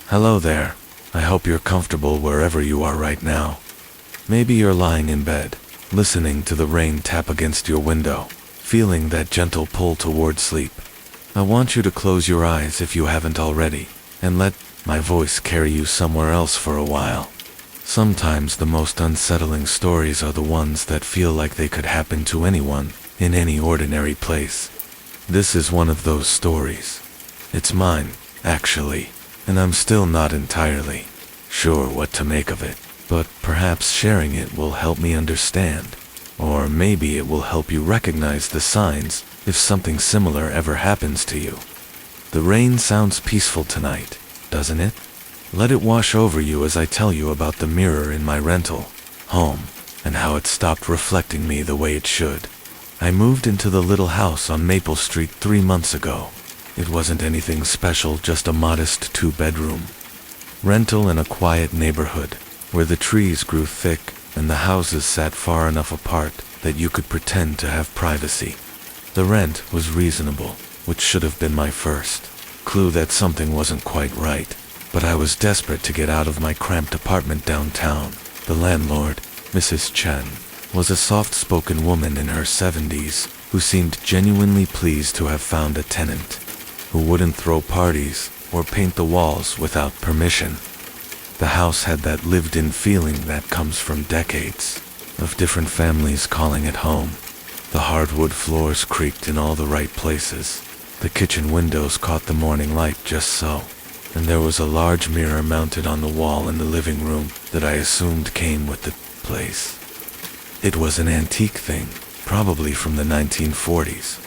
Hello there. I hope you're comfortable wherever you are right now. Maybe you're lying in bed, listening to the rain tap against your window, feeling that gentle pull toward sleep. I want you to close your eyes if you haven't already, and let my voice carry you somewhere else for a while. Sometimes the most unsettling stories are the ones that feel like they could happen to anyone, in any ordinary place. This is one of those stories. It's mine, actually, and I'm still not entirely sure what to make of it, but perhaps sharing it will help me understand, or maybe it will help you recognize the signs if something similar ever happens to you. The rain sounds peaceful tonight, doesn't it? Let it wash over you as I tell you about the mirror in my rental home and how it stopped reflecting me the way it should. I moved into the little house on Maple Street 3 months ago. It wasn't anything special, just a modest 2-bedroom rental in a quiet neighborhood where the trees grew thick and the houses sat far enough apart that you could pretend to have privacy. The rent was reasonable, which should have been my first clue that something wasn't quite right. But I was desperate to get out of my cramped apartment downtown. The landlord, Mrs. Chen, was a soft-spoken woman in her 70s who seemed genuinely pleased to have found a tenant who wouldn't throw parties or paint the walls without permission. The house had that lived-in feeling that comes from decades of different families calling it home. The hardwood floors creaked in all the right places. The kitchen windows caught the morning light just so. And there was a large mirror mounted on the wall in the living room that I assumed came with the place. It was an antique thing, probably from the 1940s,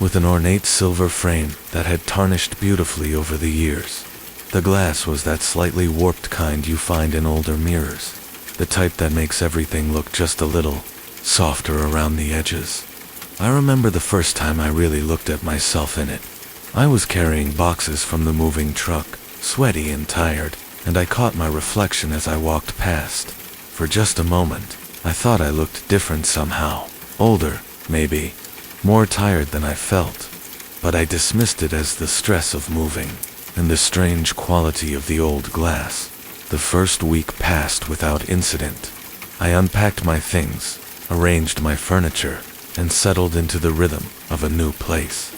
with an ornate silver frame that had tarnished beautifully over the years. The glass was that slightly warped kind you find in older mirrors, the type that makes everything look just a little softer around the edges. I remember the first time I really looked at myself in it. I was carrying boxes from the moving truck, sweaty and tired, and I caught my reflection as I walked past. For just a moment, I thought I looked different somehow. Older, maybe. More tired than I felt. But I dismissed it as the stress of moving, and the strange quality of the old glass. The first week passed without incident. I unpacked my things, arranged my furniture, and settled into the rhythm of a new place.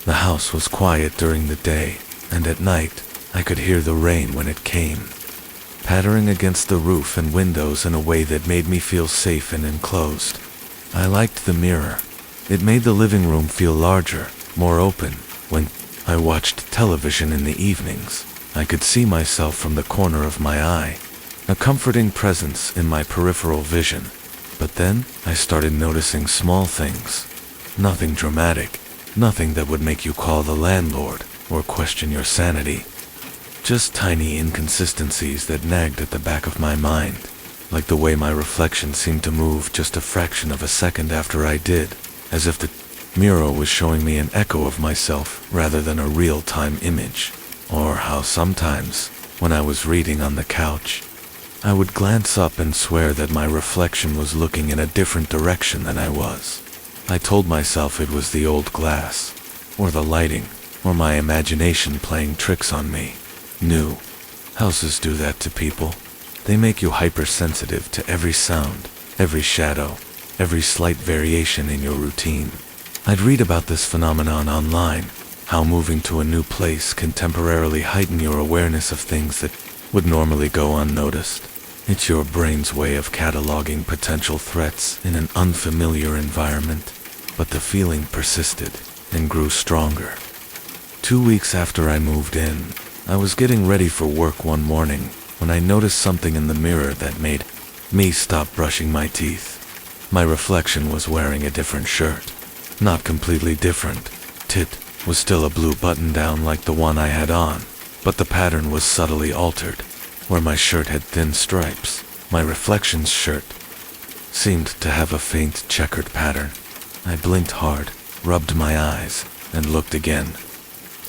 The house was quiet during the day, and at night, I could hear the rain when it came, pattering against the roof and windows in a way that made me feel safe and enclosed. I liked the mirror. It made the living room feel larger, more open. When I watched television in the evenings, I could see myself from the corner of my eye, a comforting presence in my peripheral vision. But then, I started noticing small things. Nothing dramatic. Nothing that would make you call the landlord or question your sanity. Just tiny inconsistencies that nagged at the back of my mind, like the way my reflection seemed to move just a fraction of a second after I did, as if the mirror was showing me an echo of myself rather than a real-time image. Or how sometimes, when I was reading on the couch, I would glance up and swear that my reflection was looking in a different direction than I was. I told myself it was the old glass, or the lighting, or my imagination playing tricks on me. New houses do that to people. They make you hypersensitive to every sound, every shadow, every slight variation in your routine. I'd read about this phenomenon online, how moving to a new place can temporarily heighten your awareness of things that would normally go unnoticed. It's your brain's way of cataloging potential threats in an unfamiliar environment. But the feeling persisted and grew stronger. 2 weeks after I moved in, I was getting ready for work one morning when I noticed something in the mirror that made me stop brushing my teeth. My reflection was wearing a different shirt. Not completely different. It was still a blue button-down like the one I had on, but the pattern was subtly altered. Where my shirt had thin stripes, my reflection's shirt seemed to have a faint checkered pattern. I blinked hard, rubbed my eyes, and looked again.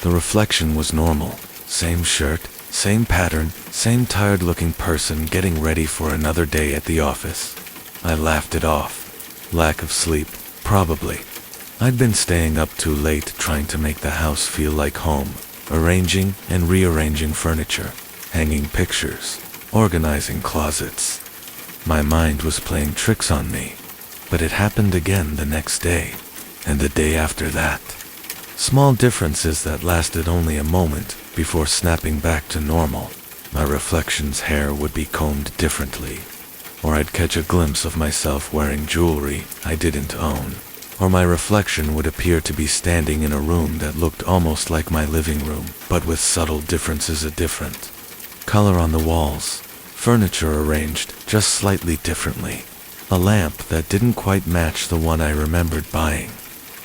The reflection was normal. Same shirt, same pattern, same tired-looking person getting ready for another day at the office. I laughed it off. Lack of sleep, probably. I'd been staying up too late trying to make the house feel like home, arranging and rearranging furniture, hanging pictures, organizing closets. My mind was playing tricks on me, but it happened again the next day, and the day after that. Small differences that lasted only a moment before snapping back to normal. My reflection's hair would be combed differently, or I'd catch a glimpse of myself wearing jewelry I didn't own, or my reflection would appear to be standing in a room that looked almost like my living room, but with subtle differences different. Color on the walls, furniture arranged just slightly differently, a lamp that didn't quite match the one I remembered buying.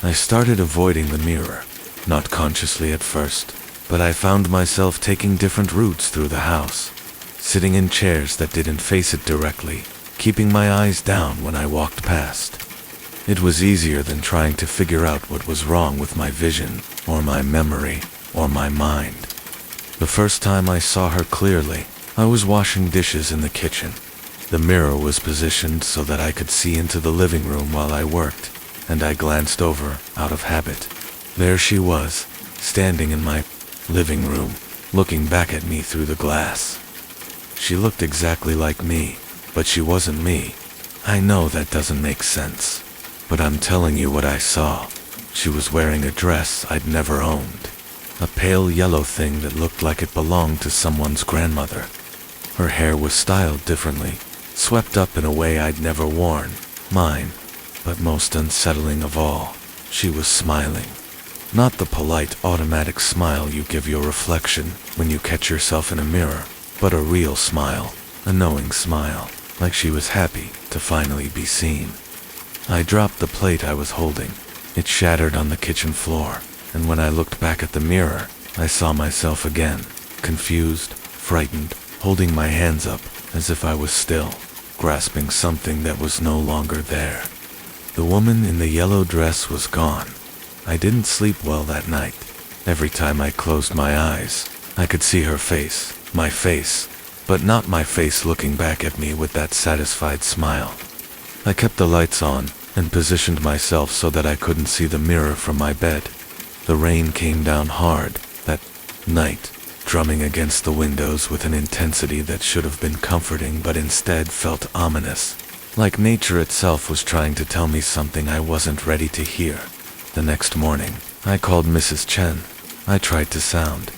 I started avoiding the mirror, not consciously at first, but I found myself taking different routes through the house, sitting in chairs that didn't face it directly, keeping my eyes down when I walked past. It was easier than trying to figure out what was wrong with my vision, or my memory, or my mind. The first time I saw her clearly, I was washing dishes in the kitchen. The mirror was positioned so that I could see into the living room while I worked, and I glanced over out of habit. There she was, standing in my living room, looking back at me through the glass. She looked exactly like me, but she wasn't me. I know that doesn't make sense, but I'm telling you what I saw. She was wearing a dress I'd never owned, a pale yellow thing that looked like it belonged to someone's grandmother. Her hair was styled differently, swept up in a way I'd never worn, mine. But most unsettling of all, she was smiling. Not the polite, automatic smile you give your reflection when you catch yourself in a mirror, but a real smile, a knowing smile, like she was happy to finally be seen. I dropped the plate I was holding. It shattered on the kitchen floor, and when I looked back at the mirror, I saw myself again, confused, frightened, holding my hands up as if I was still, grasping something that was no longer there. The woman in the yellow dress was gone. I didn't sleep well that night. Every time I closed my eyes, I could see her face, my face, but not my face looking back at me with that satisfied smile. I kept the lights on and positioned myself so that I couldn't see the mirror from my bed. The rain came down hard that night, drumming against the windows with an intensity that should have been comforting but instead felt ominous. Like nature itself was trying to tell me something I wasn't ready to hear. The next morning, I called Mrs. Chen. I tried to sound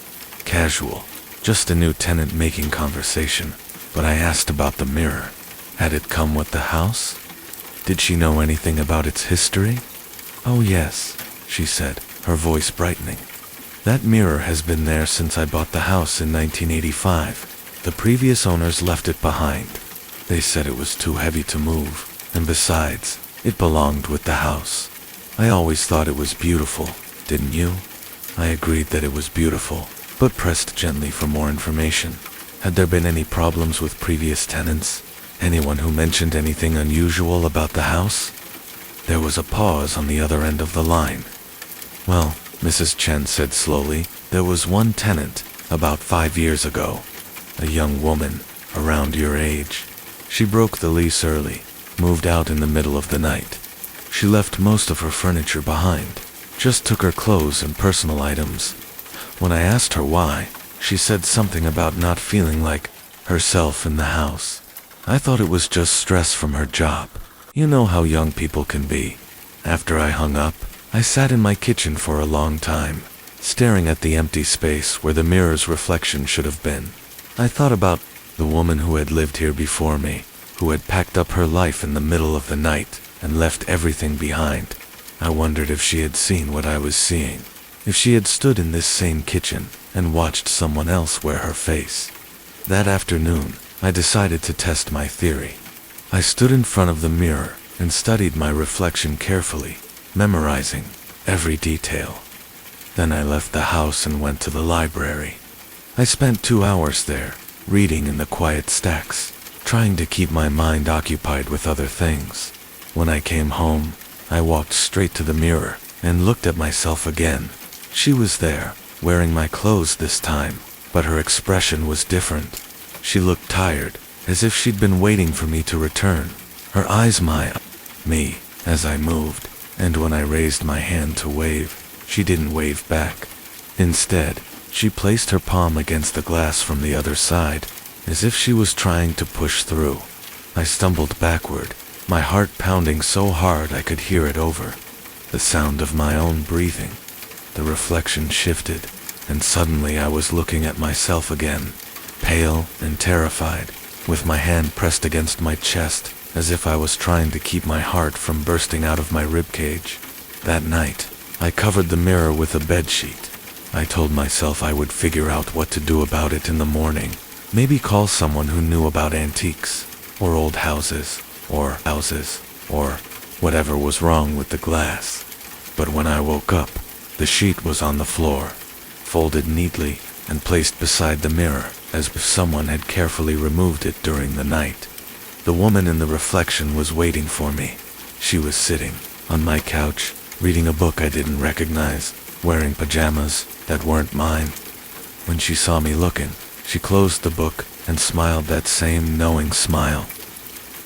casual, just a new tenant making conversation, but I asked about the mirror. Had it come with the house? Did she know anything about its history? Oh yes, she said, her voice brightening. That mirror has been there since I bought the house in 1985. The previous owners left it behind. They said it was too heavy to move, and besides, it belonged with the house. I always thought it was beautiful, didn't you? I agreed that it was beautiful, but pressed gently for more information. Had there been any problems with previous tenants? Anyone who mentioned anything unusual about the house? There was a pause on the other end of the line. Well, Mrs. Chen said slowly, there was one tenant, about 5 years ago. A young woman, around your age. She broke the lease early, moved out in the middle of the night. She left most of her furniture behind, just took her clothes and personal items. When I asked her why, she said something about not feeling like herself in the house. I thought it was just stress from her job. You know how young people can be. After I hung up, I sat in my kitchen for a long time, staring at the empty space where the mirror's reflection should have been. I thought about the woman who had lived here before me, who had packed up her life in the middle of the night and left everything behind. I wondered if she had seen what I was seeing, if she had stood in this same kitchen and watched someone else wear her face. That afternoon, I decided to test my theory. I stood in front of the mirror and studied my reflection carefully, memorizing every detail. Then I left the house and went to the library. I spent 2 hours there, reading in the quiet stacks, trying to keep my mind occupied with other things. When I came home, I walked straight to the mirror and looked at myself again. She was there, wearing my clothes this time, but her expression was different. She looked tired, as if she'd been waiting for me to return. Her eyes me as I moved, and when I raised my hand to wave, she didn't wave back. Instead, She placed her palm against the glass from the other side, as if she was trying to push through. I stumbled backward, my heart pounding so hard I could hear it over the sound of my own breathing. The reflection shifted, and suddenly I was looking at myself again, pale and terrified, with my hand pressed against my chest, as if I was trying to keep my heart from bursting out of my ribcage. That night, I covered the mirror with a bedsheet. I told myself I would figure out what to do about it in the morning, maybe call someone who knew about antiques, or old houses, or whatever was wrong with the glass. But when I woke up, the sheet was on the floor, folded neatly and placed beside the mirror, as if someone had carefully removed it during the night. The woman in the reflection was waiting for me. She was sitting on my couch, reading a book I didn't recognize, wearing pajamas that weren't mine. When she saw me looking, she closed the book and smiled that same knowing smile.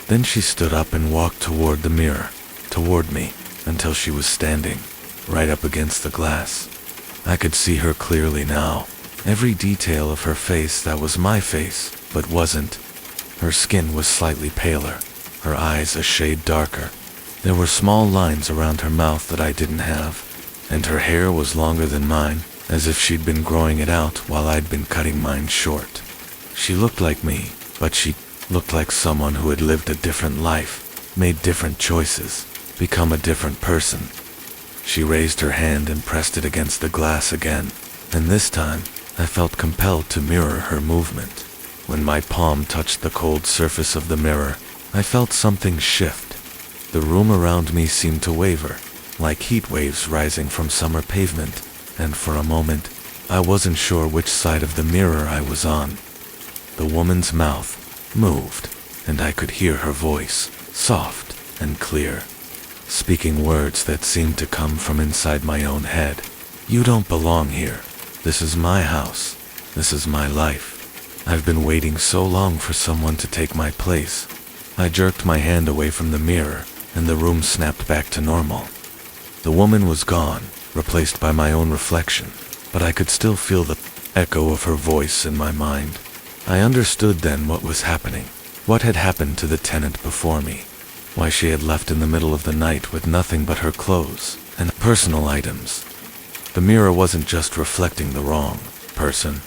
Then she stood up and walked toward the mirror, toward me, until she was standing right up against the glass. I could see her clearly now, every detail of her face that was my face, but wasn't. Her skin was slightly paler, her eyes a shade darker. There were small lines around her mouth that I didn't have, and her hair was longer than mine, as if she'd been growing it out while I'd been cutting mine short. She looked like me, but she looked like someone who had lived a different life, made different choices, become a different person. She raised her hand and pressed it against the glass again, and this time I felt compelled to mirror her movement. When my palm touched the cold surface of the mirror, I felt something shift. The room around me seemed to waver, like heat waves rising from summer pavement, and for a moment, I wasn't sure which side of the mirror I was on. The woman's mouth moved, and I could hear her voice, soft and clear, speaking words that seemed to come from inside my own head. "You don't belong here. This is my house. This is my life. I've been waiting so long for someone to take my place." I jerked my hand away from the mirror, and the room snapped back to normal. The woman was gone, replaced by my own reflection, but I could still feel the echo of her voice in my mind. I understood then what was happening, what had happened to the tenant before me, why she had left in the middle of the night with nothing but her clothes and personal items. The mirror wasn't just reflecting the wrong person.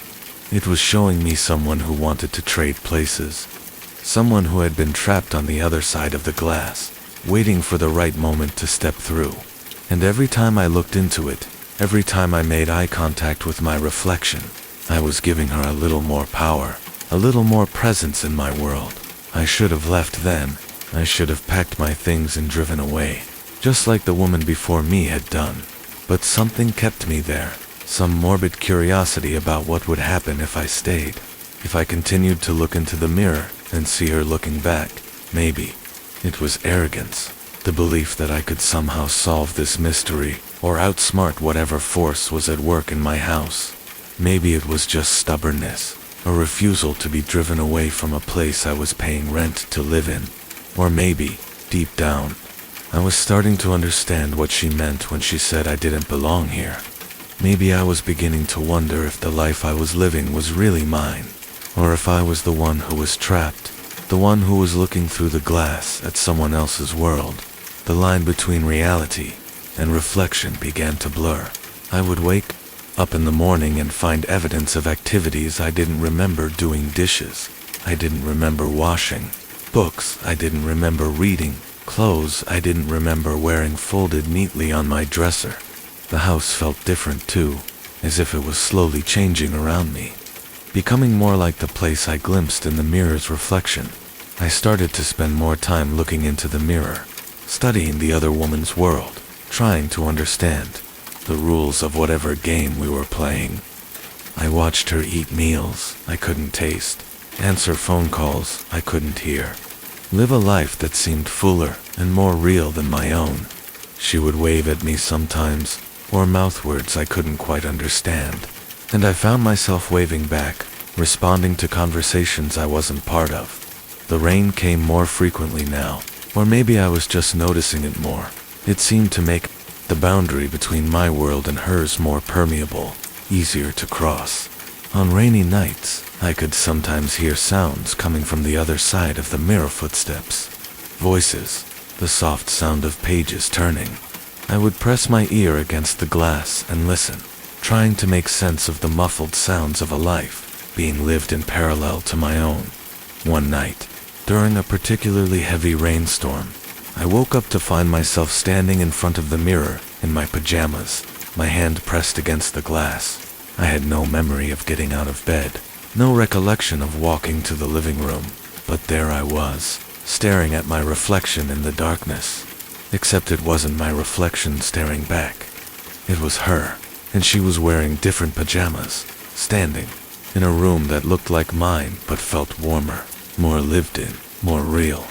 It was showing me someone who wanted to trade places, someone who had been trapped on the other side of the glass, waiting for the right moment to step through. And every time I looked into it, every time I made eye contact with my reflection, I was giving her a little more power, a little more presence in my world. I should have left then. I should have packed my things and driven away, just like the woman before me had done. But something kept me there, some morbid curiosity about what would happen if I stayed, if I continued to look into the mirror and see her looking back. Maybe it was arrogance, the belief that I could somehow solve this mystery or outsmart whatever force was at work in my house. Maybe it was just stubbornness, a refusal to be driven away from a place I was paying rent to live in. Or maybe, deep down, I was starting to understand what she meant when she said I didn't belong here. Maybe I was beginning to wonder if the life I was living was really mine, or if I was the one who was trapped, the one who was looking through the glass at someone else's world. The line between reality and reflection began to blur. I would wake up in the morning and find evidence of activities I didn't remember: doing dishes I didn't remember washing, books I didn't remember reading, clothes I didn't remember wearing folded neatly on my dresser. The house felt different too, as if it was slowly changing around me, becoming more like the place I glimpsed in the mirror's reflection. I started to spend more time looking into the mirror, studying the other woman's world, trying to understand the rules of whatever game we were playing. I watched her eat meals I couldn't taste, answer phone calls I couldn't hear, live a life that seemed fuller and more real than my own. She would wave at me sometimes, or mouth words I couldn't quite understand, and I found myself waving back, responding to conversations I wasn't part of. The rain came more frequently now, or maybe I was just noticing it more. It seemed to make the boundary between my world and hers more permeable, easier to cross. On rainy nights, I could sometimes hear sounds coming from the other side of the mirror: footsteps, voices, the soft sound of pages turning. I would press my ear against the glass and listen, trying to make sense of the muffled sounds of a life being lived in parallel to my own. One night, during a particularly heavy rainstorm, I woke up to find myself standing in front of the mirror in my pajamas, my hand pressed against the glass. I had no memory of getting out of bed, no recollection of walking to the living room, but there I was, staring at my reflection in the darkness. Except it wasn't my reflection staring back. It was her, and she was wearing different pajamas, standing in a room that looked like mine but felt warmer, more lived in, more real.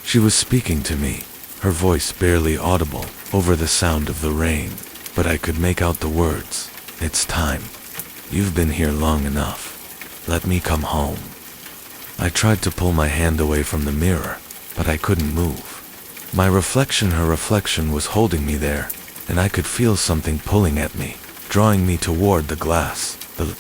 She was speaking to me, her voice barely audible over the sound of the rain, but I could make out the words. "It's time. You've been here long enough. Let me come home." I tried to pull my hand away from the mirror, but I couldn't move. My reflection, her reflection, was holding me there, and I could feel something pulling at me, drawing me toward the glass. The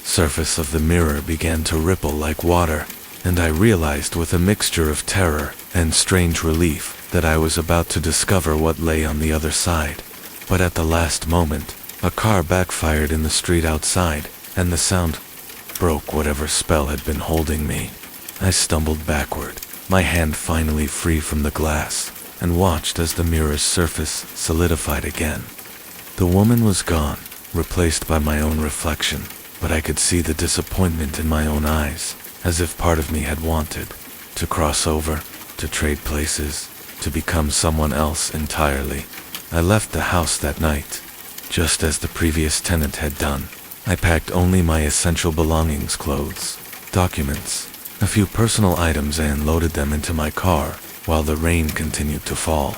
surface of the mirror began to ripple like water, and I realized with a mixture of terror and strange relief that I was about to discover what lay on the other side. But at the last moment, a car backfired in the street outside, and the sound broke whatever spell had been holding me. I stumbled backward, my hand finally free from the glass, and watched as the mirror's surface solidified again. The woman was gone, replaced by my own reflection, but I could see the disappointment in my own eyes, as if part of me had wanted to cross over, to trade places, to become someone else entirely. I left the house that night, just as the previous tenant had done. I packed only my essential belongings: clothes, documents, a few personal items, and loaded them into my car while the rain continued to fall.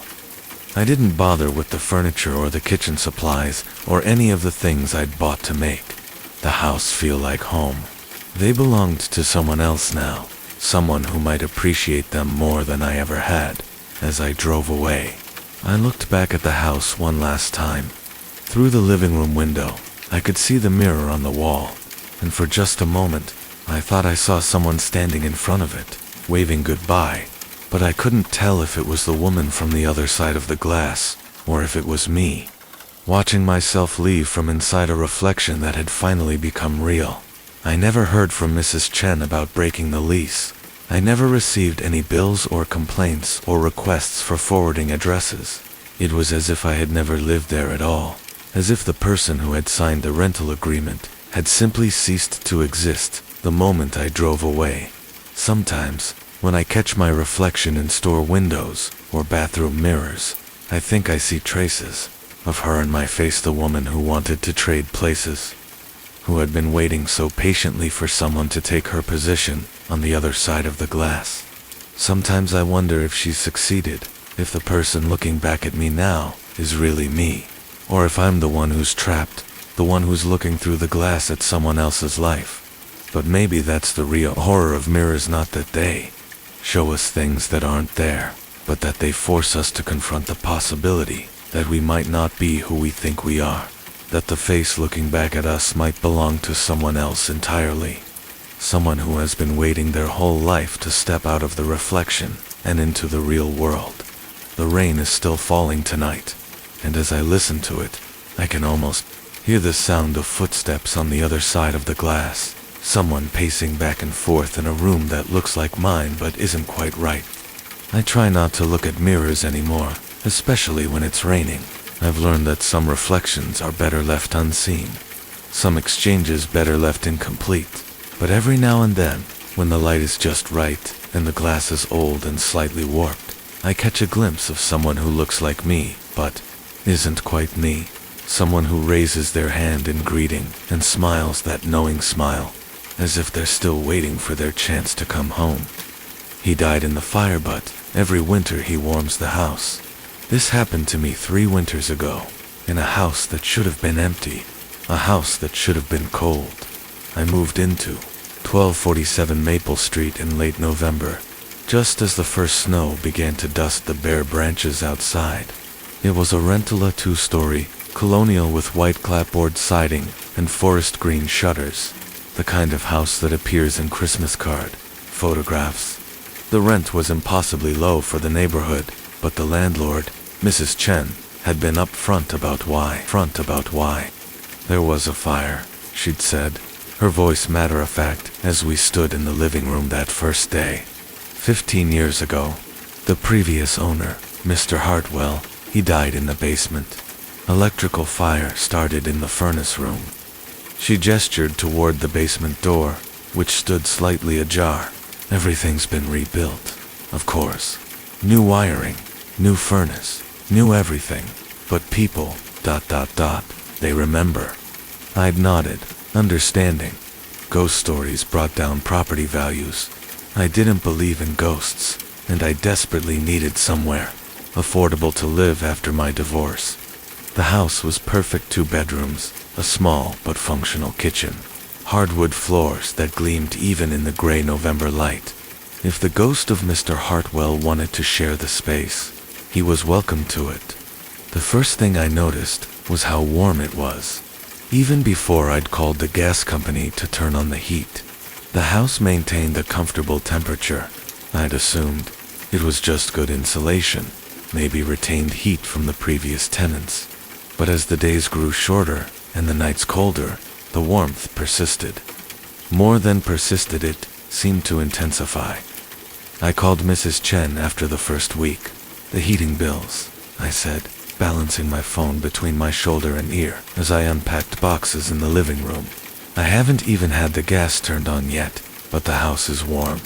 I didn't bother with the furniture or the kitchen supplies or any of the things I'd bought to make the house feel like home. They belonged to someone else now, someone who might appreciate them more than I ever had. As I drove away, I looked back at the house one last time. Through the living room window, I could see the mirror on the wall, and for just a moment, I thought I saw someone standing in front of it, waving goodbye, but I couldn't tell if it was the woman from the other side of the glass, or if it was me, watching myself leave from inside a reflection that had finally become real. I never heard from Mrs. Chen about breaking the lease. I never received any bills or complaints or requests for forwarding addresses. It was as if I had never lived there at all, as if the person who had signed the rental agreement had simply ceased to exist the moment I drove away. Sometimes, when I catch my reflection in store windows or bathroom mirrors, I think I see traces of her in my face, the woman who wanted to trade places, who had been waiting so patiently for someone to take her position on the other side of the glass. Sometimes I wonder if she's succeeded, if the person looking back at me now is really me, or if I'm the one who's trapped, the one who's looking through the glass at someone else's life. But maybe that's the real horror of mirrors, not that they show us things that aren't there, but that they force us to confront the possibility that we might not be who we think we are, that the face looking back at us might belong to someone else entirely, someone who has been waiting their whole life to step out of the reflection and into the real world. The rain is still falling tonight, and as I listen to it, I can almost hear the sound of footsteps on the other side of the glass, someone pacing back and forth in a room that looks like mine but isn't quite right. I try not to look at mirrors anymore, especially when it's raining. I've learned that some reflections are better left unseen, some exchanges better left incomplete. But every now and then, when the light is just right and the glass is old and slightly warped, I catch a glimpse of someone who looks like me, but isn't quite me. Someone who raises their hand in greeting and smiles that knowing smile, as if they're still waiting for their chance to come home. He died in the fire, but every winter he warms the house. This happened to me 3 winters ago, in a house that should have been empty, a house that should have been cold. I moved into 1247 Maple Street in late November, just as the first snow began to dust the bare branches outside. It was a rental, a 2-story, colonial with white clapboard siding and forest green shutters, the kind of house that appears in Christmas card photographs. The rent was impossibly low for the neighborhood, but the landlord, Mrs. Chen, had been upfront about why. There was a fire, she'd said, her voice matter-of-fact as we stood in the living room that first day. 15 years ago, the previous owner, Mr. Hartwell, he died in the basement. Electrical fire started in the furnace room. She gestured toward the basement door, which stood slightly ajar. Everything's been rebuilt, of course. New wiring, new furnace, new everything. But people, ... they remember. I'd nodded, understanding. Ghost stories brought down property values. I didn't believe in ghosts, and I desperately needed somewhere affordable to live after my divorce. The house was perfect: 2 bedrooms, a small but functional kitchen, hardwood floors that gleamed even in the gray November light. If the ghost of Mr. Hartwell wanted to share the space, he was welcome to it. The first thing I noticed was how warm it was. Even before I'd called the gas company to turn on the heat, the house maintained a comfortable temperature. I'd assumed it was just good insulation, maybe retained heat from the previous tenants. But as the days grew shorter and the nights colder, the warmth persisted. More than persisted, it seemed to intensify. I called Mrs. Chen after the first week. "The heating bills," I said, balancing my phone between my shoulder and ear as I unpacked boxes in the living room. "I haven't even had the gas turned on yet, but the house is warm.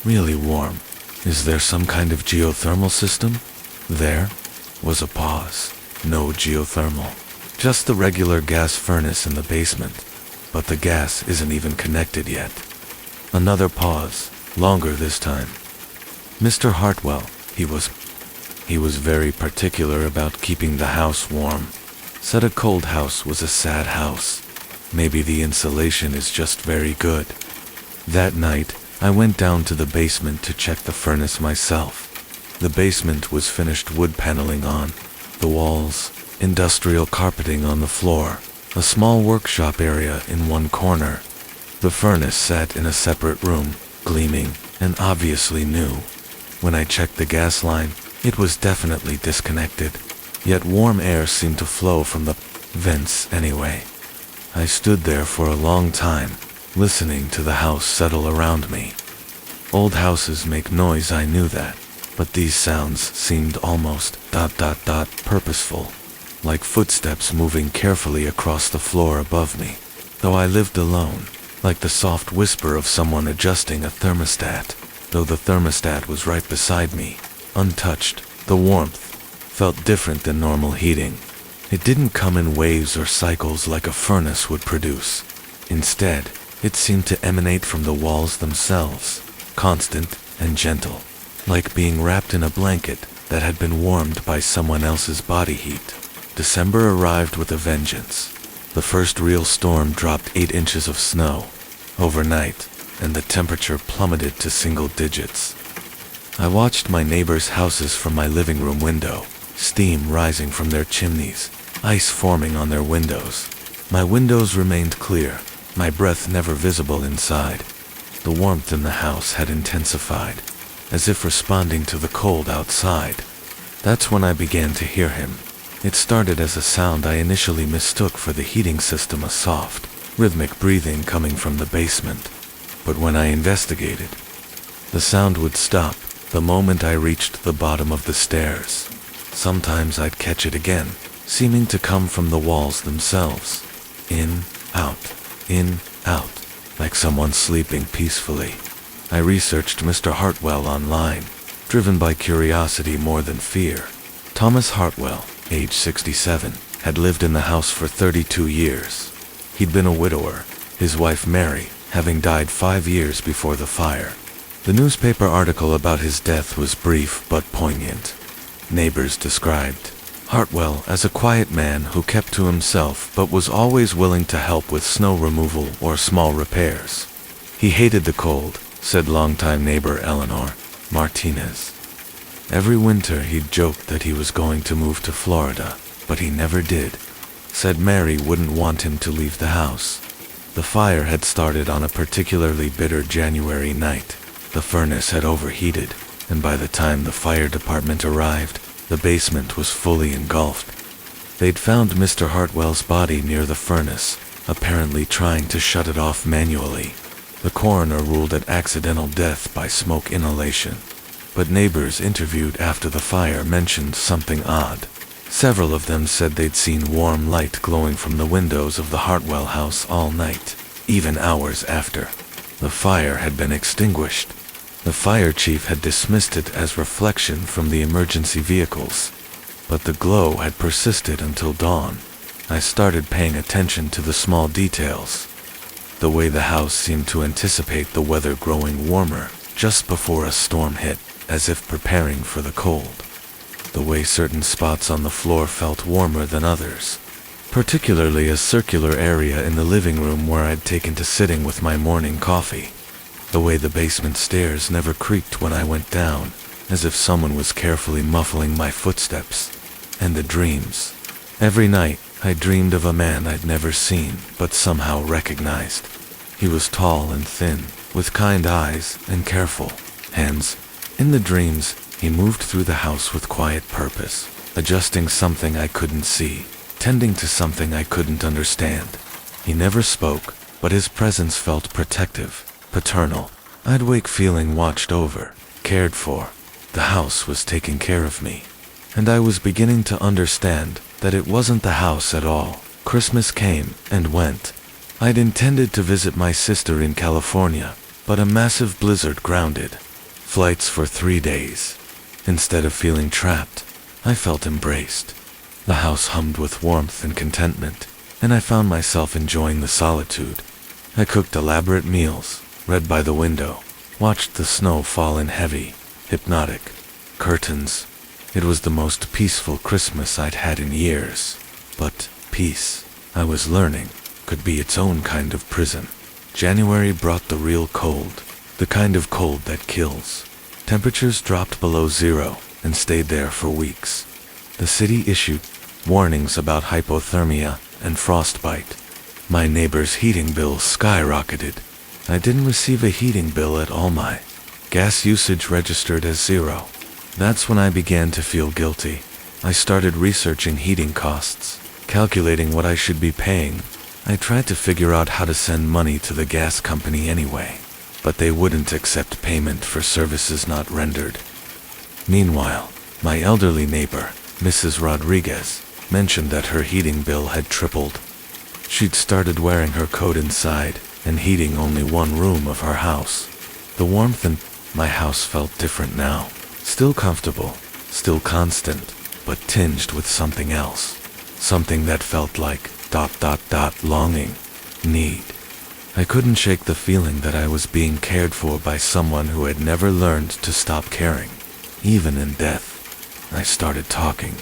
Really warm. Is there some kind of geothermal system?" There was a pause. No geothermal. Just the regular gas furnace in the basement. But the gas isn't even connected yet. Another pause, longer this time. Mr. Hartwell, he was very particular about keeping the house warm. Said a cold house was a sad house. Maybe the insulation is just very good. That night, I went down to the basement to check the furnace myself. The basement was finished wood paneling on the walls, industrial carpeting on the floor, a small workshop area in one corner. The furnace sat in a separate room, gleaming and obviously new. When I checked the gas line, it was definitely disconnected, yet warm air seemed to flow from the vents anyway. I stood there for a long time, listening to the house settle around me. Old houses make noise, I knew that, but these sounds seemed almost ... purposeful, like footsteps moving carefully across the floor above me. Though I lived alone, like the soft whisper of someone adjusting a thermostat, though the thermostat was right beside me, untouched, the warmth felt different than normal heating. It didn't come in waves or cycles like a furnace would produce. Instead, it seemed to emanate from the walls themselves, constant and gentle, like being wrapped in a blanket that had been warmed by someone else's body heat. December arrived with a vengeance. The first real storm dropped 8 inches of snow overnight, and the temperature plummeted to single digits. I watched my neighbors' houses from my living room window, steam rising from their chimneys, ice forming on their windows. My windows remained clear, my breath never visible inside. The warmth in the house had intensified, as if responding to the cold outside. That's when I began to hear him. It started as a sound I initially mistook for the heating system, a soft, rhythmic breathing coming from the basement. But when I investigated, the sound would stop the moment I reached the bottom of the stairs. Sometimes I'd catch it again, seeming to come from the walls themselves. In, out, like someone sleeping peacefully. I researched Mr. Hartwell online, driven by curiosity more than fear. Thomas Hartwell, age 67, had lived in the house for 32 years. He'd been a widower, his wife Mary having died 5 years before the fire. The newspaper article about his death was brief but poignant. Neighbors described Hartwell as a quiet man who kept to himself but was always willing to help with snow removal or small repairs. He hated the cold, said longtime neighbor Eleanor Martinez. Every winter he'd joked that he was going to move to Florida, but he never did. said Mary wouldn't want him to leave the house. The fire had started on a particularly bitter January night. The furnace had overheated, and by the time the fire department arrived, the basement was fully engulfed. They'd found Mr. Hartwell's body near the furnace, apparently trying to shut it off manually. The coroner ruled it accidental death by smoke inhalation, but neighbors interviewed after the fire mentioned something odd. Several of them said they'd seen warm light glowing from the windows of the Hartwell house all night, even hours after the fire had been extinguished. The fire chief had dismissed it as reflection from the emergency vehicles, but the glow had persisted until dawn. I started paying attention to the small details. The way the house seemed to anticipate the weather growing warmer just before a storm hit, as if preparing for the cold. The way certain spots on the floor felt warmer than others, particularly a circular area in the living room where I'd taken to sitting with my morning coffee. The way the basement stairs never creaked when I went down, as if someone was carefully muffling my footsteps. And the dreams. Every night, I dreamed of a man I'd never seen, but somehow recognized. He was tall and thin, with kind eyes and careful hands. In the dreams, he moved through the house with quiet purpose, adjusting something I couldn't see, tending to something I couldn't understand. He never spoke, but his presence felt protective, paternal. I'd wake feeling watched over, cared for. The house was taking care of me. And I was beginning to understand that it wasn't the house at all. Christmas came and went. I'd intended to visit my sister in California, but a massive blizzard grounded flights for 3 days. Instead of feeling trapped, I felt embraced. The house hummed with warmth and contentment, and I found myself enjoying the solitude. I cooked elaborate meals, read by the window, watched the snow fall in heavy, hypnotic curtains. It was the most peaceful Christmas I'd had in years. But peace, I was learning, could be its own kind of prison. January brought the real cold, the kind of cold that kills. Temperatures dropped below zero and stayed there for weeks. The city issued warnings about hypothermia and frostbite. My neighbor's heating bill skyrocketed. I didn't receive a heating bill at all. My gas usage registered as 0. That's when I began to feel guilty. I started researching heating costs, calculating what I should be paying. I tried to figure out how to send money to the gas company anyway, but they wouldn't accept payment for services not rendered. Meanwhile, my elderly neighbor, Mrs. Rodriguez, mentioned that her heating bill had tripled. She'd started wearing her coat inside and heating only one room of her house. The warmth in my house felt different now. Still comfortable, still constant, but tinged with something else. Something that felt like ... longing, need. I couldn't shake the feeling that I was being cared for by someone who had never learned to stop caring, even in death. I started talking.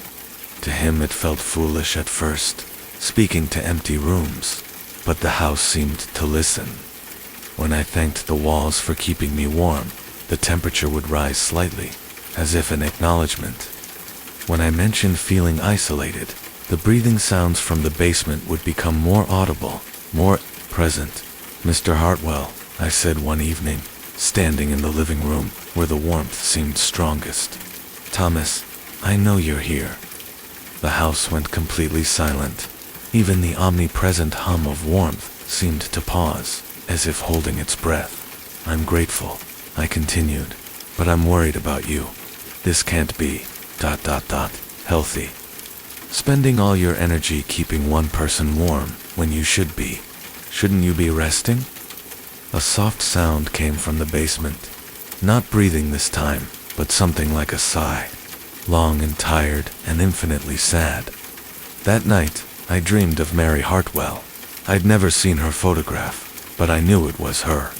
To him it felt foolish at first, speaking to empty rooms, but the house seemed to listen. When I thanked the walls for keeping me warm, the temperature would rise slightly, as if an acknowledgement. When I mentioned feeling isolated, the breathing sounds from the basement would become more audible, more present. "Mr. Hartwell," I said one evening, standing in the living room where the warmth seemed strongest. "Thomas, I know you're here." The house went completely silent. Even the omnipresent hum of warmth seemed to pause, as if holding its breath. "I'm grateful," I continued, "but I'm worried about you. This can't be ... healthy. Spending all your energy keeping one person warm when you should be. Shouldn't you be resting?" A soft sound came from the basement. Not breathing this time, but something like a sigh. Long and tired and infinitely sad. That night, I dreamed of Mary Hartwell. I'd never seen her photograph, but I knew it was her.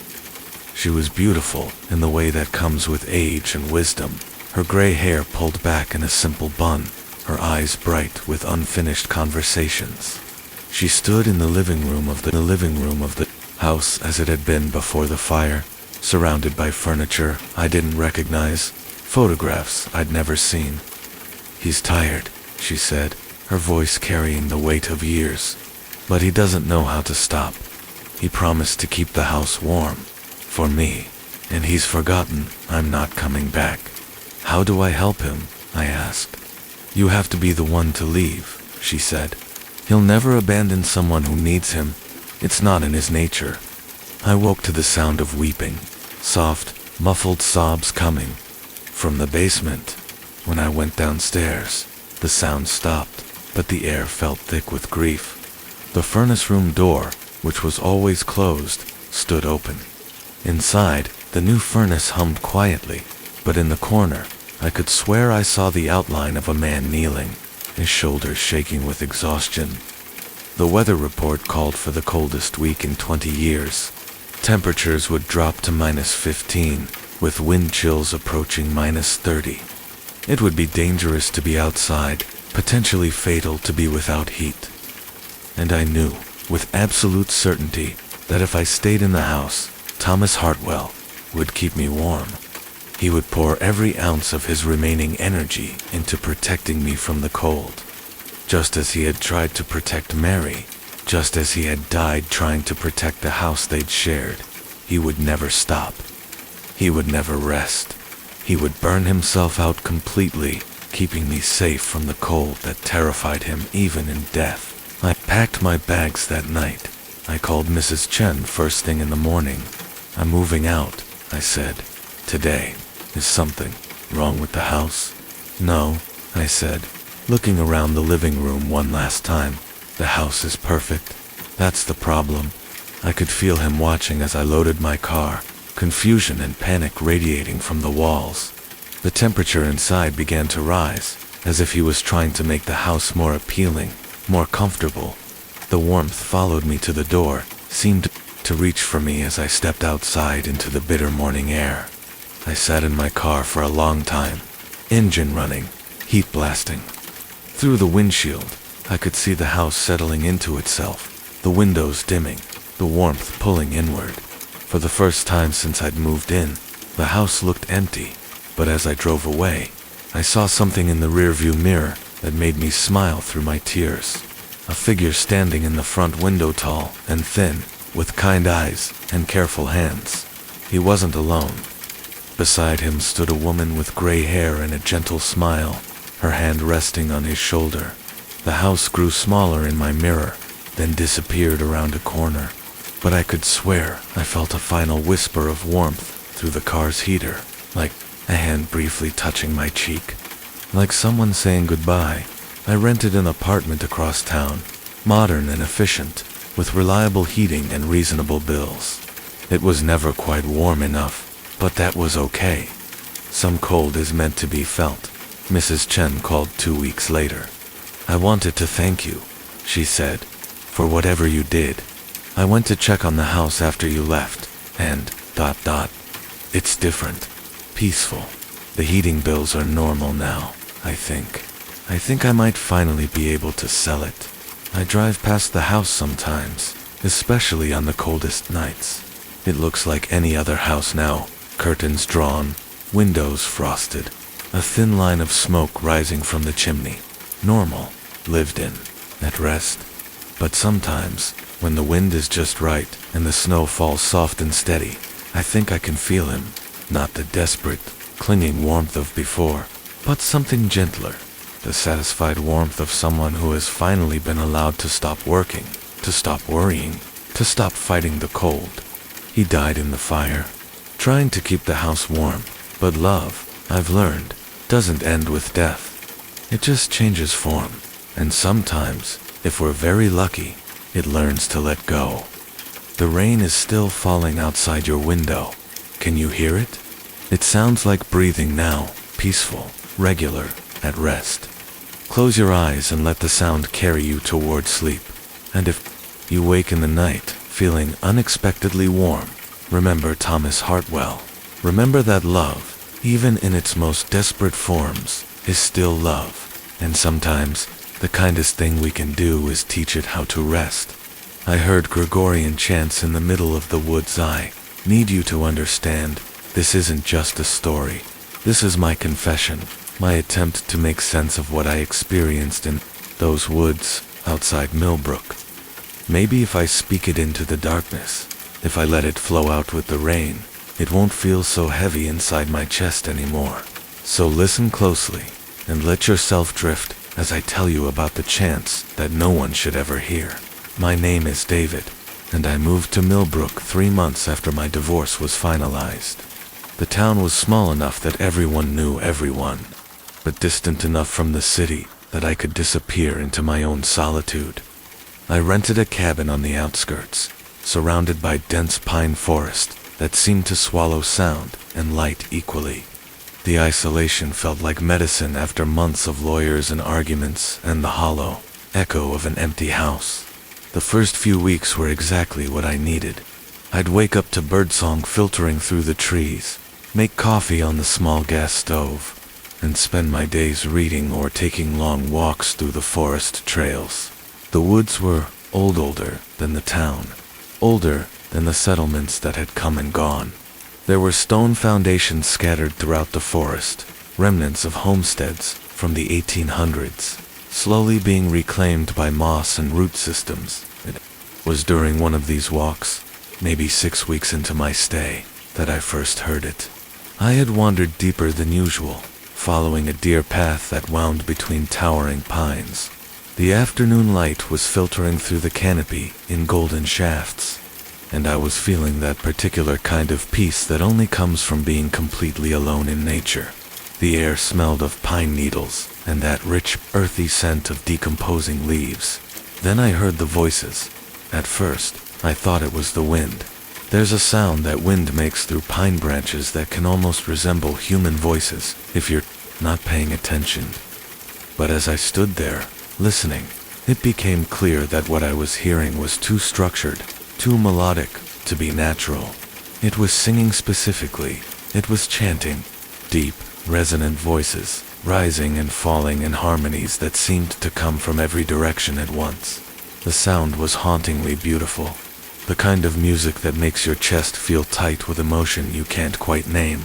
She was beautiful in the way that comes with age and wisdom. Her gray hair pulled back in a simple bun, her eyes bright with unfinished conversations. She stood in the living room of the house as it had been before the fire, surrounded by furniture I didn't recognize, photographs I'd never seen. "He's tired," she said, her voice carrying the weight of years. But he doesn't know how to stop. He promised to keep the house warm. For me. And he's forgotten I'm not coming back. How do I help him? I asked. You have to be the one to leave, she said. He'll never abandon someone who needs him. It's not in his nature. I woke to the sound of weeping. Soft, muffled sobs coming from the basement. When I went downstairs, the sound stopped, but the air felt thick with grief. The furnace room door, which was always closed, stood open. Inside, the new furnace hummed quietly, but in the corner, I could swear I saw the outline of a man kneeling, his shoulders shaking with exhaustion. The weather report called for the coldest week in 20 years. Temperatures would drop to -15, with wind chills approaching -30. It would be dangerous to be outside, potentially fatal to be without heat. And I knew, with absolute certainty, that if I stayed in the house, Thomas Hartwell would keep me warm. He would pour every ounce of his remaining energy into protecting me from the cold. Just as he had tried to protect Mary, just as he had died trying to protect the house they'd shared, he would never stop. He would never rest. He would burn himself out completely, keeping me safe from the cold that terrified him even in death. I packed my bags that night. I called Mrs. Chen first thing in the morning. I'm moving out, I said. Today. Is something wrong with the house? No, I said, looking around the living room one last time. The house is perfect. That's the problem. I could feel him watching as I loaded my car, confusion and panic radiating from the walls. The temperature inside began to rise, as if he was trying to make the house more appealing, more comfortable. The warmth followed me to the door, seemed to reach for me as I stepped outside into the bitter morning air. I sat in my car for a long time, engine running, heat blasting. Through the windshield, I could see the house settling into itself, the windows dimming, the warmth pulling inward. For the first time since I'd moved in, the house looked empty, but as I drove away, I saw something in the rearview mirror that made me smile through my tears. A figure standing in the front window, tall and thin, with kind eyes and careful hands. He wasn't alone. Beside him stood a woman with gray hair and a gentle smile, her hand resting on his shoulder. The house grew smaller in my mirror, then disappeared around a corner. But I could swear I felt a final whisper of warmth through the car's heater, like a hand briefly touching my cheek. Like someone saying goodbye. I rented an apartment across town, modern and efficient, with reliable heating and reasonable bills. It was never quite warm enough, but that was okay. Some cold is meant to be felt. Mrs. Chen called 2 weeks later. I wanted to thank you, she said, for whatever you did. I went to check on the house after you left, and, it's different. Peaceful. The heating bills are normal now, I think. I think I might finally be able to sell it. I drive past the house sometimes, especially on the coldest nights. It looks like any other house now. Curtains drawn, windows frosted, a thin line of smoke rising from the chimney. Normal, lived in, at rest. But sometimes, when the wind is just right and the snow falls soft and steady, I think I can feel him. Not the desperate, clinging warmth of before, but something gentler. The satisfied warmth of someone who has finally been allowed to stop working, to stop worrying, to stop fighting the cold. He died in the fire, trying to keep the house warm. But love, I've learned, doesn't end with death. It just changes form. And sometimes, if we're very lucky, it learns to let go. The rain is still falling outside your window. Can you hear it? It sounds like breathing now, peaceful, regular, at rest. Close your eyes and let the sound carry you toward sleep. And if you wake in the night, feeling unexpectedly warm, remember Thomas Hartwell. Remember that love, even in its most desperate forms, is still love. And sometimes, the kindest thing we can do is teach it how to rest. I heard Gregorian chants in the middle of the woods. I need you to understand, this isn't just a story. This is my confession, my attempt to make sense of what I experienced in Those woods, outside Millbrook. Maybe if I speak it into the darkness, if I let it flow out with the rain, it won't feel so heavy inside my chest anymore. So listen closely, and let yourself drift as I tell you about the chance that no one should ever hear. My name is David, and I moved to Millbrook 3 months after my divorce was finalized. The town was small enough that everyone knew everyone, but distant enough from the city that I could disappear into my own solitude. I rented a cabin on the outskirts, surrounded by dense pine forest that seemed to swallow sound and light equally. The isolation felt like medicine after months of lawyers and arguments and the hollow echo of an empty house. The first few weeks were exactly what I needed. I'd wake up to birdsong filtering through the trees, make coffee on the small gas stove, and spend my days reading or taking long walks through the forest trails. The woods were older than the town, older than the settlements that had come and gone. There were stone foundations scattered throughout the forest, remnants of homesteads from the 1800s, slowly being reclaimed by moss and root systems. It was during one of these walks, maybe 6 weeks into my stay, that I first heard it. I had wandered deeper than usual, following a deer path that wound between towering pines. The afternoon light was filtering through the canopy in golden shafts, and I was feeling that particular kind of peace that only comes from being completely alone in nature. The air smelled of pine needles and that rich, earthy scent of decomposing leaves. Then I heard the voices. At first, I thought it was the wind. There's a sound that wind makes through pine branches that can almost resemble human voices if you're not paying attention. But as I stood there, listening, it became clear that what I was hearing was too structured, too melodic to be natural. It was singing specifically. It was chanting. Deep, resonant voices, rising and falling in harmonies that seemed to come from every direction at once. The sound was hauntingly beautiful. The kind of music that makes your chest feel tight with emotion you can't quite name.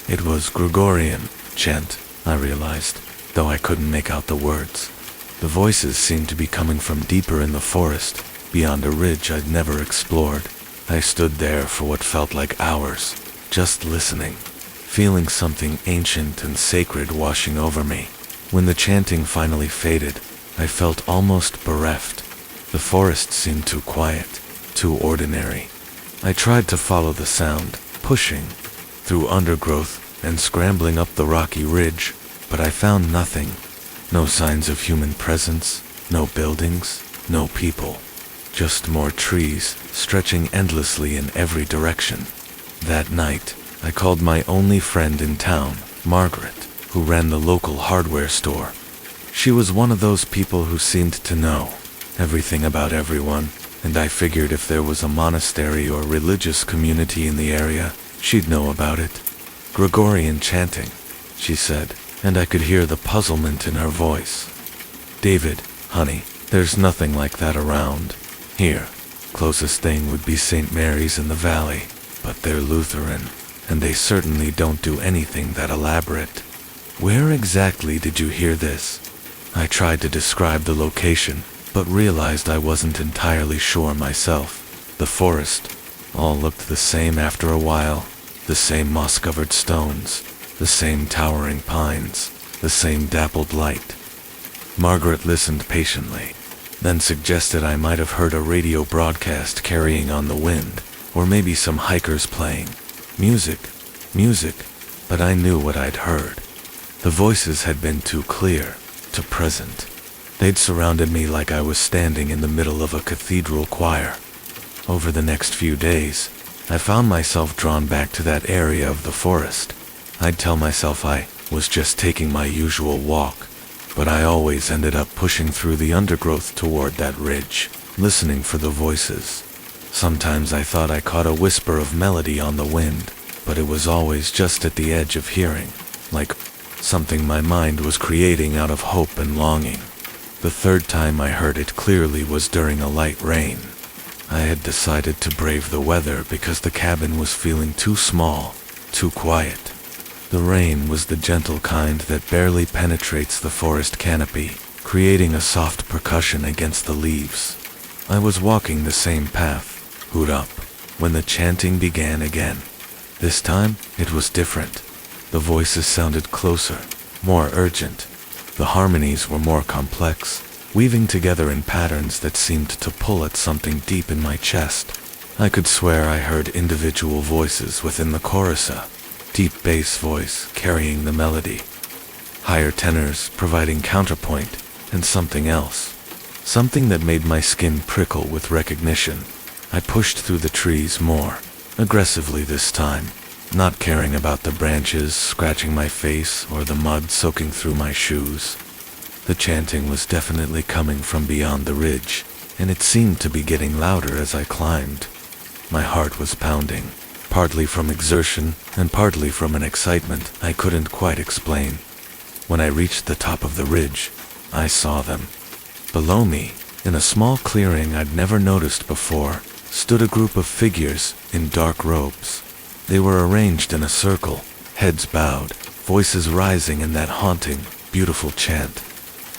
It was Gregorian chant, I realized, though I couldn't make out the words. The voices seemed to be coming from deeper in the forest, beyond a ridge I'd never explored. I stood there for what felt like hours, just listening, feeling something ancient and sacred washing over me. When the chanting finally faded, I felt almost bereft. The forest seemed too quiet, too ordinary. I tried to follow the sound, pushing through undergrowth and scrambling up the rocky ridge, but I found nothing. No signs of human presence, no buildings, no people. Just more trees, stretching endlessly in every direction. That night, I called my only friend in town, Margaret, who ran the local hardware store. She was one of those people who seemed to know everything about everyone, and I figured if there was a monastery or religious community in the area, she'd know about it. Gregorian chanting, she said, and I could hear the puzzlement in her voice. David, honey, there's nothing like that around. Here, closest thing would be St. Mary's in the valley, but they're Lutheran, and they certainly don't do anything that elaborate. Where exactly did you hear this? I tried to describe the location, but realized I wasn't entirely sure myself. The forest all looked the same after a while, the same moss-covered stones, the same towering pines, the same dappled light. Margaret listened patiently, then suggested I might have heard a radio broadcast carrying on the wind, or maybe some hikers playing. Music, but I knew what I'd heard. The voices had been too clear, too present. They'd surrounded me like I was standing in the middle of a cathedral choir. Over the next few days, I found myself drawn back to that area of the forest. I'd tell myself I was just taking my usual walk, but I always ended up pushing through the undergrowth toward that ridge, listening for the voices. Sometimes I thought I caught a whisper of melody on the wind, but it was always just at the edge of hearing, like something my mind was creating out of hope and longing. The third time I heard it clearly was during a light rain. I had decided to brave the weather because the cabin was feeling too small, too quiet. The rain was the gentle kind that barely penetrates the forest canopy, creating a soft percussion against the leaves. I was walking the same path, hood up, when the chanting began again. This time, it was different. The voices sounded closer, more urgent. The harmonies were more complex, weaving together in patterns that seemed to pull at something deep in my chest. I could swear I heard individual voices within the chorus, a deep bass voice carrying the melody, higher tenors providing counterpoint, and something else. Something that made my skin prickle with recognition. I pushed through the trees more, aggressively this time, not caring about the branches scratching my face or the mud soaking through my shoes. The chanting was definitely coming from beyond the ridge, and it seemed to be getting louder as I climbed. My heart was pounding, partly from exertion and partly from an excitement I couldn't quite explain. When I reached the top of the ridge, I saw them. Below me, in a small clearing I'd never noticed before, stood a group of figures in dark robes. They were arranged in a circle, heads bowed, voices rising in that haunting, beautiful chant.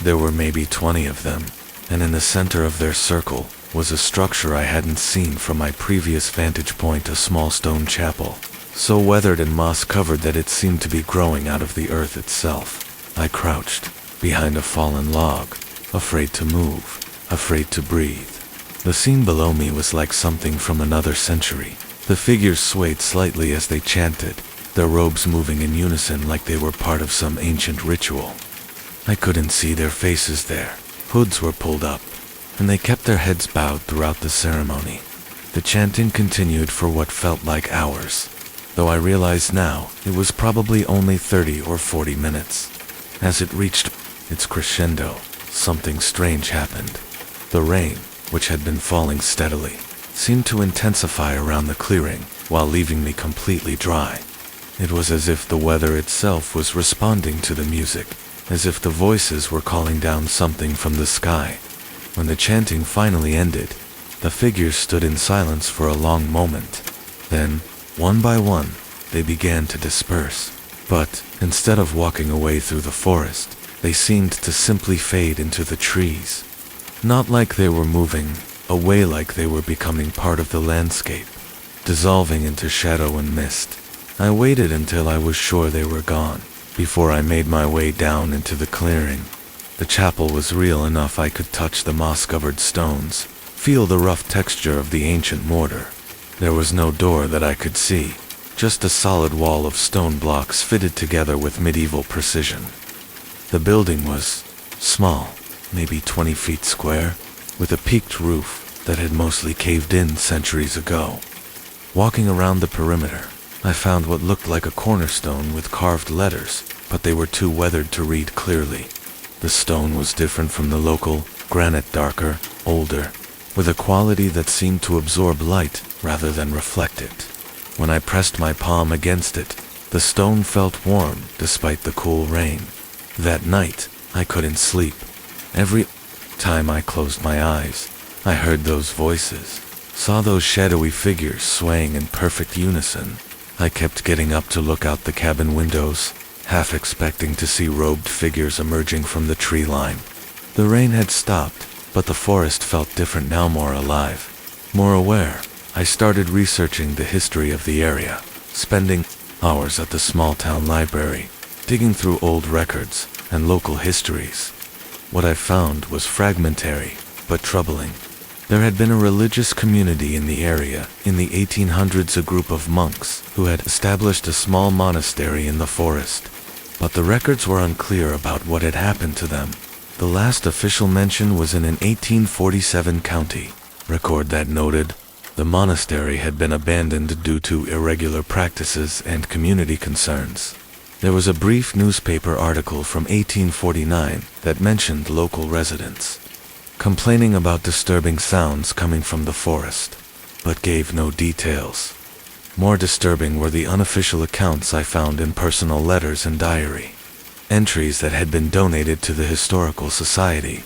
There were maybe 20 of them, and in the center of their circle was a structure I hadn't seen from my previous vantage point, a small stone chapel, so weathered and moss-covered that it seemed to be growing out of the earth itself. I crouched behind a fallen log, afraid to move, afraid to breathe. The scene below me was like something from another century. The figures swayed slightly as they chanted, their robes moving in unison like they were part of some ancient ritual. I couldn't see their faces there. Hoods were pulled up, and they kept their heads bowed throughout the ceremony. The chanting continued for what felt like hours, though I realize now it was probably only 30 or 40 minutes. As it reached its crescendo, something strange happened. The rain, which had been falling steadily, seemed to intensify around the clearing while leaving me completely dry. It was as if the weather itself was responding to the music, as if the voices were calling down something from the sky. When the chanting finally ended, the figures stood in silence for a long moment. Then, one by one, they began to disperse. But, instead of walking away through the forest, they seemed to simply fade into the trees. Not like they were moving, away, like they were becoming part of the landscape, dissolving into shadow and mist. I waited until I was sure they were gone, before I made my way down into the clearing. The chapel was real enough I could touch the moss-covered stones, feel the rough texture of the ancient mortar. There was no door that I could see, just a solid wall of stone blocks fitted together with medieval precision. The building was small, maybe 20 feet square, with a peaked roof that had mostly caved in centuries ago. Walking around the perimeter, I found what looked like a cornerstone with carved letters, but they were too weathered to read clearly. The stone was different from the local, granite, darker, older, with a quality that seemed to absorb light rather than reflect it. When I pressed my palm against it, the stone felt warm despite the cool rain. That night, I couldn't sleep. Every time I closed my eyes, I heard those voices, saw those shadowy figures swaying in perfect unison. I kept getting up to look out the cabin windows, half expecting to see robed figures emerging from the tree line. The rain had stopped, but the forest felt different now, more alive, more aware. I started researching the history of the area, spending hours at the small town library, digging through old records and local histories. What I found was fragmentary, but troubling. There had been a religious community in the area. In the 1800s, a group of monks who had established a small monastery in the forest, but the records were unclear about what had happened to them. The last official mention was in an 1847 county record that noted the monastery had been abandoned due to irregular practices and community concerns. There was a brief newspaper article from 1849 that mentioned local residents complaining about disturbing sounds coming from the forest, but gave no details. More disturbing were the unofficial accounts I found in personal letters and diary, entries that had been donated to the Historical Society.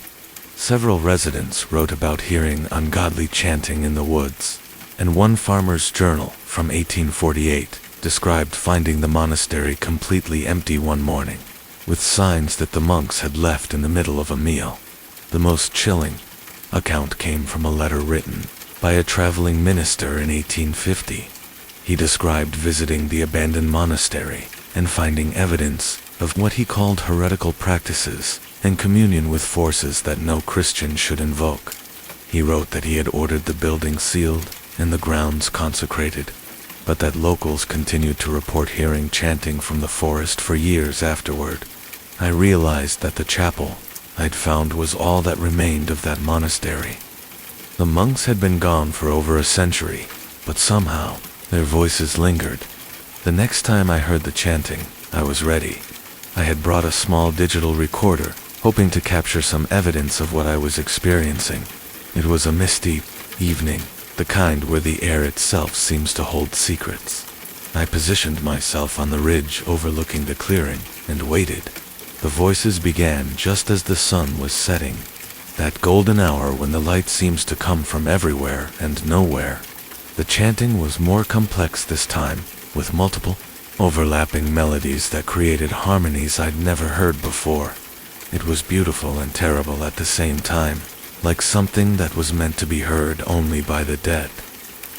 Several residents wrote about hearing ungodly chanting in the woods, and one farmer's journal from 1848 described finding the monastery completely empty one morning. with signs that the monks had left in the middle of a meal. The most chilling account came from a letter written by a traveling minister in 1850. He described visiting the abandoned monastery and finding evidence of what he called heretical practices and communion with forces that no Christian should invoke. He wrote that he had ordered the building sealed and the grounds consecrated, but that locals continued to report hearing chanting from the forest for years afterward. I realized that the chapel I'd found was all that remained of that monastery. The monks had been gone for over a century, but somehow their voices lingered. The next time I heard the chanting, I was ready. I had brought a small digital recorder, hoping to capture some evidence of what I was experiencing. It was a misty evening, the kind where the air itself seems to hold secrets. I positioned myself on the ridge overlooking the clearing and waited. The voices began just as the sun was setting, that golden hour when the light seems to come from everywhere and nowhere. The chanting was more complex this time, with multiple, overlapping melodies that created harmonies I'd never heard before. It was beautiful and terrible at the same time, like something that was meant to be heard only by the dead.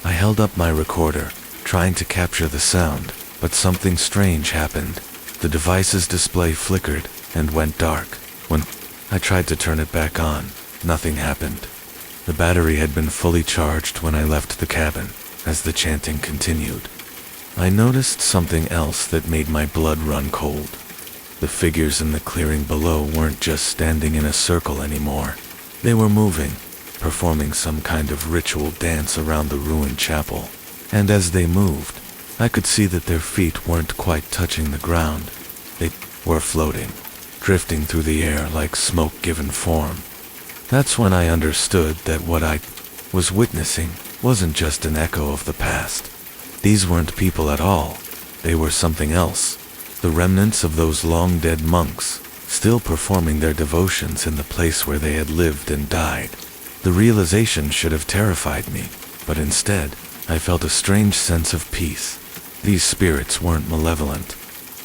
I held up my recorder, trying to capture the sound, but something strange happened. The device's display flickered and went dark. When I tried to turn it back on, nothing happened. The battery had been fully charged when I left the cabin. As the chanting continued, I noticed something else that made my blood run cold. The figures in the clearing below weren't just standing in a circle anymore. They were moving, performing some kind of ritual dance around the ruined chapel. And as they moved, I could see that their feet weren't quite touching the ground. They were floating, drifting through the air like smoke given form. That's when I understood that what I was witnessing wasn't just an echo of the past. These weren't people at all. They were something else. The remnants of those long-dead monks, still performing their devotions in the place where they had lived and died. The realization should have terrified me, but instead, I felt a strange sense of peace. These spirits weren't malevolent.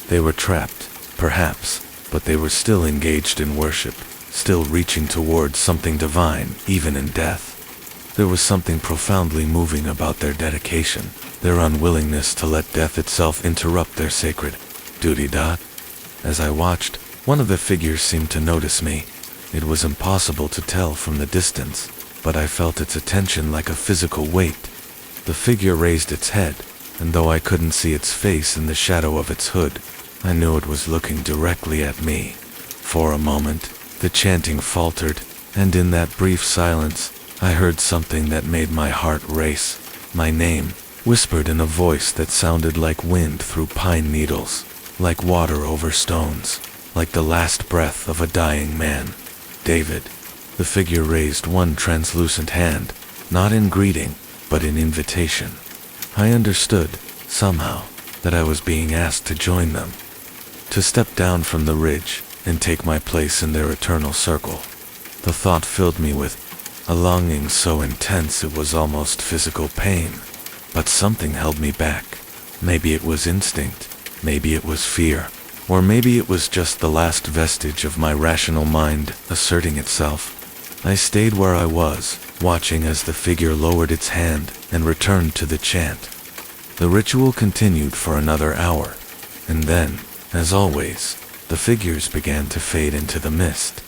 They were trapped, perhaps, but they were still engaged in worship, still reaching towards something divine, even in death. There was something profoundly moving about their dedication, their unwillingness to let death itself interrupt their sacred duty. As I watched, one of the figures seemed to notice me. It was impossible to tell from the distance, but I felt its attention like a physical weight. The figure raised its head, and though I couldn't see its face in the shadow of its hood, I knew it was looking directly at me. For a moment, the chanting faltered, and in that brief silence, I heard something that made my heart race. My name, whispered in a voice that sounded like wind through pine needles, like water over stones, like the last breath of a dying man. David. The figure raised one translucent hand, not in greeting, but in invitation. I understood, somehow, that I was being asked to join them, to step down from the ridge and take my place in their eternal circle. The thought filled me with a longing so intense it was almost physical pain, but something held me back. Maybe it was instinct, maybe it was fear, or maybe it was just the last vestige of my rational mind asserting itself. I stayed where I was, watching as the figure lowered its hand and returned to the chant. The ritual continued for another hour, and then, as always, the figures began to fade into the mist.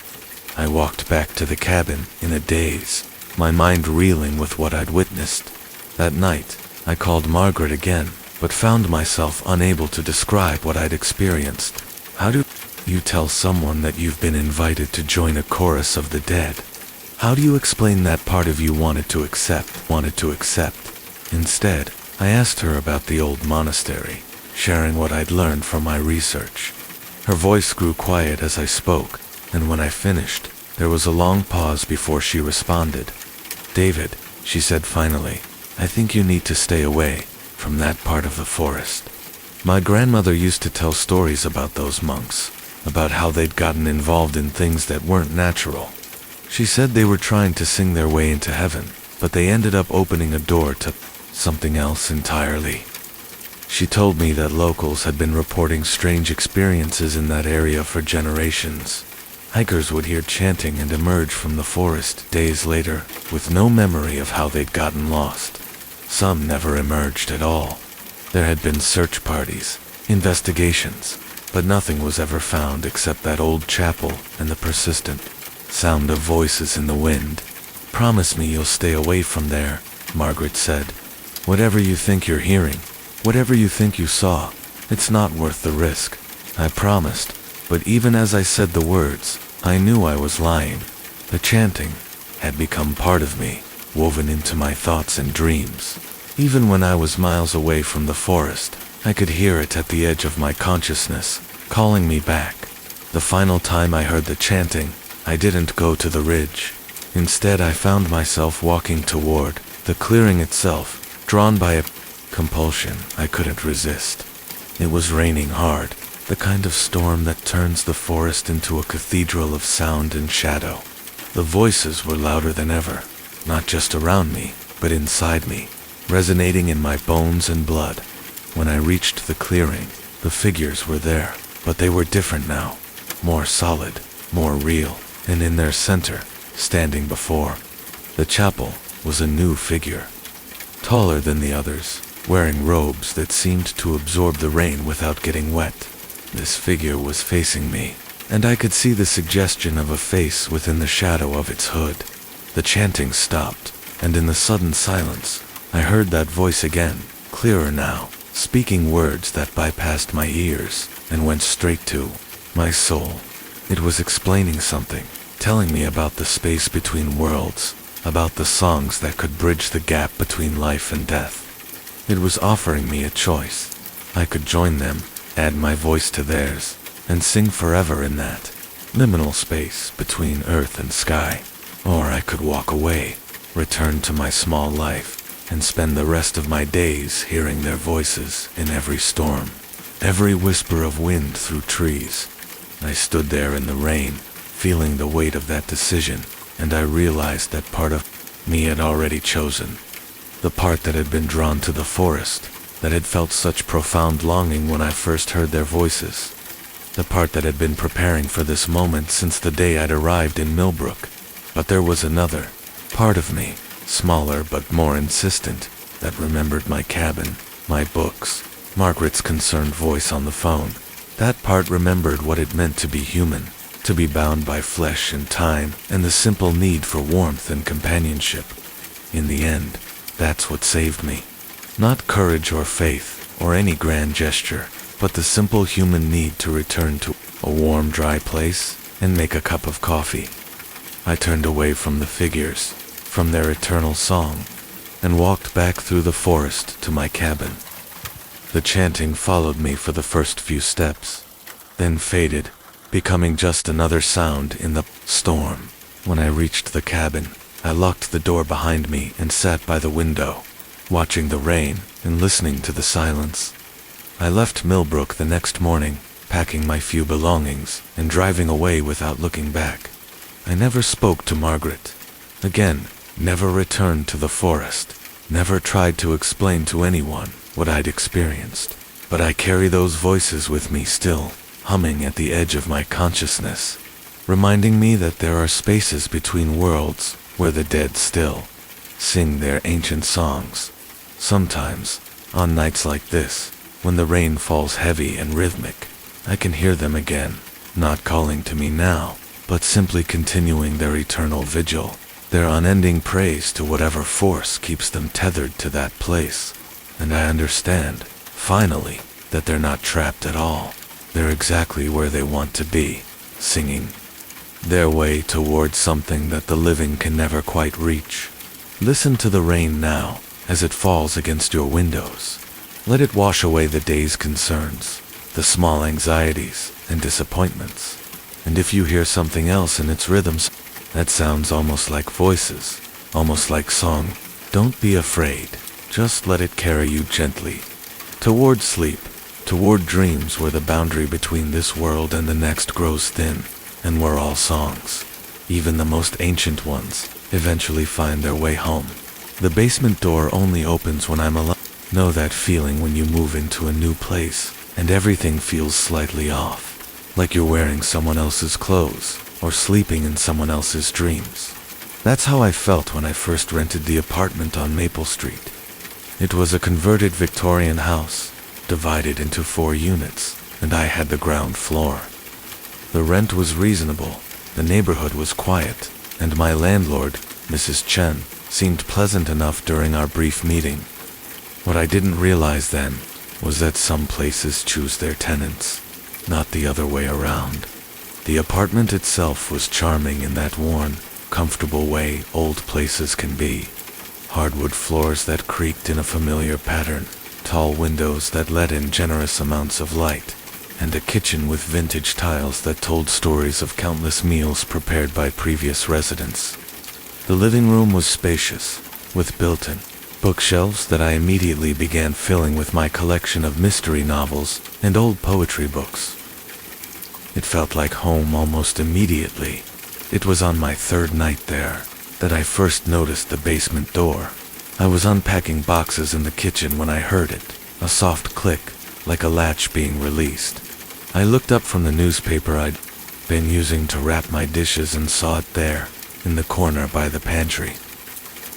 I walked back to the cabin in a daze, my mind reeling with what I'd witnessed. That night, I called Margaret again, but found myself unable to describe what I'd experienced. How do you tell someone that you've been invited to join a chorus of the dead? How do you explain that part of you wanted to accept? Instead, I asked her about the old monastery, sharing what I'd learned from my research. Her voice grew quiet as I spoke, and when I finished, there was a long pause before she responded. David, she said finally, I think you need to stay away from that part of the forest. My grandmother used to tell stories about those monks, about how they'd gotten involved in things that weren't natural. She said they were trying to sing their way into heaven, but they ended up opening a door to something else entirely. She told me that locals had been reporting strange experiences in that area for generations. Hikers would hear chanting and emerge from the forest days later, with no memory of how they'd gotten lost. Some never emerged at all. There had been search parties, investigations, but nothing was ever found except that old chapel and the persistent sound of voices in the wind. "Promise me you'll stay away from there," Margaret said. "Whatever you think you're hearing, whatever you think you saw, it's not worth the risk." I promised, but even as I said the words, I knew I was lying. The chanting had become part of me, woven into my thoughts and dreams. Even when I was miles away from the forest, I could hear it at the edge of my consciousness, calling me back. The final time I heard the chanting, I didn't go to the ridge. Instead, I found myself walking toward the clearing itself, drawn by a compulsion I couldn't resist. It was raining hard, the kind of storm that turns the forest into a cathedral of sound and shadow. The voices were louder than ever, not just around me, but inside me, resonating in my bones and blood. When I reached the clearing, the figures were there, but they were different now, more solid, more real, and in their center, standing before the chapel, was a new figure. Taller than the others, wearing robes that seemed to absorb the rain without getting wet. This figure was facing me, and I could see the suggestion of a face within the shadow of its hood. The chanting stopped, and in the sudden silence, I heard that voice again, clearer now, speaking words that bypassed my ears and went straight to my soul. It was explaining something, telling me about the space between worlds, about the songs that could bridge the gap between life and death. It was offering me a choice. I could join them, add my voice to theirs, and sing forever in that liminal space between earth and sky. Or I could walk away, return to my small life, and spend the rest of my days hearing their voices in every storm, every whisper of wind through trees. I stood there in the rain, feeling the weight of that decision, and I realized that part of me had already chosen. The part that had been drawn to the forest, that had felt such profound longing when I first heard their voices. The part that had been preparing for this moment since the day I'd arrived in Millbrook. But there was another part of me, smaller but more insistent, that remembered my cabin, my books, Margaret's concerned voice on the phone. That part remembered what it meant to be human, to be bound by flesh and time, and the simple need for warmth and companionship. In the end, that's what saved me. Not courage or faith, or any grand gesture, but the simple human need to return to a warm, dry place and make a cup of coffee. I turned away from the figures, from their eternal song, and walked back through the forest to my cabin. The chanting followed me for the first few steps, then faded, becoming just another sound in the storm. When I reached the cabin, I locked the door behind me and sat by the window, watching the rain and listening to the silence. I left Millbrook the next morning, packing my few belongings and driving away without looking back. I never spoke to Margaret again, never returned to the forest, never tried to explain to anyone what I'd experienced. But I carry those voices with me still, humming at the edge of my consciousness, reminding me that there are spaces between worlds where the dead still sing their ancient songs. Sometimes, on nights like this, when the rain falls heavy and rhythmic, I can hear them again, not calling to me now, but simply continuing their eternal vigil, their unending praise to whatever force keeps them tethered to that place. And I understand, finally, that they're not trapped at all. They're exactly where they want to be, singing their way towards something that the living can never quite reach. Listen to the rain now, as it falls against your windows. Let it wash away the day's concerns, the small anxieties and disappointments. And if you hear something else in its rhythms, that sounds almost like voices, almost like song, don't be afraid. Just let it carry you gently toward sleep, toward dreams where the boundary between this world and the next grows thin, and where all songs, even the most ancient ones, eventually find their way home. The basement door only opens when I'm alone. Know that feeling when you move into a new place and everything feels slightly off, like you're wearing someone else's clothes or sleeping in someone else's dreams. That's how I felt when I first rented the apartment on Maple Street. It was a converted Victorian house, divided into 4 units, and I had the ground floor. The rent was reasonable, the neighborhood was quiet, and my landlord, Mrs. Chen, seemed pleasant enough during our brief meeting. What I didn't realize then was that some places choose their tenants, not the other way around. The apartment itself was charming in that worn, comfortable way old places can be. Hardwood floors that creaked in a familiar pattern, tall windows that let in generous amounts of light, and a kitchen with vintage tiles that told stories of countless meals prepared by previous residents. The living room was spacious, with built-in bookshelves that I immediately began filling with my collection of mystery novels and old poetry books. It felt like home almost immediately. It was on my 3rd night there that I first noticed the basement door. I was unpacking boxes in the kitchen when I heard it, a soft click, like a latch being released. I looked up from the newspaper I'd been using to wrap my dishes and saw it there, in the corner by the pantry.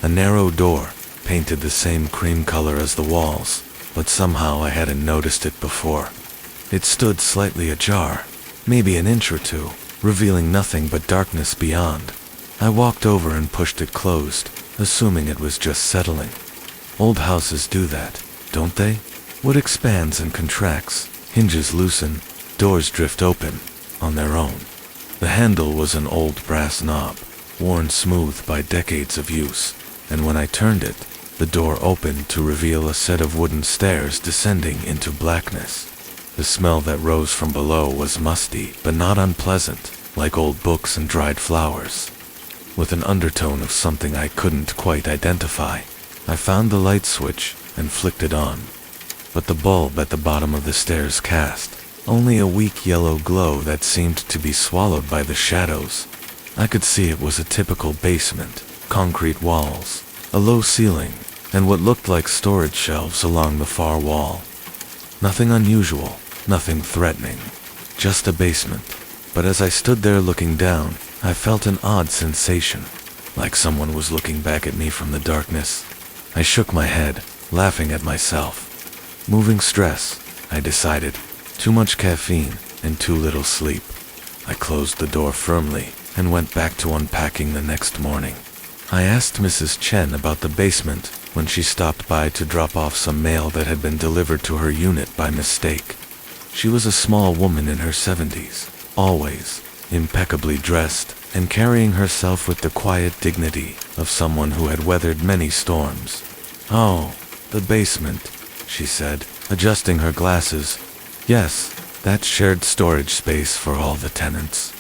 A narrow door, painted the same cream color as the walls, but somehow I hadn't noticed it before. It stood slightly ajar, maybe an inch or 2, revealing nothing but darkness beyond. I walked over and pushed it closed, assuming it was just settling. Old houses do that, don't they? Wood expands and contracts, hinges loosen, doors drift open, on their own. The handle was an old brass knob, worn smooth by decades of use, and when I turned it, the door opened to reveal a set of wooden stairs descending into blackness. The smell that rose from below was musty, but not unpleasant, like old books and dried flowers. With an undertone of something I couldn't quite identify, I found the light switch and flicked it on. But the bulb at the bottom of the stairs cast only a weak yellow glow that seemed to be swallowed by the shadows. I could see it was a typical basement, concrete walls, a low ceiling, and what looked like storage shelves along the far wall. Nothing unusual, nothing threatening, just a basement. But as I stood there looking down, I felt an odd sensation, like someone was looking back at me from the darkness. I shook my head, laughing at myself. Moving stress, I decided. Too much caffeine and too little sleep. I closed the door firmly and went back to unpacking the next morning. I asked Mrs. Chen about the basement when she stopped by to drop off some mail that had been delivered to her unit by mistake. She was a small woman in her 70s, always impeccably dressed and carrying herself with the quiet dignity of someone who had weathered many storms. "Oh, the basement," she said, adjusting her glasses. "Yes, that shared storage space for all the tenants.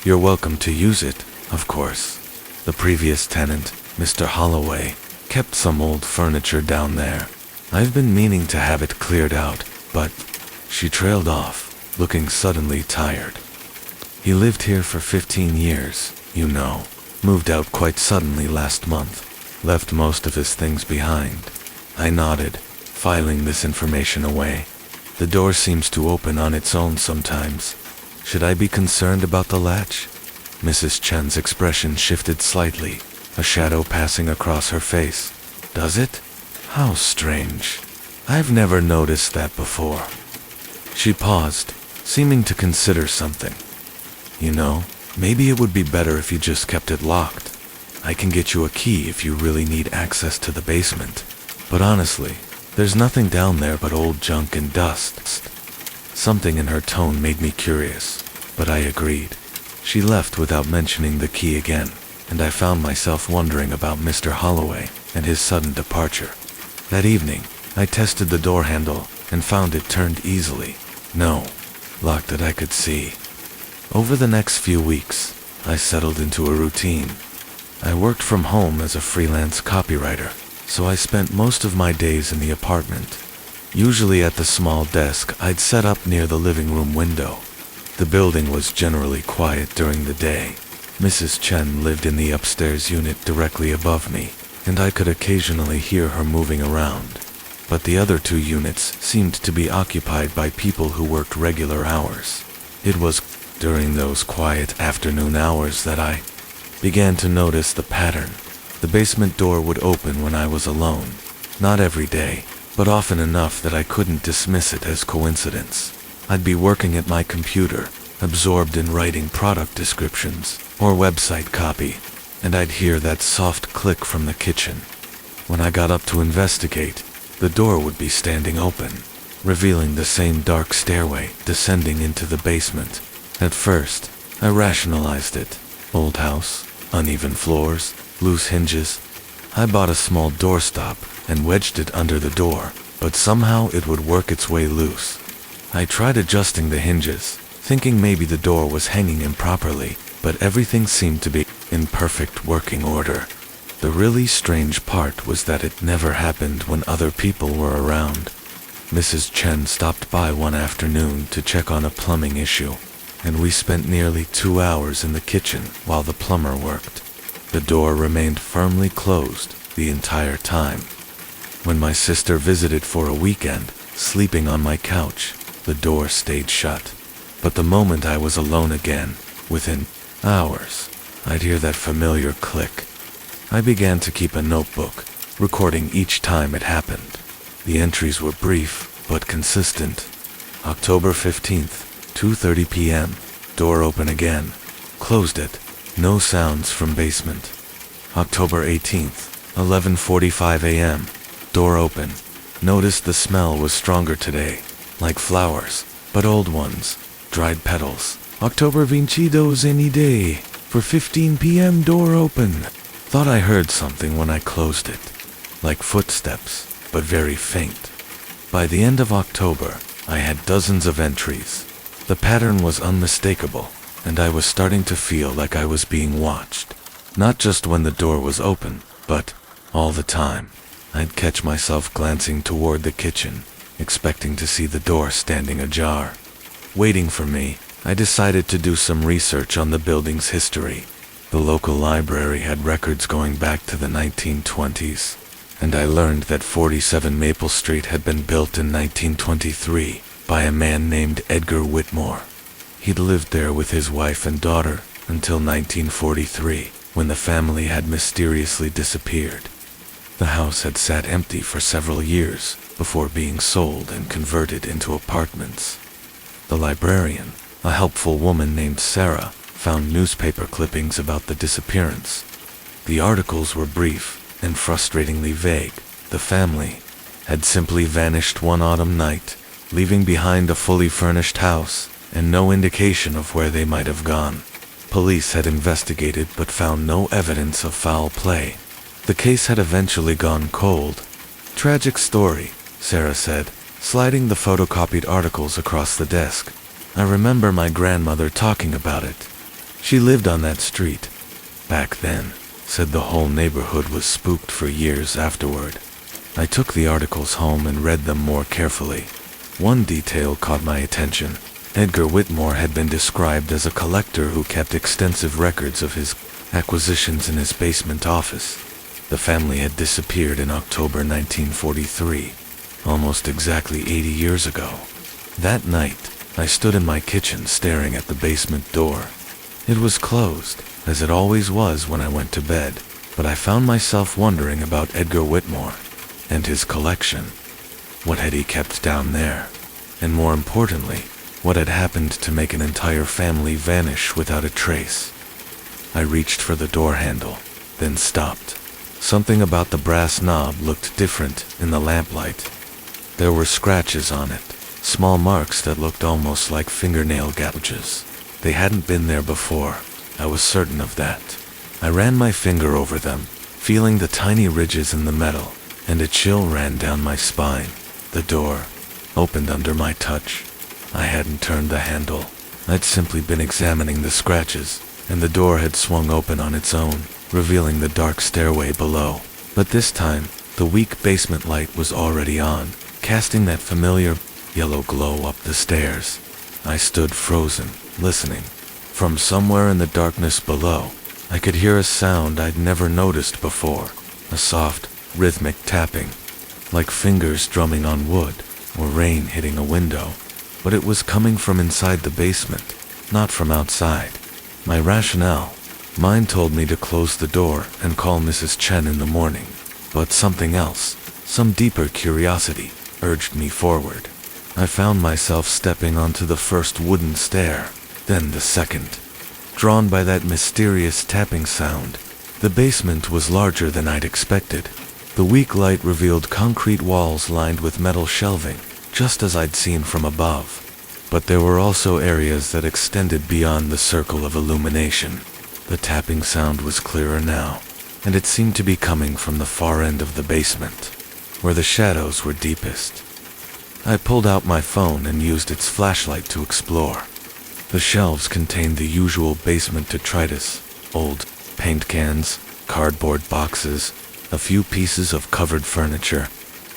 You're welcome to use it, of course. The previous tenant, Mr. Holloway, kept some old furniture down there. I've been meaning to have it cleared out, but..." She trailed off, looking suddenly tired. "He lived here for 15 years, you know. Moved out quite suddenly last month. Left most of his things behind." I nodded, filing this information away. "The door seems to open on its own sometimes. Should I be concerned about the latch?" Mrs. Chen's expression shifted slightly, a shadow passing across her face. "Does it? How strange. I've never noticed that before." She paused, seeming to consider something. "You know, maybe it would be better if you just kept it locked. I can get you a key if you really need access to the basement. But honestly, there's nothing down there but old junk and dust." Something in her tone made me curious, but I agreed. She left without mentioning the key again, and I found myself wondering about Mr. Holloway and his sudden departure. That evening, I tested the door handle and found it turned easily. No, locked that I could see. Over the next few weeks, I settled into a routine. I worked from home as a freelance copywriter, so I spent most of my days in the apartment. Usually at the small desk I'd set up near the living room window. The building was generally quiet during the day. Mrs. Chen lived in the upstairs unit directly above me, and I could occasionally hear her moving around. but the other 2 units seemed to be occupied by people who worked regular hours. It was during those quiet afternoon hours that I began to notice the pattern. The basement door would open when I was alone. Not every day, but often enough that I couldn't dismiss it as coincidence. I'd be working at my computer, absorbed in writing product descriptions or website copy, and I'd hear that soft click from the kitchen. When I got up to investigate, the door would be standing open, revealing the same dark stairway descending into the basement. At first, I rationalized it. Old house, uneven floors, loose hinges. I bought a small doorstop and wedged it under the door, but somehow it would work its way loose. I tried adjusting the hinges, thinking maybe the door was hanging improperly, but everything seemed to be in perfect working order. The really strange part was that it never happened when other people were around. Mrs. Chen stopped by one afternoon to check on a plumbing issue, and we spent nearly 2 hours in the kitchen while the plumber worked. The door remained firmly closed the entire time. When my sister visited for a weekend, sleeping on my couch, the door stayed shut. But the moment I was alone again, within hours, I'd hear that familiar click. I began to keep a notebook, recording each time it happened. The entries were brief, but consistent. October 15th, 2:30 p.m. Door open again. Closed it. No sounds from basement. October 18th, 11:45 a.m. Door open. Noticed the smell was stronger today, like flowers, but old ones, dried petals. October 22 any day. For 15 p.m. door open. Thought I heard something when I closed it, like footsteps, but very faint. By the end of October, I had dozens of entries. The pattern was unmistakable, and I was starting to feel like I was being watched. Not just when the door was open, but all the time. I'd catch myself glancing toward the kitchen, expecting to see the door standing ajar. Waiting for me, I decided to do some research on the building's history. The local library had records going back to the 1920s, and I learned that 47 Maple Street had been built in 1923 by a man named Edgar Whitmore. He'd lived there with his wife and daughter until 1943, when the family had mysteriously disappeared. The house had sat empty for several years before being sold and converted into apartments. The librarian, a helpful woman named Sarah, found newspaper clippings about the disappearance. The articles were brief and frustratingly vague. The family had simply vanished one autumn night, leaving behind a fully furnished house and no indication of where they might have gone. Police had investigated but found no evidence of foul play. The case had eventually gone cold. Tragic story, Sarah said, sliding the photocopied articles across the desk. I remember my grandmother talking about it. She lived on that street. Back then, said the whole neighborhood was spooked for years afterward. I took the articles home and read them more carefully. One detail caught my attention. Edgar Whitmore had been described as a collector who kept extensive records of his acquisitions in his basement office. The family had disappeared in October 1943, almost exactly 80 years ago. That night, I stood in my kitchen staring at the basement door. It was closed, as it always was when I went to bed, but I found myself wondering about Edgar Whitmore and his collection. What had he kept down there? And more importantly, what had happened to make an entire family vanish without a trace? I reached for the door handle, then stopped. Something about the brass knob looked different in the lamplight. There were scratches on it, small marks that looked almost like fingernail gouges. They hadn't been there before. I was certain of that. I ran my finger over them, feeling the tiny ridges in the metal, and a chill ran down my spine. The door opened under my touch. I hadn't turned the handle. I'd simply been examining the scratches, and the door had swung open on its own, revealing the dark stairway below. But this time, the weak basement light was already on, casting that familiar yellow glow up the stairs. I stood frozen, listening. From somewhere in the darkness below, I could hear a sound I'd never noticed before, a soft, rhythmic tapping. like fingers drumming on wood or rain hitting a window, but it was coming from inside the basement, not from outside. My rationale: mine told me to close the door and call Mrs. Chen in the morning, but something else, some deeper curiosity, urged me forward. I found myself stepping onto the first wooden stair, then the second. Drawn by that mysterious tapping sound, the basement was larger than I'd expected. The weak light revealed concrete walls lined with metal shelving, just as I'd seen from above. But there were also areas that extended beyond the circle of illumination. The tapping sound was clearer now, and it seemed to be coming from the far end of the basement, where the shadows were deepest. I pulled out my phone and used its flashlight to explore. The shelves contained the usual basement detritus: old paint cans, cardboard boxes, a few pieces of covered furniture.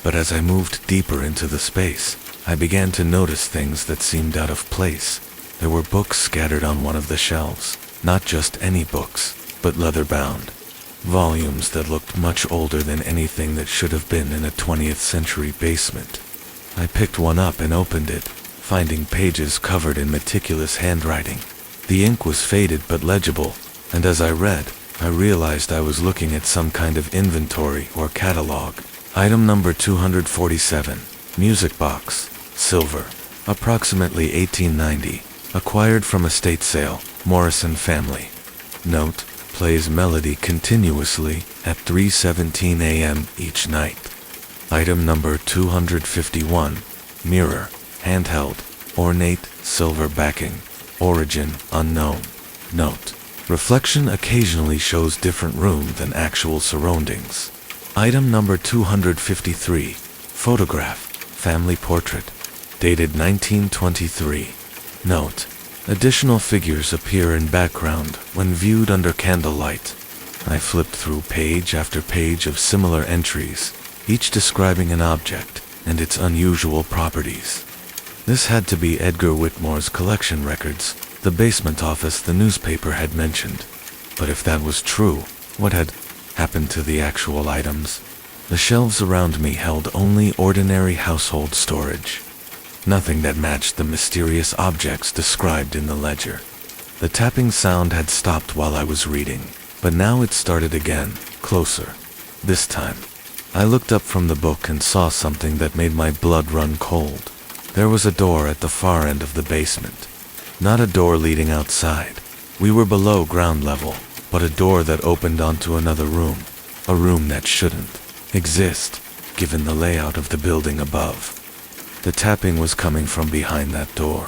But as I moved deeper into the space, I began to notice things that seemed out of place. There were books scattered on one of the shelves, not just any books, but leather-bound. Volumes that looked much older than anything that should have been in a 20th century basement. I picked one up and opened it, finding pages covered in meticulous handwriting. The ink was faded but legible, and as I read, I realized I was looking at some kind of inventory or catalog. Item number 247, music box, silver, approximately 1890, acquired from estate sale, Morrison family. Note: plays melody continuously at 3:17 a.m. each night. Item number 251, mirror, handheld, ornate, silver backing, origin unknown. Note: reflection occasionally shows different room than actual surroundings. Item number 253, photograph, family portrait, dated 1923. Note: additional figures appear in background when viewed under candlelight. I flipped through page after page of similar entries, each describing an object and its unusual properties. This had to be Edgar Whitmore's collection records, the basement office the newspaper had mentioned. But if that was true, what had happened to the actual items? The shelves around me held only ordinary household storage. Nothing that matched the mysterious objects described in the ledger. The tapping sound had stopped while I was reading, but now it started again, closer. This time, I looked up from the book and saw something that made my blood run cold. There was a door at the far end of the basement. Not a door leading outside. We were below ground level, but a door that opened onto another room. A room that shouldn't exist, given the layout of the building above. The tapping was coming from behind that door.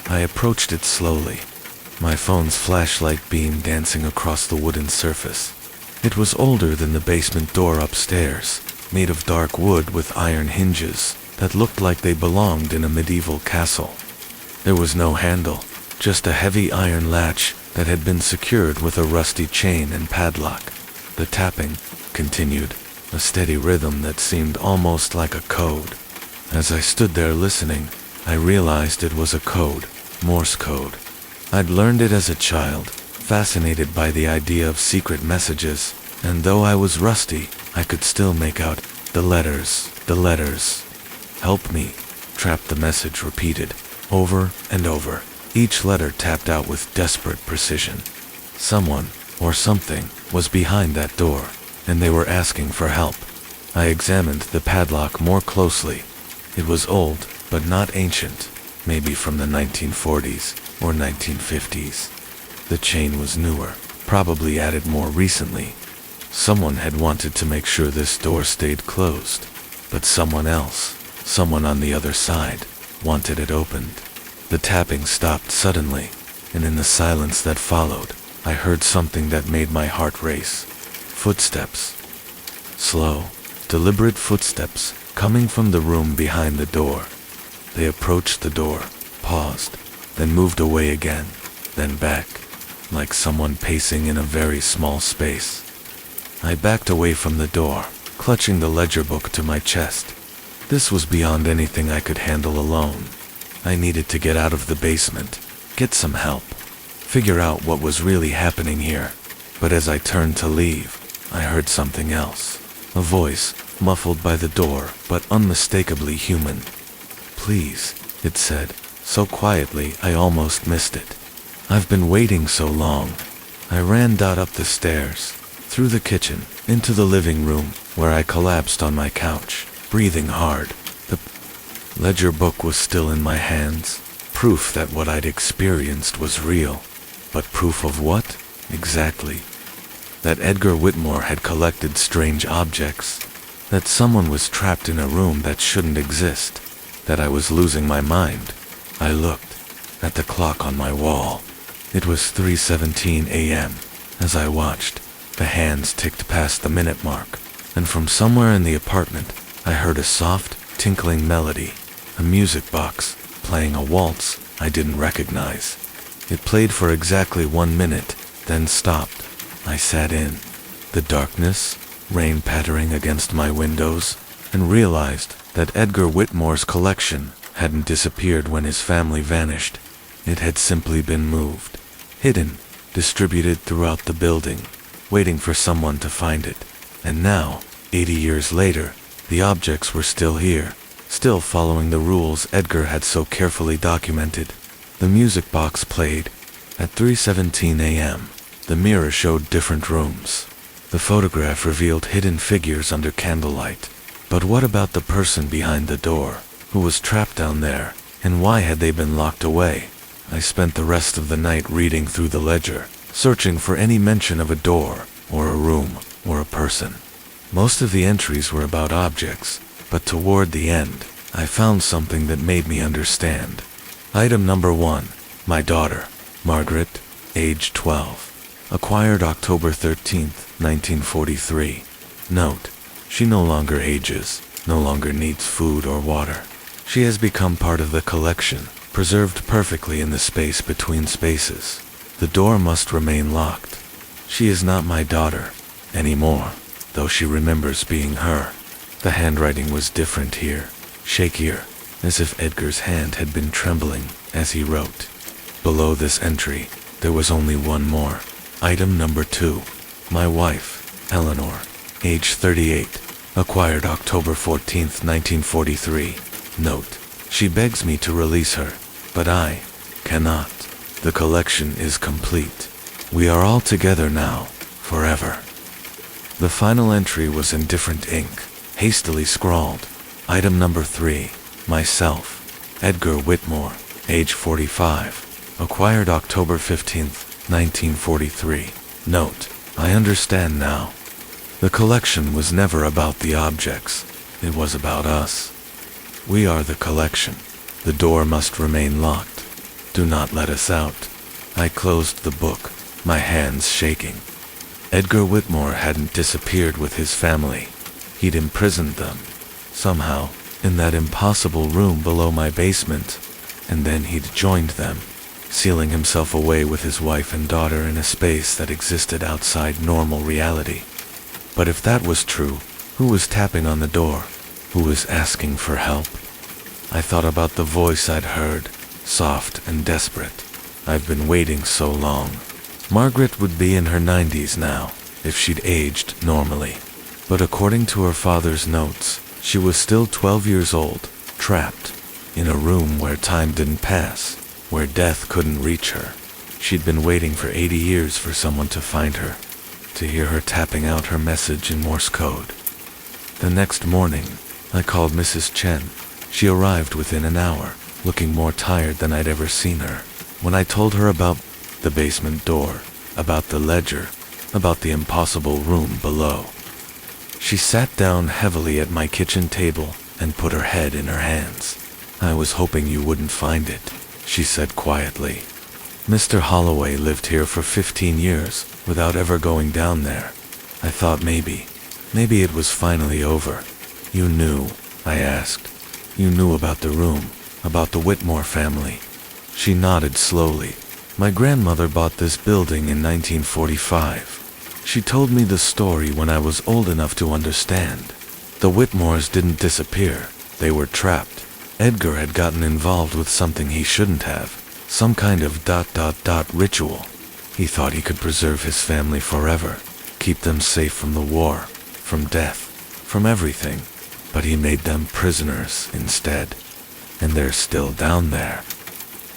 I approached it slowly, my phone's flashlight beam dancing across the wooden surface. It was older than the basement door upstairs, made of dark wood with iron hinges that looked like they belonged in a medieval castle. There was no handle, just a heavy iron latch that had been secured with a rusty chain and padlock. The tapping continued, a steady rhythm that seemed almost like a code. As I stood there listening, I realized it was a code, Morse code. I'd learned it as a child, fascinated by the idea of secret messages, and though I was rusty, I could still make out the letters. Help me, trapped the message repeated, over and over, each letter tapped out with desperate precision. Someone, or something, was behind that door, and they were asking for help. I examined the padlock more closely. It was old, but not ancient, maybe from the 1940s or 1950s. The chain was newer, probably added more recently. Someone had wanted to make sure this door stayed closed, but someone else, someone on the other side, wanted it opened. The tapping stopped suddenly, and in the silence that followed, I heard something that made my heart race. Footsteps. Slow, deliberate footsteps, coming from the room behind the door. They approached the door, paused, then moved away again, then back, like someone pacing in a very small space. I backed away from the door, clutching the ledger book to my chest. This was beyond anything I could handle alone. I needed to get out of the basement, get some help, figure out what was really happening here. But as I turned to leave, I heard something else. A voice, muffled by the door, but unmistakably human. "Please," it said, so quietly I almost missed it. "I've been waiting so long." I ran up the stairs, through the kitchen, into the living room, where I collapsed on my couch, breathing hard. The ledger book was still in my hands, proof that what I'd experienced was real. But proof of what, exactly? That Edgar Whitmore had collected strange objects, that someone was trapped in a room that shouldn't exist, that I was losing my mind. I looked at the clock on my wall. It was 3:17 a.m. As I watched, the hands ticked past the minute mark, and from somewhere in the apartment, I heard a soft, tinkling melody, a music box, playing a waltz I didn't recognize. It played for exactly 1 minute, then stopped. I sat in the darkness, rain pattering against my windows, and realized that Edgar Whitmore's collection hadn't disappeared when his family vanished. It had simply been moved, hidden, distributed throughout the building, waiting for someone to find it. And now, 80 years later, the objects were still here, still following the rules Edgar had so carefully documented. The music box played. At 3:17 a.m., the mirror showed different rooms. The photograph revealed hidden figures under candlelight. But what about the person behind the door? Who was trapped down there, and why had they been locked away? I spent the rest of the night reading through the ledger, searching for any mention of a door, or a room, or a person. Most of the entries were about objects, but toward the end, I found something that made me understand. Item number 1. My daughter, Margaret, age 12. Acquired October 13th, 1943. Note: she no longer ages, no longer needs food or water. She has become part of the collection, preserved perfectly in the space between spaces. The door must remain locked. She is not my daughter anymore, though she remembers being her. The handwriting was different here, shakier, as if Edgar's hand had been trembling as he wrote. Below this entry, there was only one more. Item number 2. My wife, Eleanor, age 38. Acquired October 14th, 1943. Note: she begs me to release her, but I cannot. The collection is complete. We are all together now, forever. The final entry was in different ink, hastily scrawled. Item number 3. Myself, Edgar Whitmore, age 45. Acquired October 15th, 1943. Note: I understand now. The collection was never about the objects. It was about us. We are the collection. The door must remain locked. Do not let us out. I closed the book, my hands shaking. Edgar Whitmore hadn't disappeared with his family. He'd imprisoned them, somehow, in that impossible room below my basement, and then he'd joined them, sealing himself away with his wife and daughter in a space that existed outside normal reality. But if that was true, who was tapping on the door? Who was asking for help? I thought about the voice I'd heard, soft and desperate. I've been waiting so long. Margaret would be in her 90s now, if she'd aged normally. But according to her father's notes, she was still 12 years old, trapped, in a room where time didn't pass, where death couldn't reach her. She'd been waiting for 80 years for someone to find her, to hear her tapping out her message in Morse code. The next morning, I called Mrs. Chen. She arrived within an hour, looking more tired than I'd ever seen her. When I told her about the basement door, about the ledger, about the impossible room below, she sat down heavily at my kitchen table and put her head in her hands. I was hoping you wouldn't find it, she said quietly. Mr. Holloway lived here for 15 years without ever going down there. I thought maybe it was finally over. You knew, I asked. You knew about the room, about the Whitmore family. She nodded slowly. My grandmother bought this building in 1945. She told me the story when I was old enough to understand. The Whitmores didn't disappear. They were trapped. Edgar had gotten involved with something he shouldn't have. Some kind of ... ritual. He thought he could preserve his family forever. Keep them safe from the war, from death, from everything, but he made them prisoners instead. And they're still down there.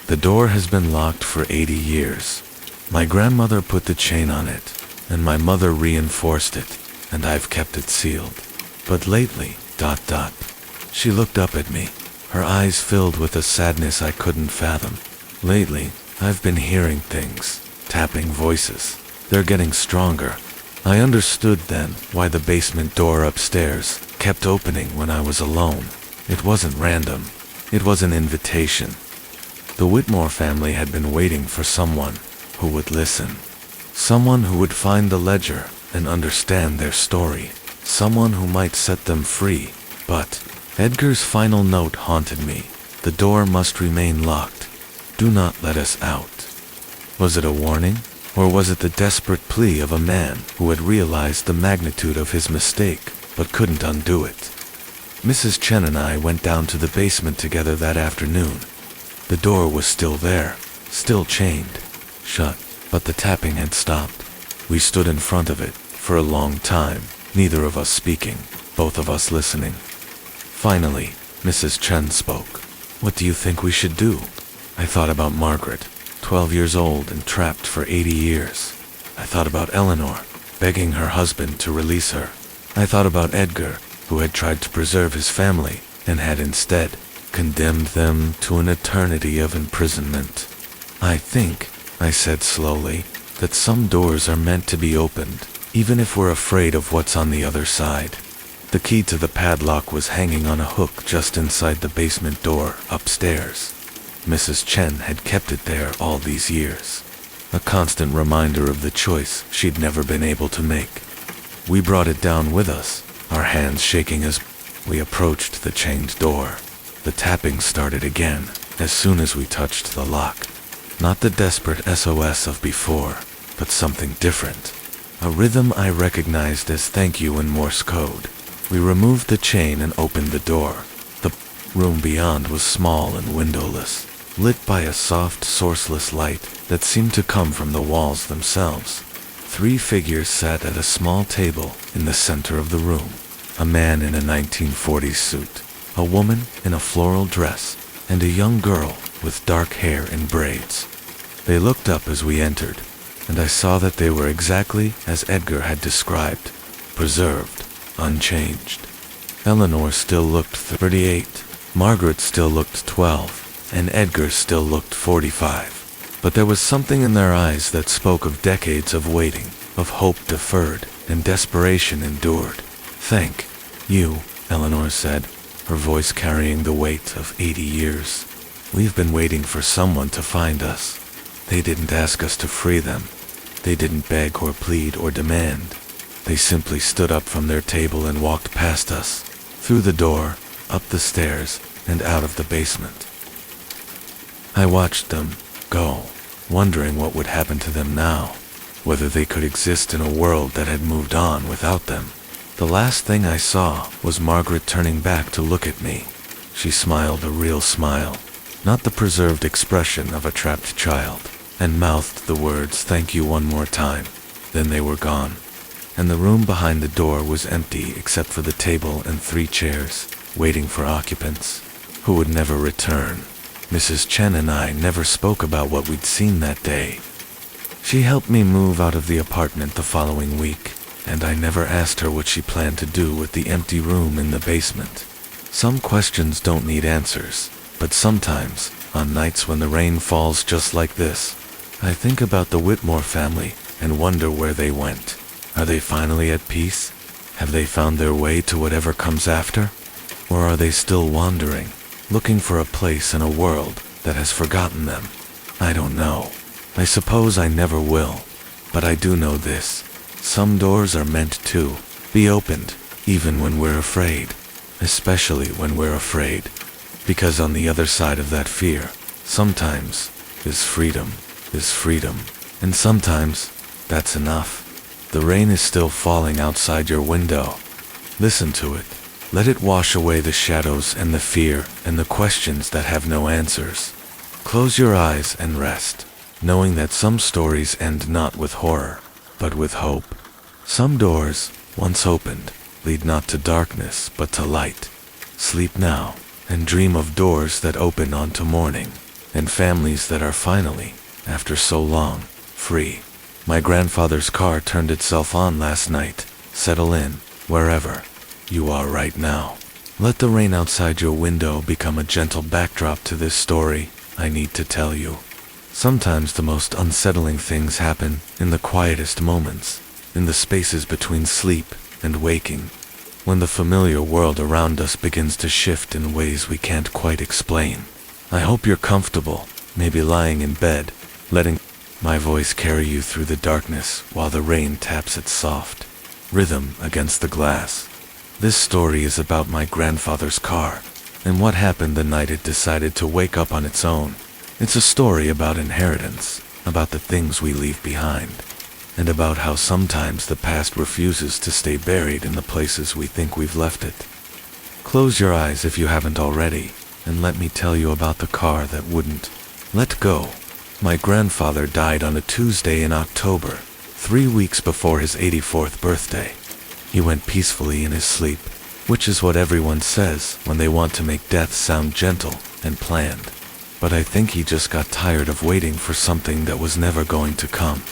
The door has been locked for 80 years. My grandmother put the chain on it, and my mother reinforced it, and I've kept it sealed. But lately, ... She looked up at me, her eyes filled with a sadness I couldn't fathom. Lately, I've been hearing things, tapping voices. They're getting stronger. I understood then why the basement door upstairs kept opening when I was alone. It wasn't random. It was an invitation. The Whitmore family had been waiting for someone who would listen. Someone who would find the ledger and understand their story. Someone who might set them free. But Edgar's final note haunted me. The door must remain locked. Do not let us out. Was it a warning? Or was it the desperate plea of a man who had realized the magnitude of his mistake, but couldn't undo it? Mrs. Chen and I went down to the basement together that afternoon. The door was still there, still chained, shut, but the tapping had stopped. We stood in front of it for a long time, neither of us speaking, both of us listening. Finally, Mrs. Chen spoke. "What do you think we should do?" I thought about Margaret, 12 years old and trapped for 80 years. I thought about Eleanor, begging her husband to release her. I thought about Edgar, who had tried to preserve his family and had instead condemned them to an eternity of imprisonment. "I think," I said slowly, "that some doors are meant to be opened, even if we're afraid of what's on the other side." The key to the padlock was hanging on a hook just inside the basement door upstairs. Mrs. Chen had kept it there all these years, a constant reminder of the choice she'd never been able to make. We brought it down with us, our hands shaking as we approached the chained door. The tapping started again, as soon as we touched the lock. Not the desperate SOS of before, but something different. A rhythm I recognized as thank you in Morse code. We removed the chain and opened the door. The room beyond was small and windowless, lit by a soft, sourceless light that seemed to come from the walls themselves. 3 figures sat at a small table in the center of the room. A man in a 1940s suit, a woman in a floral dress, and a young girl with dark hair in braids. They looked up as we entered, and I saw that they were exactly as Edgar had described, preserved, unchanged. Eleanor still looked 38, Margaret still looked 12, and Edgar still looked 45. But there was something in their eyes that spoke of decades of waiting, of hope deferred, and desperation endured. "Thank you," Eleanor said, her voice carrying the weight of 80 years. "We've been waiting for someone to find us. They didn't ask us to free them. They didn't beg or plead or demand. They simply stood up from their table and walked past us, through the door, up the stairs, and out of the basement." I watched them go, wondering what would happen to them now, whether they could exist in a world that had moved on without them. The last thing I saw was Margaret turning back to look at me. She smiled a real smile, not the preserved expression of a trapped child, and mouthed the words "thank you" one more time. Then they were gone, and the room behind the door was empty except for the table and 3 chairs, waiting for occupants, who would never return. Mrs. Chen and I never spoke about what we'd seen that day. She helped me move out of the apartment the following week, and I never asked her what she planned to do with the empty room in the basement. Some questions don't need answers, but sometimes, on nights when the rain falls just like this, I think about the Whitmore family and wonder where they went. Are they finally at peace? Have they found their way to whatever comes after? Or are they still wandering, looking for a place in a world that has forgotten them? I don't know. I suppose I never will. But I do know this. Some doors are meant to be opened, even when we're afraid. Especially when we're afraid. Because on the other side of that fear, sometimes, is freedom. And sometimes, that's enough. The rain is still falling outside your window. Listen to it. Let it wash away the shadows and the fear and the questions that have no answers. Close your eyes and rest, knowing that some stories end not with horror, but with hope. Some doors, once opened, lead not to darkness, but to light. Sleep now, and dream of doors that open onto morning, and families that are finally, after so long, free. My grandfather's car turned itself on last night. Settle in, wherever you are right now. Let the rain outside your window become a gentle backdrop to this story I need to tell you. Sometimes the most unsettling things happen in the quietest moments, in the spaces between sleep and waking, when the familiar world around us begins to shift in ways we can't quite explain. I hope you're comfortable, maybe lying in bed, letting my voice carry you through the darkness while the rain taps its soft rhythm against the glass. This story is about my grandfather's car, and what happened the night it decided to wake up on its own. It's a story about inheritance, about the things we leave behind, and about how sometimes the past refuses to stay buried in the places we think we've left it. Close your eyes if you haven't already, and let me tell you about the car that wouldn't let go. My grandfather died on a Tuesday in October, 3 weeks before his 84th birthday. He went peacefully in his sleep, which is what everyone says when they want to make death sound gentle and planned. But I think he just got tired of waiting for something that was never going to come.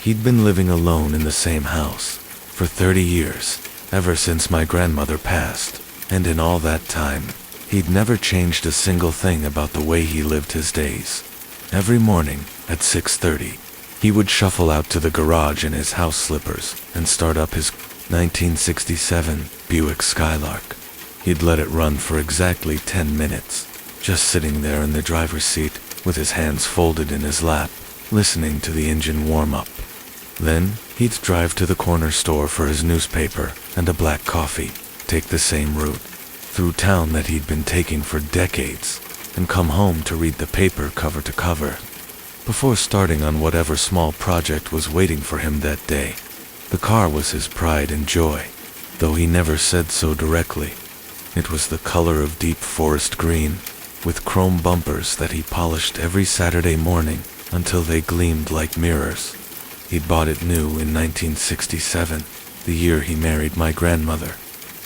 He'd been living alone in the same house for 30 years, ever since my grandmother passed, and in all that time, he'd never changed a single thing about the way he lived his days. Every morning, at 6:30, he would shuffle out to the garage in his house slippers and start up his 1967 Buick Skylark. He'd let it run for exactly 10 minutes, just sitting there in the driver's seat with his hands folded in his lap, listening to the engine warm up. Then, he'd drive to the corner store for his newspaper and a black coffee, take the same route through town that he'd been taking for decades, and come home to read the paper cover to cover, before starting on whatever small project was waiting for him that day. The car was his pride and joy, though he never said so directly. It was the color of deep forest green, with chrome bumpers that he polished every Saturday morning until they gleamed like mirrors. He'd bought it new in 1967, the year he married my grandmother,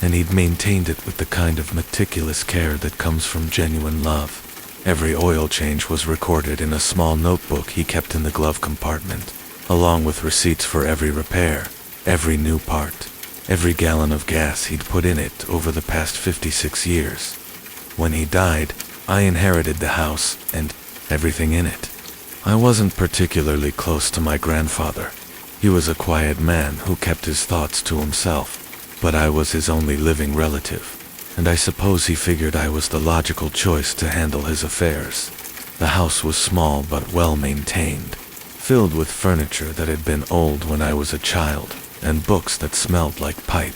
and he'd maintained it with the kind of meticulous care that comes from genuine love. Every oil change was recorded in a small notebook he kept in the glove compartment, along with receipts for every repair, every new part, every gallon of gas he'd put in it over the past 56 years. When he died, I inherited the house and everything in it. I wasn't particularly close to my grandfather. He was a quiet man who kept his thoughts to himself, but I was his only living relative, and I suppose he figured I was the logical choice to handle his affairs. The house was small but well maintained, filled with furniture that had been old when I was a child, and books that smelled like pipe,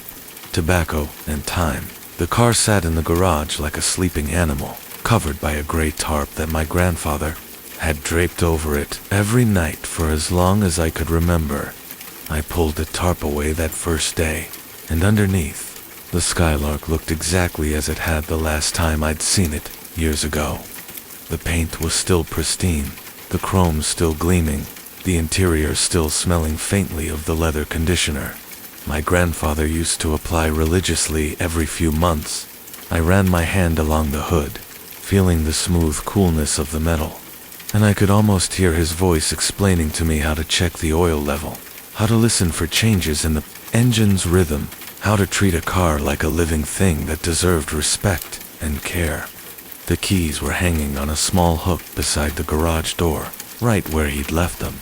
tobacco, and time. The car sat in the garage like a sleeping animal, covered by a gray tarp that my grandfather had draped over it every night for as long as I could remember. I pulled the tarp away that first day, and underneath, the Skylark looked exactly as it had the last time I'd seen it, years ago. The paint was still pristine, the chrome still gleaming, the interior still smelling faintly of the leather conditioner my grandfather used to apply religiously every few months. I ran my hand along the hood, feeling the smooth coolness of the metal, and I could almost hear his voice explaining to me how to check the oil level, how to listen for changes in the engine's rhythm, how to treat a car like a living thing that deserved respect and care. The keys were hanging on a small hook beside the garage door, right where he'd left them,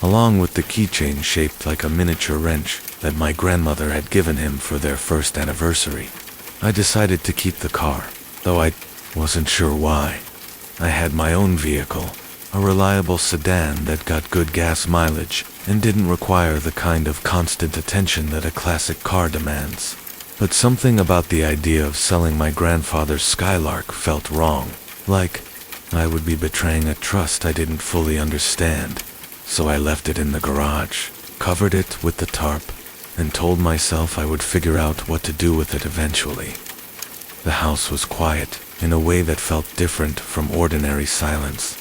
along with the keychain shaped like a miniature wrench that my grandmother had given him for their first anniversary. I decided to keep the car, though I wasn't sure why. I had my own vehicle, a reliable sedan that got good gas mileage and didn't require the kind of constant attention that a classic car demands. But something about the idea of selling my grandfather's Skylark felt wrong, like I would be betraying a trust I didn't fully understand. So I left it in the garage, covered it with the tarp, and told myself I would figure out what to do with it eventually. The house was quiet, in a way that felt different from ordinary silence.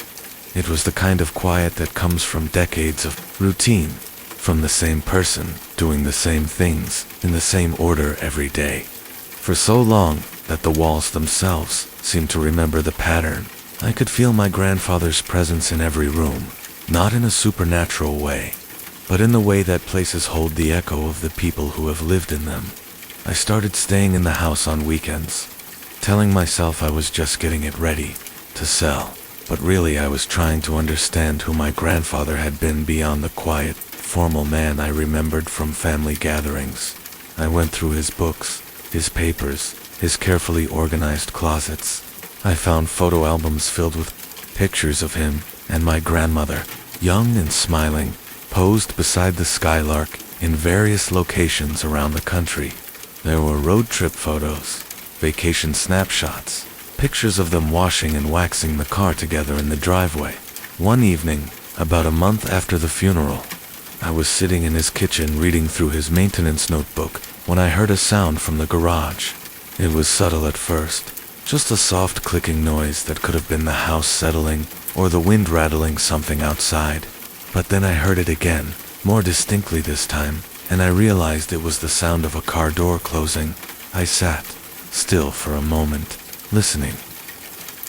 It was the kind of quiet that comes from decades of routine, from the same person, doing the same things, in the same order every day. For so long that the walls themselves seemed to remember the pattern. I could feel my grandfather's presence in every room, not in a supernatural way, but in the way that places hold the echo of the people who have lived in them. I started staying in the house on weekends, telling myself I was just getting it ready to sell, but really I was trying to understand who my grandfather had been beyond the quiet, formal man I remembered from family gatherings. I went through his books, his papers, his carefully organized closets. I found photo albums filled with pictures of him and my grandmother, young and smiling, posed beside the skylark in various locations around the country. There were road trip photos, vacation snapshots, pictures of them washing and waxing the car together in the driveway. One evening, about a month after the funeral, I was sitting in his kitchen reading through his maintenance notebook when I heard a sound from the garage. It was subtle at first, just a soft clicking noise that could have been the house settling or the wind rattling something outside. But then I heard it again, more distinctly this time, and I realized it was the sound of a car door closing. I sat still for a moment, listening.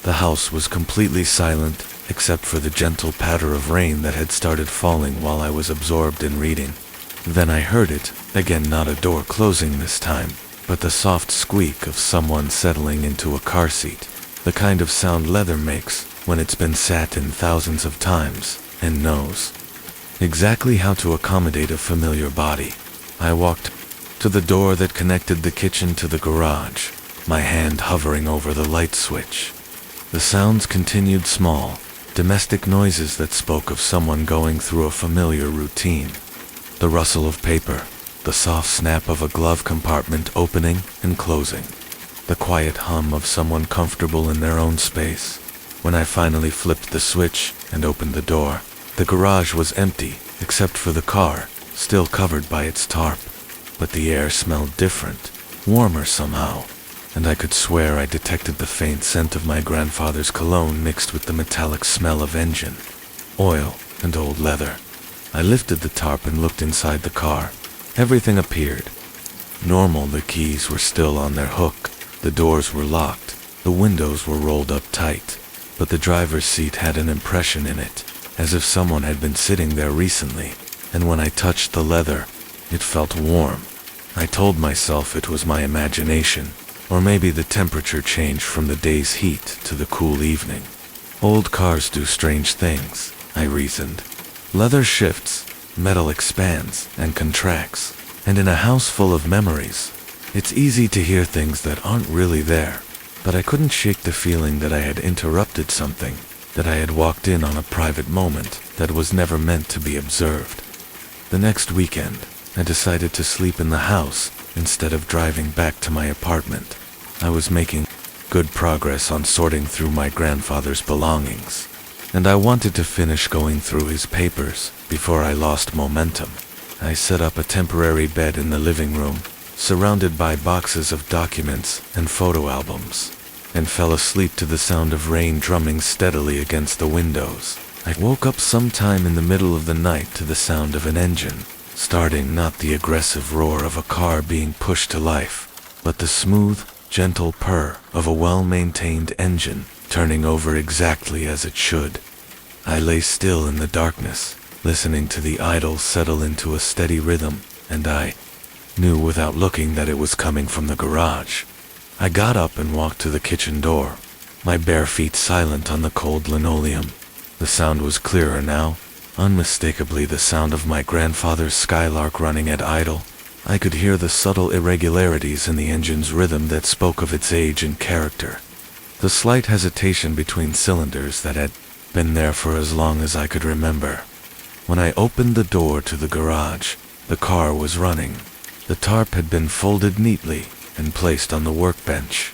The house was completely silent, except for the gentle patter of rain that had started falling while I was absorbed in reading. Then I heard it, again, not a door closing this time, but the soft squeak of someone settling into a car seat, the kind of sound leather makes when it's been sat in thousands of times and knows exactly how to accommodate a familiar body. I walked to the door that connected the kitchen to the garage, my hand hovering over the light switch. The sounds continued, small, domestic noises that spoke of someone going through a familiar routine. The rustle of paper, the soft snap of a glove compartment opening and closing, the quiet hum of someone comfortable in their own space. When I finally flipped the switch and opened the door, the garage was empty, except for the car, still covered by its tarp. But the air smelled different, warmer somehow, and I could swear I detected the faint scent of my grandfather's cologne mixed with the metallic smell of engine, oil, and old leather. I lifted the tarp and looked inside the car. Everything appeared normal. The keys were still on their hook, the doors were locked, the windows were rolled up tight, but the driver's seat had an impression in it, as if someone had been sitting there recently, and when I touched the leather, it felt warm. I told myself it was my imagination, or maybe the temperature changed from the day's heat to the cool evening. Old cars do strange things, I reasoned. Leather shifts, metal expands and contracts, and in a house full of memories, it's easy to hear things that aren't really there. But I couldn't shake the feeling that I had interrupted something, that I had walked in on a private moment that was never meant to be observed. The next weekend, I decided to sleep in the house instead of driving back to my apartment. I was making good progress on sorting through my grandfather's belongings, and I wanted to finish going through his papers before I lost momentum. I set up a temporary bed in the living room, surrounded by boxes of documents and photo albums, and fell asleep to the sound of rain drumming steadily against the windows. I woke up sometime in the middle of the night to the sound of an engine starting, not the aggressive roar of a car being pushed to life, but the smooth, gentle purr of a well-maintained engine turning over exactly as it should. I lay still in the darkness, listening to the idle settle into a steady rhythm, and I knew without looking that it was coming from the garage. I got up and walked to the kitchen door, my bare feet silent on the cold linoleum. The sound was clearer now, unmistakably the sound of my grandfather's skylark running at idle. I could hear the subtle irregularities in the engine's rhythm that spoke of its age and character, the slight hesitation between cylinders that had been there for as long as I could remember. When I opened the door to the garage, the car was running. The tarp had been folded neatly and placed on the workbench,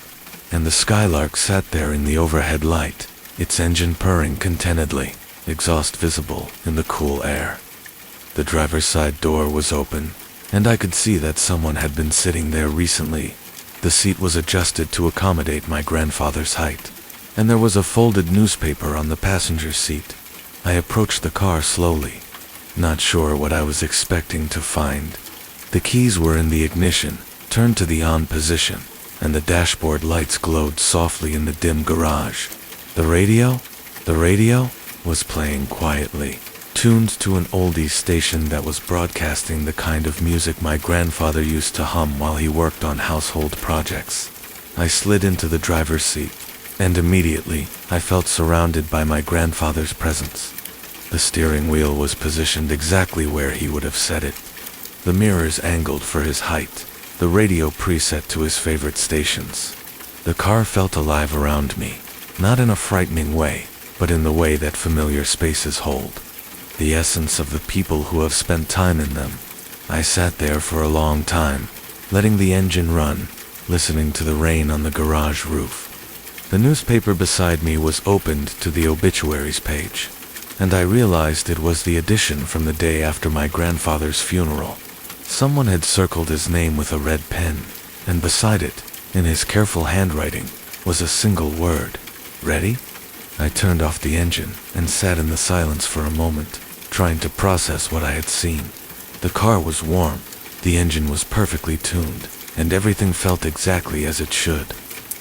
and the skylark sat there in the overhead light, its engine purring contentedly, exhaust visible in the cool air. The driver's side door was open, and I could see that someone had been sitting there recently. The seat was adjusted to accommodate my grandfather's height, and there was a folded newspaper on the passenger seat. I approached the car slowly. not sure what I was expecting to find. The keys were in the ignition, turned to the on position, and the dashboard lights glowed softly in the dim garage. The radio was playing quietly, tuned to an oldies station that was broadcasting the kind of music my grandfather used to hum while he worked on household projects. I slid into the driver's seat, and immediately I felt surrounded by my grandfather's presence. The steering wheel was positioned exactly where he would have set it. The mirrors angled for his height, the radio preset to his favorite stations. The car felt alive around me, not in a frightening way, but in the way that familiar spaces hold. The essence of the people who have spent time in them. I sat there for a long time, letting the engine run, listening to the rain on the garage roof. The newspaper beside me was opened to the obituaries page, and I realized it was the edition from the day after my grandfather's funeral. Someone had circled his name with a red pen, and beside it, in his careful handwriting, was a single word: ready? I turned off the engine and sat in the silence for a moment, trying to process what I had seen. The car was warm, the engine was perfectly tuned, and everything felt exactly as it should.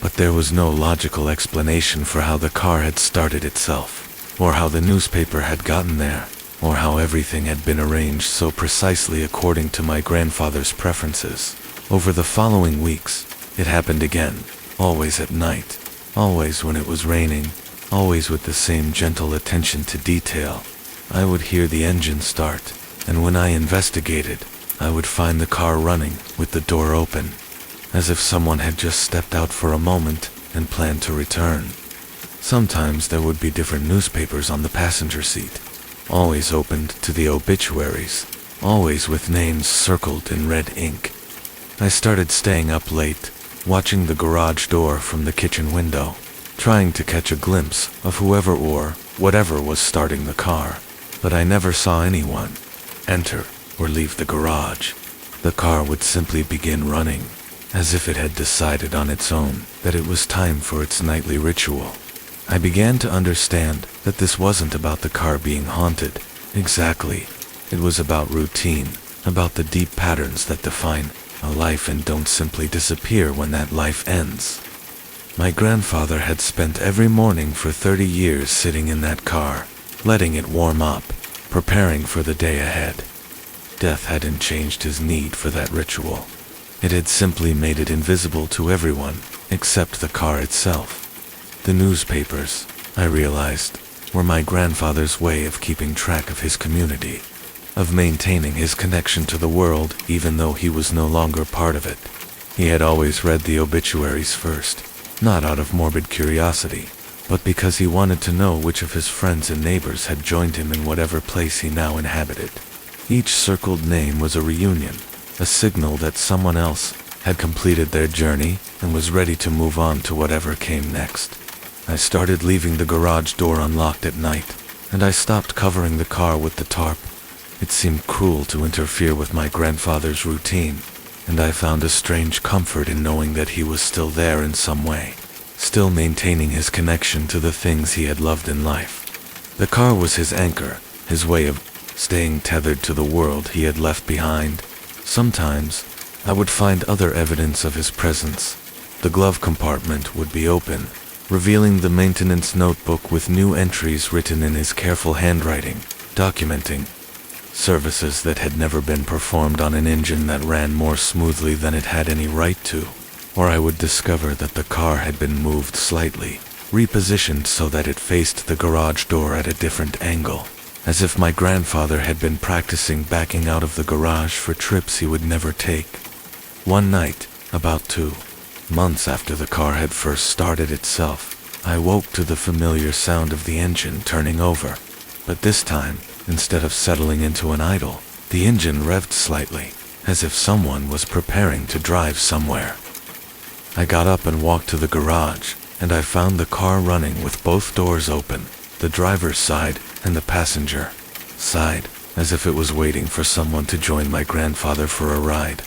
But there was no logical explanation for how the car had started itself, or how the newspaper had gotten there, or how everything had been arranged so precisely according to my grandfather's preferences. Over the following weeks, it happened again, always at night, always when it was raining, always with the same gentle attention to detail. I would hear the engine start, and when I investigated, I would find the car running with the door open, as if someone had just stepped out for a moment and planned to return. Sometimes there would be different newspapers on the passenger seat, always opened to the obituaries, always with names circled in red ink. I started staying up late, watching the garage door from the kitchen window, trying to catch a glimpse of whoever or whatever was starting the car, but I never saw anyone enter or leave the garage. The car would simply begin running, as if it had decided on its own that it was time for its nightly ritual. I began to understand that this wasn't about the car being haunted. Exactly. It was about routine, about the deep patterns that define a life and don't simply disappear when that life ends. My grandfather had spent every morning for 30 years sitting in that car, letting it warm up, preparing for the day ahead. Death hadn't changed his need for that ritual. It had simply made it invisible to everyone except the car itself. The newspapers, I realized, were my grandfather's way of keeping track of his community, of maintaining his connection to the world even though he was no longer part of it. He had always read the obituaries first, not out of morbid curiosity, but because he wanted to know which of his friends and neighbors had joined him in whatever place he now inhabited. Each circled name was a reunion, a signal that someone else had completed their journey and was ready to move on to whatever came next. I started leaving the garage door unlocked at night, and I stopped covering the car with the tarp. It seemed cruel to interfere with my grandfather's routine, and I found a strange comfort in knowing that he was still there in some way, still maintaining his connection to the things he had loved in life. The car was his anchor, his way of staying tethered to the world he had left behind. Sometimes, I would find other evidence of his presence. The glove compartment would be open, revealing the maintenance notebook with new entries written in his careful handwriting, documenting services that had never been performed on an engine that ran more smoothly than it had any right to. Or I would discover that the car had been moved slightly, repositioned so that it faced the garage door at a different angle, as if my grandfather had been practicing backing out of the garage for trips he would never take. One night, about 2 months after the car had first started itself, I woke to the familiar sound of the engine turning over. But this time, instead of settling into an idle, the engine revved slightly, as if someone was preparing to drive somewhere. I got up and walked to the garage, and I found the car running with both doors open, the driver's side and the passenger side, as if it was waiting for someone to join my grandfather for a ride.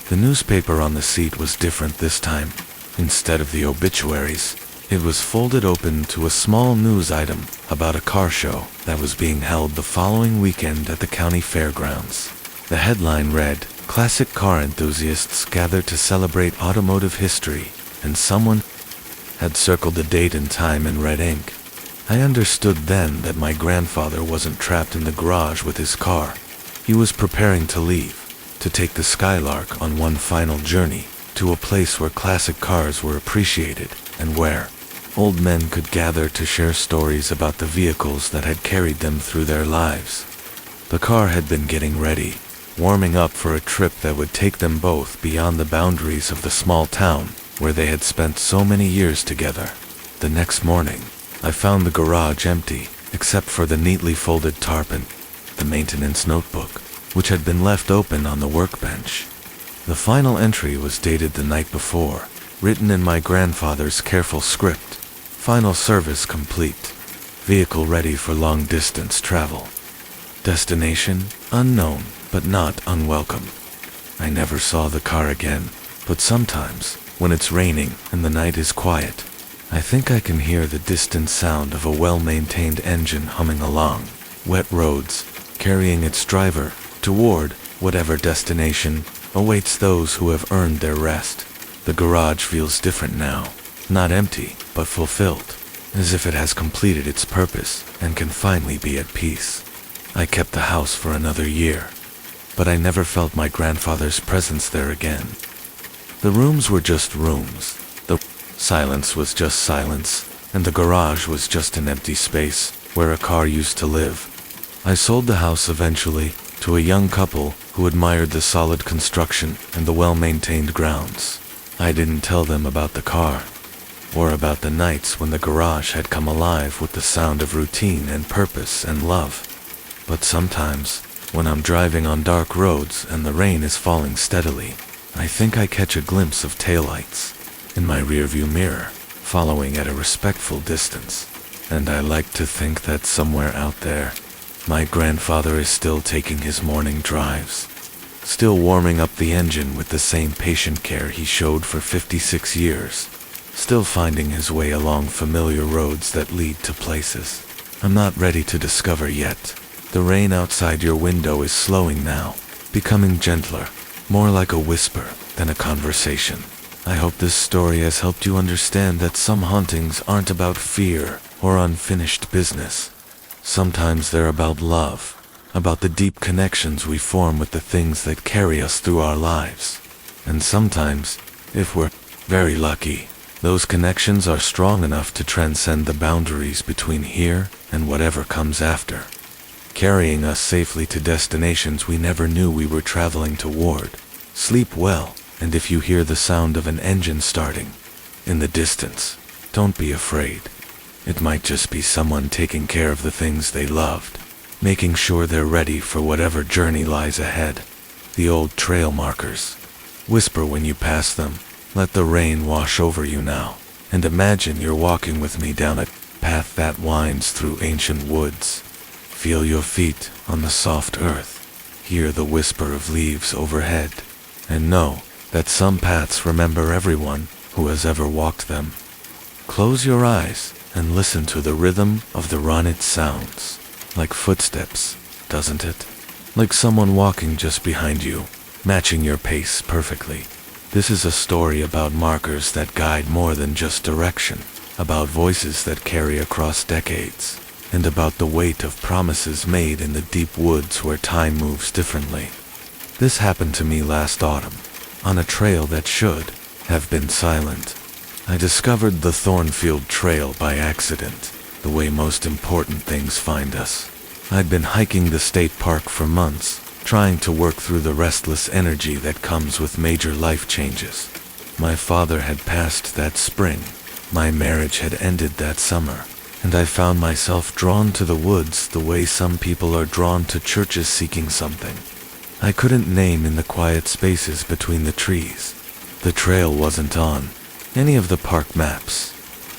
The newspaper on the seat was different this time. Instead of the obituaries, It was folded open to a small news item about a car show that was being held the following weekend at the county fairgrounds. The headline read, "Classic car enthusiasts gather to celebrate automotive history," and someone had circled the date and time in red ink. I understood then that my grandfather wasn't trapped in the garage with his car. He was preparing to leave, to take the Skylark on one final journey to a place where classic cars were appreciated and where old men could gather to share stories about the vehicles that had carried them through their lives. The car had been getting ready, warming up for a trip that would take them both beyond the boundaries of the small town where they had spent so many years together. The next morning, I found the garage empty, except for the neatly folded tarpaulin, the maintenance notebook, which had been left open on the workbench. The final entry was dated the night before, written in my grandfather's careful script. Final service complete. Vehicle ready for long-distance travel. Destination unknown, but not unwelcome. I never saw the car again, but sometimes, when it's raining and the night is quiet, I think I can hear the distant sound of a well-maintained engine humming along wet roads, carrying its driver toward whatever destination awaits those who have earned their rest. The garage feels different now, not empty, but fulfilled, as if it has completed its purpose and can finally be at peace. I kept the house for another year, but I never felt my grandfather's presence there again. The rooms were just rooms, the silence was just silence, and the garage was just an empty space where a car used to live. I sold the house eventually to a young couple who admired the solid construction and the well-maintained grounds. I didn't tell them about the car, or about the nights when the garage had come alive with the sound of routine and purpose and love. But sometimes, when I'm driving on dark roads and the rain is falling steadily, I think I catch a glimpse of taillights in my rearview mirror, following at a respectful distance. And I like to think that somewhere out there, my grandfather is still taking his morning drives, still warming up the engine with the same patient care he showed for 56 years, still finding his way along familiar roads that lead to places I'm not ready to discover yet. The rain outside your window is slowing now, becoming gentler, more like a whisper than a conversation. I hope this story has helped you understand that some hauntings aren't about fear or unfinished business. Sometimes they're about love, about the deep connections we form with the things that carry us through our lives. And sometimes, if we're very lucky, those connections are strong enough to transcend the boundaries between here and whatever comes after, carrying us safely to destinations we never knew we were traveling toward. Sleep well, and if you hear the sound of an engine starting in the distance, don't be afraid. It might just be someone taking care of the things they loved, making sure they're ready for whatever journey lies ahead. The old trail markers. Whisper when you pass them. Let the rain wash over you now, and imagine you're walking with me down a path that winds through ancient woods. Feel your feet on the soft earth. Hear the whisper of leaves overhead, and know that some paths remember everyone who has ever walked them. Close your eyes and listen to the rhythm of the run. It sounds like footsteps, doesn't it? Like someone walking just behind you, matching your pace perfectly. This is a story about markers that guide more than just direction, about voices that carry across decades, and about the weight of promises made in the deep woods where time moves differently. This happened to me last autumn, on a trail that should have been silent. I discovered the Thornfield Trail by accident, the way most important things find us. I'd been hiking the state park for months, trying to work through the restless energy that comes with major life changes. My father had passed that spring, my marriage had ended that summer, and I found myself drawn to the woods the way some people are drawn to churches seeking something I couldn't name in the quiet spaces between the trees. The trail wasn't on any of the park maps.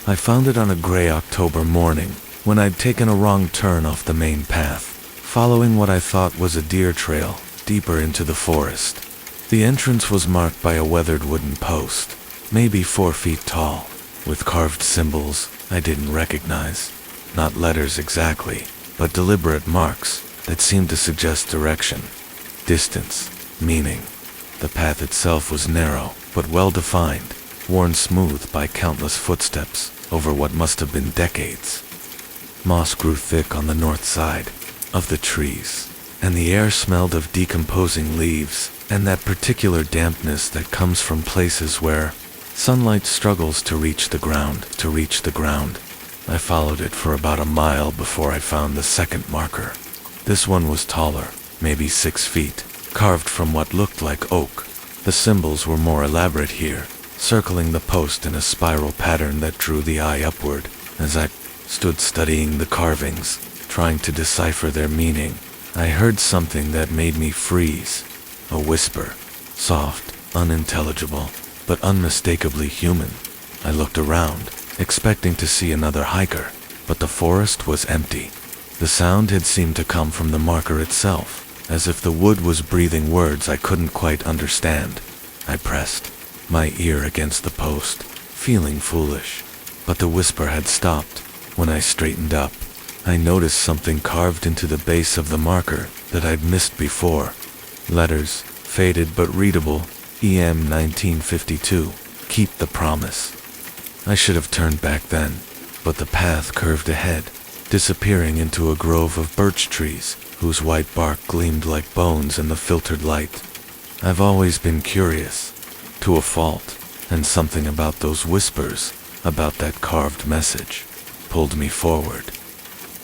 I found it on a gray October morning when I'd taken a wrong turn off the main path, following what I thought was a deer trail deeper into the forest. The entrance was marked by a weathered wooden post, maybe 4 feet tall, with carved symbols I didn't recognize. Not letters exactly, but deliberate marks that seemed to suggest direction, distance, meaning. The path itself was narrow, but well-defined, worn smooth by countless footsteps over what must have been decades. Moss grew thick on the north side of the trees, and the air smelled of decomposing leaves and that particular dampness that comes from places where sunlight struggles to reach the ground. I followed it for about a mile before I found the second marker. This one was taller, maybe 6 feet, carved from what looked like oak. The symbols were more elaborate here, circling the post in a spiral pattern that drew the eye upward. As I stood studying the carvings, trying to decipher their meaning, I heard something that made me freeze. A whisper, soft, unintelligible, but unmistakably human. I looked around, expecting to see another hiker, but the forest was empty. The sound had seemed to come from the marker itself, as if the wood was breathing words I couldn't quite understand. I pressed my ear against the post, feeling foolish, but the whisper had stopped. When I straightened up, I noticed something carved into the base of the marker that I'd missed before. Letters, faded but readable, EM 1952, keep the promise. I should have turned back then, but the path curved ahead, disappearing into a grove of birch trees whose white bark gleamed like bones in the filtered light. I've always been curious, to a fault, and something about those whispers, about that carved message, pulled me forward.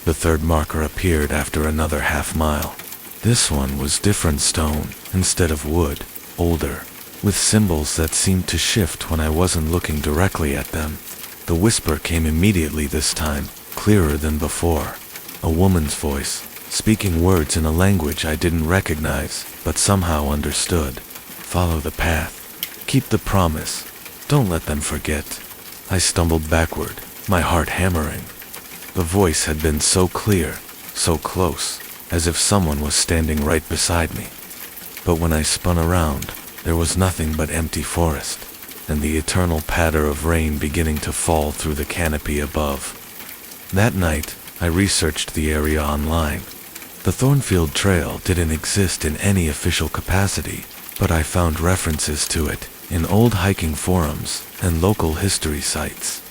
The third marker appeared after another half-mile. This one was different stone instead of wood, older, with symbols that seemed to shift when I wasn't looking directly at them. The whisper came immediately this time, clearer than before. A woman's voice, speaking words in a language I didn't recognize, but somehow understood. Follow the path. Keep the promise. Don't let them forget. I stumbled backward, my heart hammering. The voice had been so clear, so close, as if someone was standing right beside me. But when I spun around, there was nothing but empty forest, and the eternal patter of rain beginning to fall through the canopy above. That night, I researched the area online. The Thornfield Trail didn't exist in any official capacity, but I found references to it in old hiking forums and local history sites.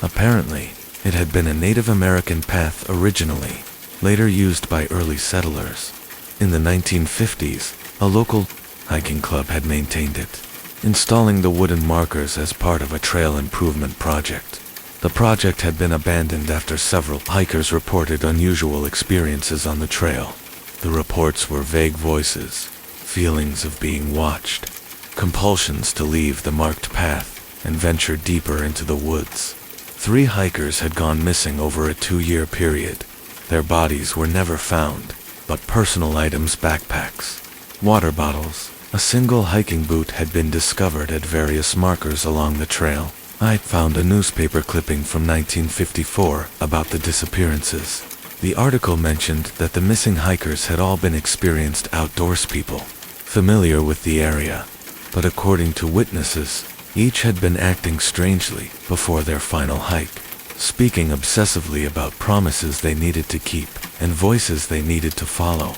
Apparently, it had been a Native American path originally, later used by early settlers. In the 1950s, a local hiking club had maintained it, installing the wooden markers as part of a trail improvement project. The project had been abandoned after several hikers reported unusual experiences on the trail. The reports were vague voices, feelings of being watched, compulsions to leave the marked path and venture deeper into the woods. 3 hikers had gone missing over a 2-year period. Their bodies were never found, but personal items, backpacks, water bottles, a single hiking boot had been discovered at various markers along the trail. I found a newspaper clipping from 1954 about the disappearances. The article mentioned that the missing hikers had all been experienced outdoors people, familiar with the area, but according to witnesses, each had been acting strangely before their final hike, speaking obsessively about promises they needed to keep and voices they needed to follow.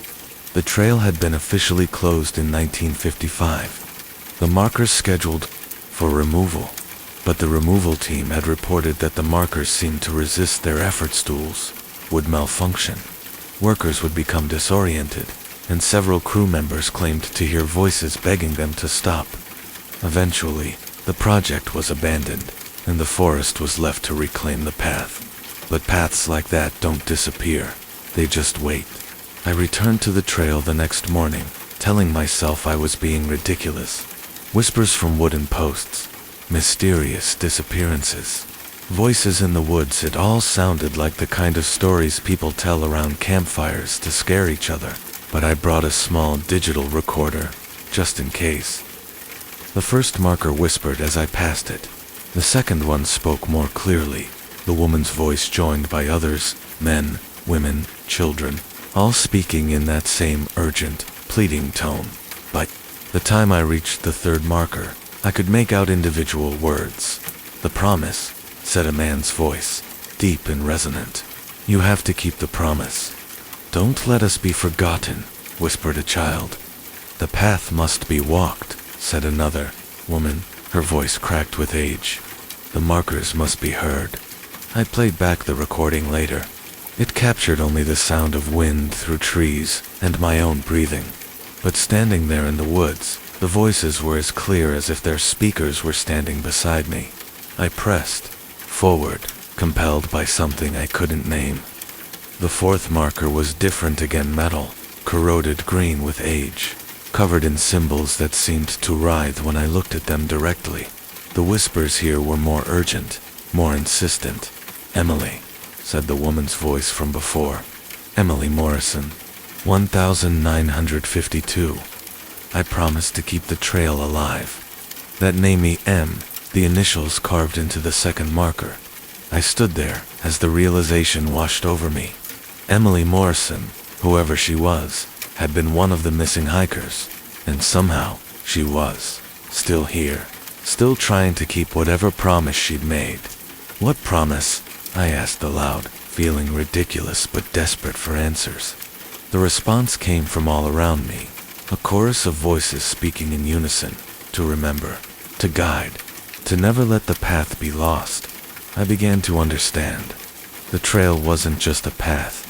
The trail had been officially closed in 1955. The markers scheduled for removal, but the removal team had reported that the markers seemed to resist their efforts. Tools would malfunction. Workers would become disoriented, and several crew members claimed to hear voices begging them to stop. Eventually, the project was abandoned, and the forest was left to reclaim the path. But paths like that don't disappear. They just wait. I returned to the trail the next morning, telling myself I was being ridiculous. Whispers from wooden posts, mysterious disappearances, voices in the woods. It all sounded like the kind of stories people tell around campfires to scare each other. But I brought a small digital recorder, just in case. The first marker whispered as I passed it. The second one spoke more clearly, the woman's voice joined by others, men, women, children, all speaking in that same urgent, pleading tone. By the time I reached the third marker, I could make out individual words. The promise, said a man's voice, deep and resonant. "You have to keep the promise. Don't let us be forgotten," whispered a child. "The path must be walked," said another woman, her voice cracked with age. "The markers must be heard." I played back the recording later. It captured only the sound of wind through trees and my own breathing. But standing there in the woods, the voices were as clear as if their speakers were standing beside me. I pressed forward, compelled by something I couldn't name. The fourth marker was different again, metal, corroded green with age, covered in symbols that seemed to writhe when I looked at them directly. The whispers here were more urgent, more insistent. "Emily," said the woman's voice from before. "Emily Morrison, 1952. I promised to keep the trail alive." That name E.M., the initials carved into the second marker. I stood there as the realization washed over me. Emily Morrison, whoever she was, had been one of the missing hikers, and somehow she was still here, still trying to keep whatever promise she'd made. "What promise?" I asked aloud, feeling ridiculous but desperate for answers. The response came from all around me, a chorus of voices speaking in unison: to remember, to guide, to never let the path be lost. I began to understand. The trail wasn't just a path.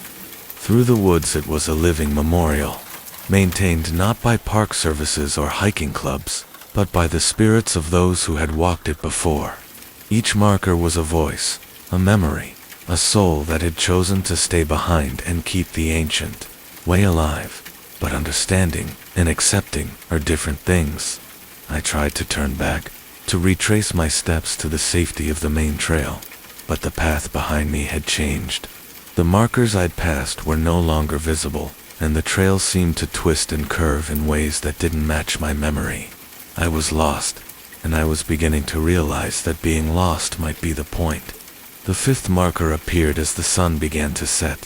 Through the woods it was a living memorial, maintained not by park services or hiking clubs, but by the spirits of those who had walked it before. Each marker was a voice, a memory, a soul that had chosen to stay behind and keep the ancient way alive. But understanding and accepting are different things. I tried to turn back, to retrace my steps to the safety of the main trail, but the path behind me had changed. The markers I'd passed were no longer visible, and the trail seemed to twist and curve in ways that didn't match my memory. I was lost, and I was beginning to realize that being lost might be the point. The fifth marker appeared as the sun began to set,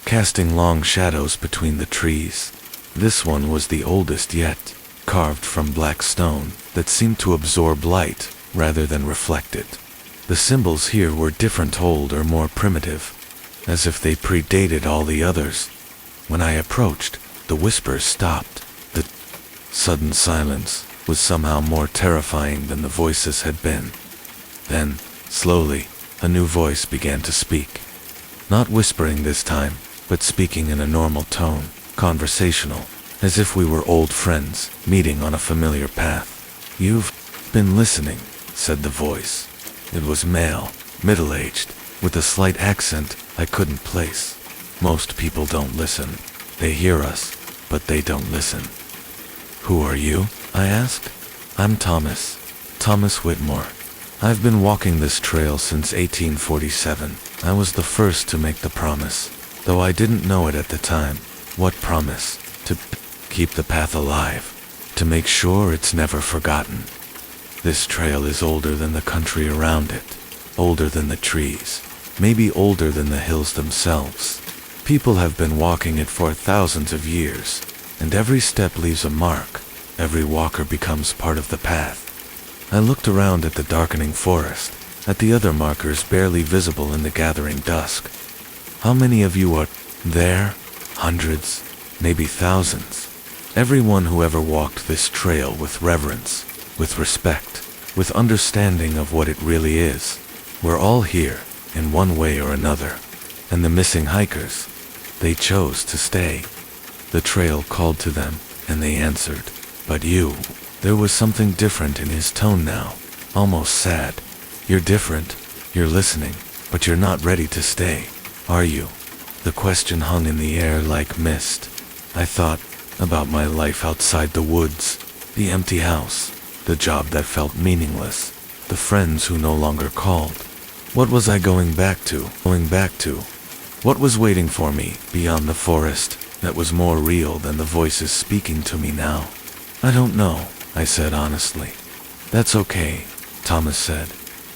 casting long shadows between the trees. This one was the oldest yet, carved from black stone that seemed to absorb light rather than reflect it. The symbols here were different, older, more primitive, as if they predated all the others. When I approached, the whispers stopped. The sudden silence was somehow more terrifying than the voices had been. Then, slowly, a new voice began to speak. Not whispering this time, but speaking in a normal tone, conversational, as if we were old friends, meeting on a familiar path. "You've been listening," said the voice. It was male, middle-aged, with a slight accent I couldn't place. Most people don't listen. They hear us, but they don't listen. "Who are you?" I asked. "I'm Thomas Whitmore. I've been walking this trail since 1847. I was the first to make the promise, though I didn't know it at the time." "What promise?" "To keep the path alive, to make sure it's never forgotten. This trail is older than the country around it, older than the trees, maybe older than the hills themselves. People have been walking it for thousands of years, and every step leaves a mark. Every walker becomes part of the path." I looked around at the darkening forest, at the other markers barely visible in the gathering dusk. "How many of you are there?" "Hundreds, maybe thousands. Everyone who ever walked this trail with reverence, with respect, with understanding of what it really is. We're all here, in one way or another. And the missing hikers, they chose to stay. The trail called to them, and they answered. But you..." There was something different in his tone now, almost sad. "You're different. You're listening, but you're not ready to stay, are you?" The question hung in the air like mist. I thought about my life outside the woods, the empty house, the job that felt meaningless, the friends who no longer called. What was I going back to? What was waiting for me beyond the forest that was more real than the voices speaking to me now? "I don't know," I said honestly. "That's okay," Thomas said.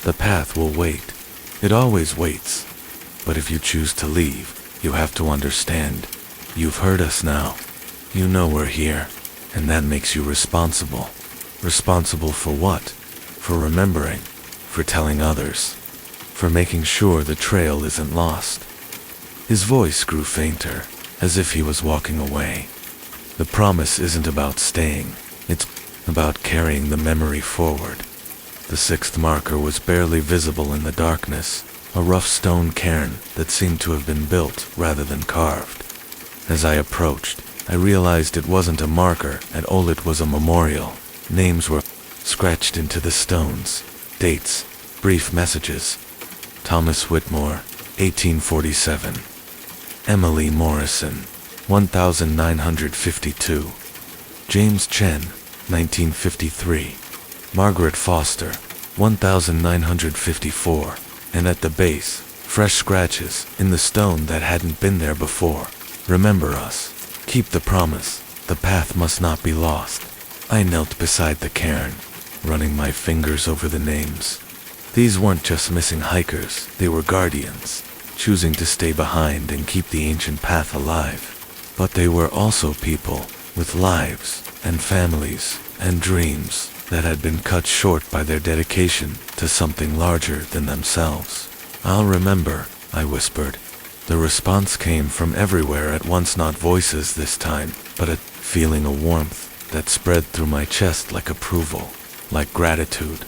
"The path will wait. It always waits. But if you choose to leave, you have to understand. You've heard us now. You know we're here, and that makes you responsible." "Responsible for what?" "For remembering, for telling others, for making sure the trail isn't lost. His voice grew fainter, as if he was walking away. The promise isn't about staying, it's about carrying the memory forward. The sixth marker was barely visible in the darkness, a rough stone cairn that seemed to have been built rather than carved. As I approached, I realized it wasn't a marker at all, it was a memorial. Names were scratched into the stones, dates, brief messages. Thomas Whitmore, 1847. Emily Morrison, 1952. James Chen, 1953. Margaret Foster, 1954. And at the base, fresh scratches in the stone that hadn't been there before. Remember us. Keep the promise. The path must not be lost. I knelt beside the cairn, running my fingers over the names. These weren't just missing hikers, they were guardians, choosing to stay behind and keep the ancient path alive. But they were also people with lives and families and dreams that had been cut short by their dedication to something larger than themselves. I'll remember, I whispered. The response came from everywhere at once, not voices this time, but a feeling of warmth that spread through my chest like approval, like gratitude.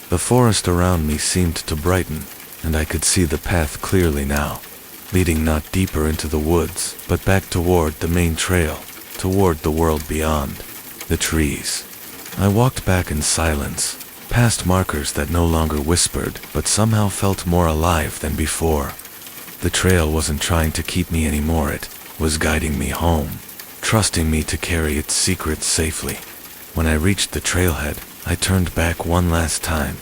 The forest around me seemed to brighten, and I could see the path clearly now, leading not deeper into the woods, but back toward the main trail, toward the world beyond, the trees. I walked back in silence, past markers that no longer whispered, but somehow felt more alive than before. The trail wasn't trying to keep me anymore, it was guiding me home, trusting me to carry its secrets safely. When I reached the trailhead, I turned back one last time.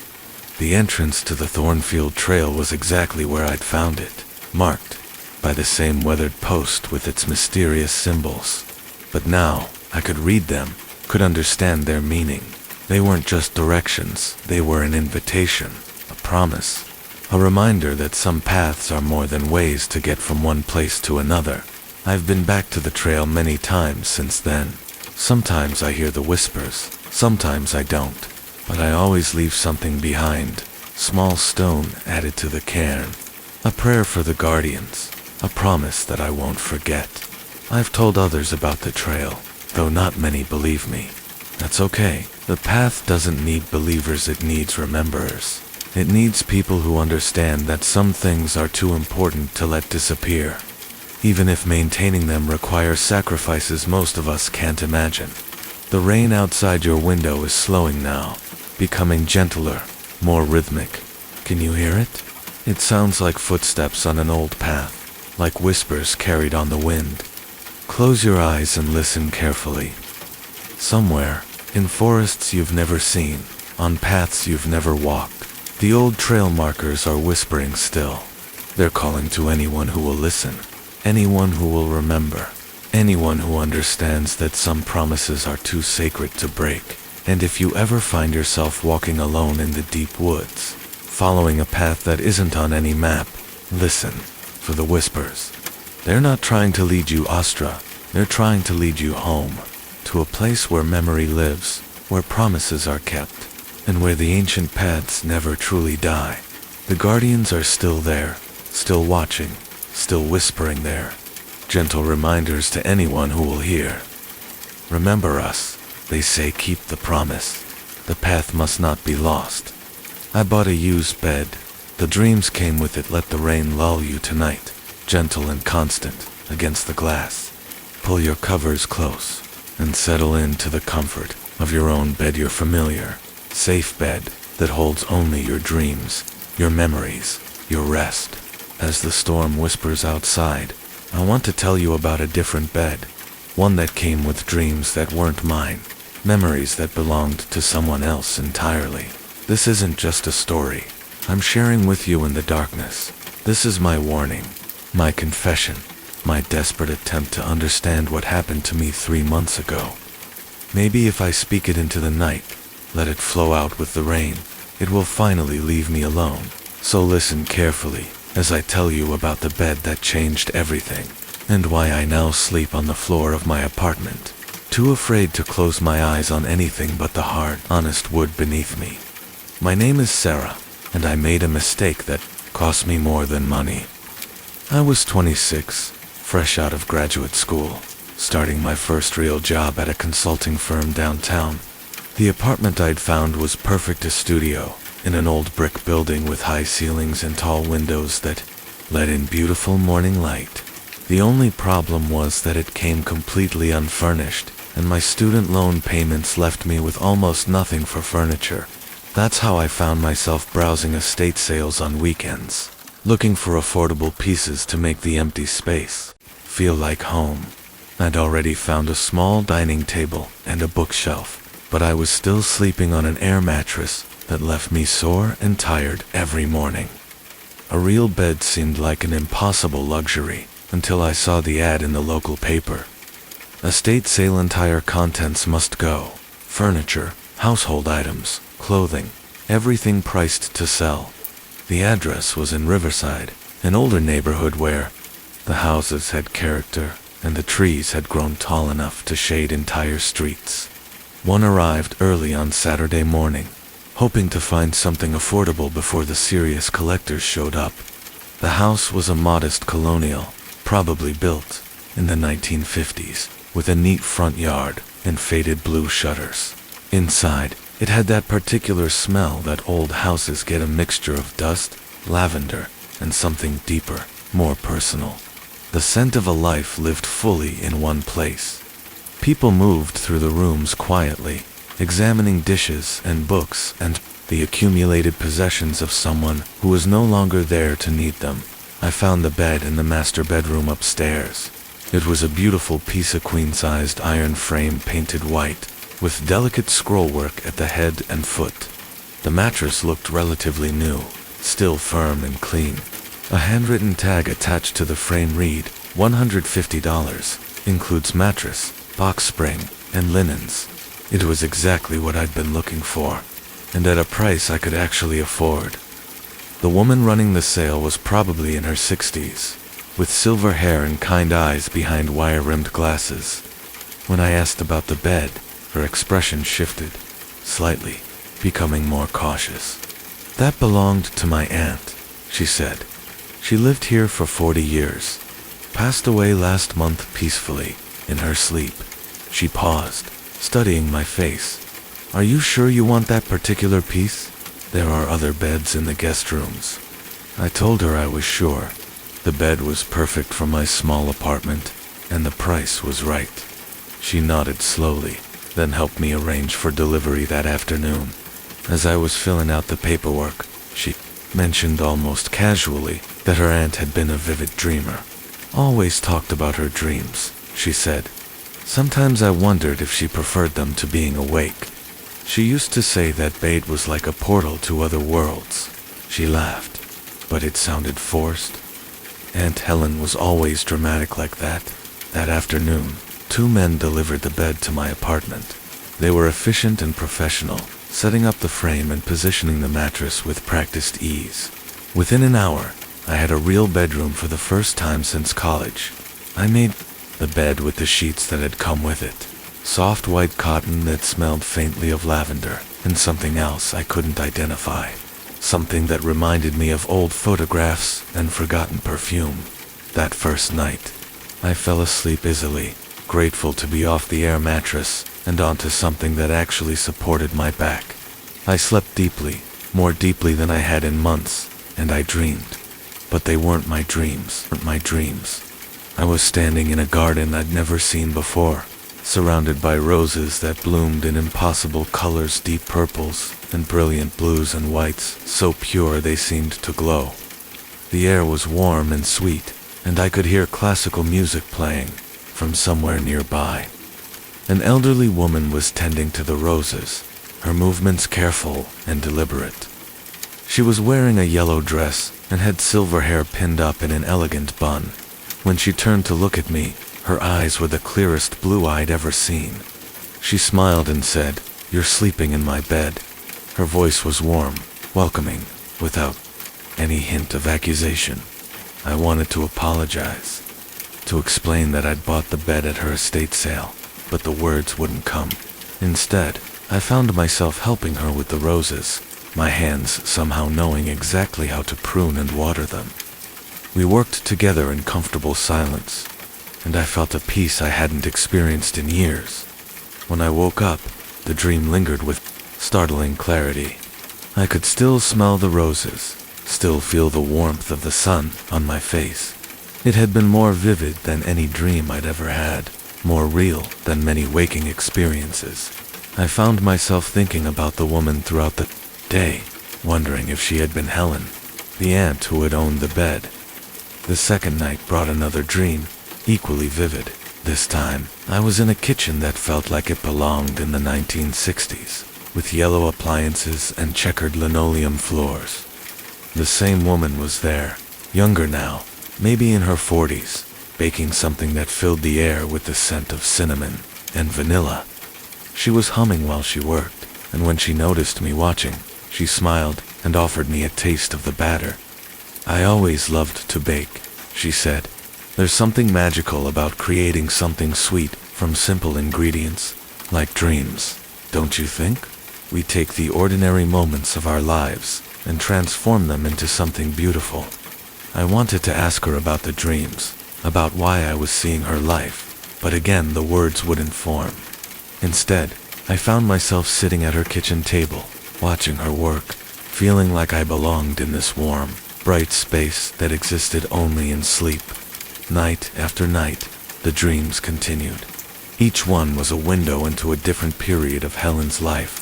The entrance to the Thornfield Trail was exactly where I'd found it, marked by the same weathered post with its mysterious symbols. But now, I could read them, could understand their meaning. They weren't just directions, they were an invitation, a promise, a reminder that some paths are more than ways to get from one place to another. I've been back to the trail many times since then. Sometimes I hear the whispers, sometimes I don't, but I always leave something behind. Small stone added to the cairn, a prayer for the guardians, a promise that I won't forget. I've told others about the trail, though not many believe me. That's okay. The path doesn't need believers, it needs rememberers. It needs people who understand that some things are too important to let disappear, even if maintaining them requires sacrifices most of us can't imagine. The rain outside your window is slowing now, becoming gentler, more rhythmic. Can you hear it? It sounds like footsteps on an old path, like whispers carried on the wind. Close your eyes and listen carefully. Somewhere, in forests you've never seen, on paths you've never walked, the old trail markers are whispering still. They're calling to anyone who will listen, anyone who will remember, anyone who understands that some promises are too sacred to break. And if you ever find yourself walking alone in the deep woods, following a path that isn't on any map, listen for the whispers. They're not trying to lead you astray, they're trying to lead you home, to a place where memory lives, where promises are kept, and where the ancient paths never truly die. The guardians are still there, still watching, still whispering there, gentle reminders to anyone who will hear. Remember us, they say, keep the promise. The path must not be lost. I bought a used bed. The dreams came with it. Let the rain lull you tonight, gentle and constant, against the glass. Pull your covers close, and settle into the comfort of your own bed, your familiar, safe bed that holds only your dreams, your memories, your rest. As the storm whispers outside, I want to tell you about a different bed, one that came with dreams that weren't mine, memories that belonged to someone else entirely. This isn't just a story I'm sharing with you in the darkness. This is my warning, my confession, my desperate attempt to understand what happened to me 3 months ago. Maybe if I speak it into the night, let it flow out with the rain, it will finally leave me alone. So listen carefully as I tell you about the bed that changed everything, and why I now sleep on the floor of my apartment, too afraid to close my eyes on anything but the hard, honest wood beneath me. My name is Sarah, and I made a mistake that cost me more than money. I was 26, fresh out of graduate school, starting my first real job at a consulting firm downtown. The apartment I'd found was perfect, a studio in an old brick building with high ceilings and tall windows that let in beautiful morning light. The only problem was that it came completely unfurnished, and my student loan payments left me with almost nothing for furniture. That's how I found myself browsing estate sales on weekends, looking for affordable pieces to make the empty space feel like home. I'd already found a small dining table and a bookshelf, but I was still sleeping on an air mattress that left me sore and tired every morning. A real bed seemed like an impossible luxury until I saw the ad in the local paper. Estate sale, entire contents must go. Furniture, household items, clothing, everything priced to sell. The address was in Riverside, an older neighborhood where the houses had character and the trees had grown tall enough to shade entire streets. One arrived early on Saturday morning, hoping to find something affordable before the serious collectors showed up. The house was a modest colonial, probably built in the 1950s, with a neat front yard and faded blue shutters. Inside, it had that particular smell that old houses get, a mixture of dust, lavender, and something deeper, more personal. The scent of a life lived fully in one place. People moved through the rooms quietly, examining dishes and books and the accumulated possessions of someone who was no longer there to need them. I found the bed in the master bedroom upstairs. It was a beautiful piece of queen-sized iron frame painted white, with delicate scrollwork at the head and foot. The mattress looked relatively new, still firm and clean. A handwritten tag attached to the frame read, $150, includes mattress, box spring, and linens. It was exactly what I'd been looking for, and at a price I could actually afford. The woman running the sale was probably in her 60s, with silver hair and kind eyes behind wire-rimmed glasses. When I asked about the bed, her expression shifted, slightly, becoming more cautious. That belonged to my aunt, she said. She lived here for 40 years. Passed away last month peacefully, in her sleep. She paused, studying my face. Are you sure you want that particular piece? There are other beds in the guest rooms. I told her I was sure. The bed was perfect for my small apartment, and the price was right. She nodded slowly, then helped me arrange for delivery that afternoon. As I was filling out the paperwork, she mentioned almost casually that her aunt had been a vivid dreamer. Always talked about her dreams, she said. Sometimes I wondered if she preferred them to being awake. She used to say that bed was like a portal to other worlds. She laughed, but it sounded forced. Aunt Helen was always dramatic like that. That afternoon, 2 men delivered the bed to my apartment. They were efficient and professional, setting up the frame and positioning the mattress with practiced ease. Within an hour, I had a real bedroom for the first time since college. I made the bed with the sheets that had come with it. Soft white cotton that smelled faintly of lavender, and something else I couldn't identify. Something that reminded me of old photographs and forgotten perfume. That first night, I fell asleep easily, grateful to be off the air mattress and onto something that actually supported my back. I slept deeply, more deeply than I had in months, and I dreamed. But they weren't my dreams. I was standing in a garden I'd never seen before, surrounded by roses that bloomed in impossible colors, deep purples and brilliant blues and whites, so pure they seemed to glow. The air was warm and sweet, and I could hear classical music playing from somewhere nearby. An elderly woman was tending to the roses, her movements careful and deliberate. She was wearing a yellow dress and had silver hair pinned up in an elegant bun. When she turned to look at me, her eyes were the clearest blue I'd ever seen. She smiled and said, "You're sleeping in my bed." Her voice was warm, welcoming, without any hint of accusation. I wanted to apologize, to explain that I'd bought the bed at her estate sale, but the words wouldn't come. Instead, I found myself helping her with the roses, my hands somehow knowing exactly how to prune and water them. We worked together in comfortable silence, and I felt a peace I hadn't experienced in years. When I woke up, the dream lingered with startling clarity. I could still smell the roses, still feel the warmth of the sun on my face. It had been more vivid than any dream I'd ever had, more real than many waking experiences. I found myself thinking about the woman throughout the day, wondering if she had been Helen, the aunt who had owned the bed. The second night brought another dream, equally vivid. This time, I was in a kitchen that felt like it belonged in the 1960s, with yellow appliances and checkered linoleum floors. The same woman was there, younger now, maybe in her 40s, baking something that filled the air with the scent of cinnamon and vanilla. She was humming while she worked, and when she noticed me watching, she smiled and offered me a taste of the batter. "I always loved to bake," she said. "There's something magical about creating something sweet from simple ingredients, like dreams, don't you think? We take the ordinary moments of our lives and transform them into something beautiful." I wanted to ask her about the dreams, about why I was seeing her life, but again the words wouldn't form. Instead, I found myself sitting at her kitchen table, watching her work, feeling like I belonged in this warm, bright space that existed only in sleep. Night after night, the dreams continued. Each one was a window into a different period of Helen's life.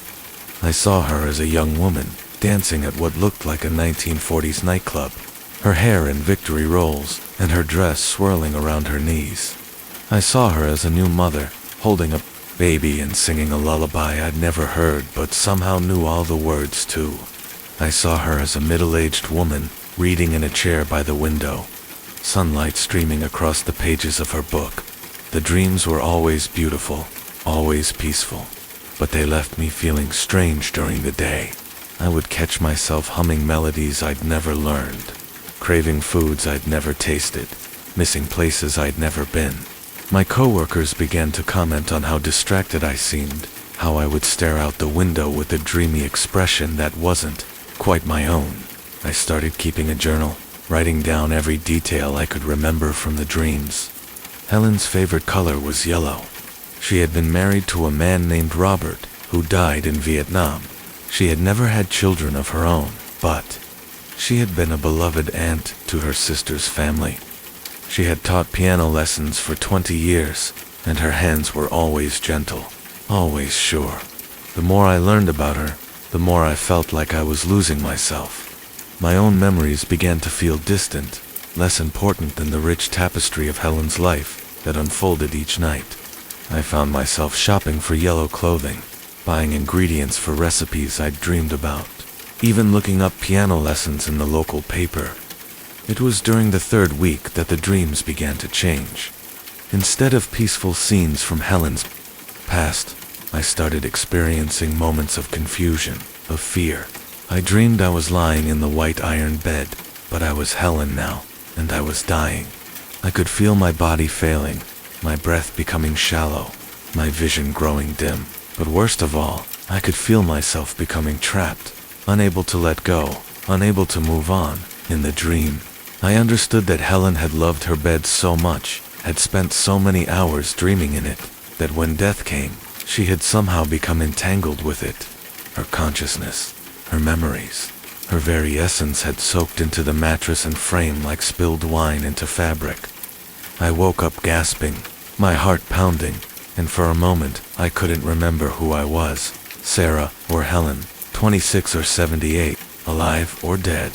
I saw her as a young woman, dancing at what looked like a 1940s nightclub, her hair in victory rolls and her dress swirling around her knees. I saw her as a new mother, holding a baby and singing a lullaby I'd never heard but somehow knew all the words to. I saw her as a middle-aged woman, reading in a chair by the window, sunlight streaming across the pages of her book. The dreams were always beautiful, always peaceful, but they left me feeling strange during the day. I would catch myself humming melodies I'd never learned, craving foods I'd never tasted, missing places I'd never been. My coworkers began to comment on how distracted I seemed, how I would stare out the window with a dreamy expression that wasn't quite my own. I started keeping a journal, writing down every detail I could remember from the dreams. Helen's favorite color was yellow. She had been married to a man named Robert, who died in Vietnam. She had never had children of her own, but she had been a beloved aunt to her sister's family. She had taught piano lessons for 20 years, and her hands were always gentle, always sure. The more I learned about her, the more I felt like I was losing myself. My own memories began to feel distant, less important than the rich tapestry of Helen's life that unfolded each night. I found myself shopping for yellow clothing, buying ingredients for recipes I'd dreamed about, even looking up piano lessons in the local paper. It was during the third week that the dreams began to change. Instead of peaceful scenes from Helen's past, I started experiencing moments of confusion, of fear. I dreamed I was lying in the white iron bed, but I was Helen now, and I was dying. I could feel my body failing, my breath becoming shallow, my vision growing dim. But worst of all, I could feel myself becoming trapped, unable to let go, unable to move on. In the dream, I understood that Helen had loved her bed so much, had spent so many hours dreaming in it, that when death came, she had somehow become entangled with it. Her consciousness, her memories, her very essence had soaked into the mattress and frame like spilled wine into fabric. I woke up gasping, my heart pounding, and for a moment, I couldn't remember who I was, Sarah or Helen, 26 or 78, alive or dead.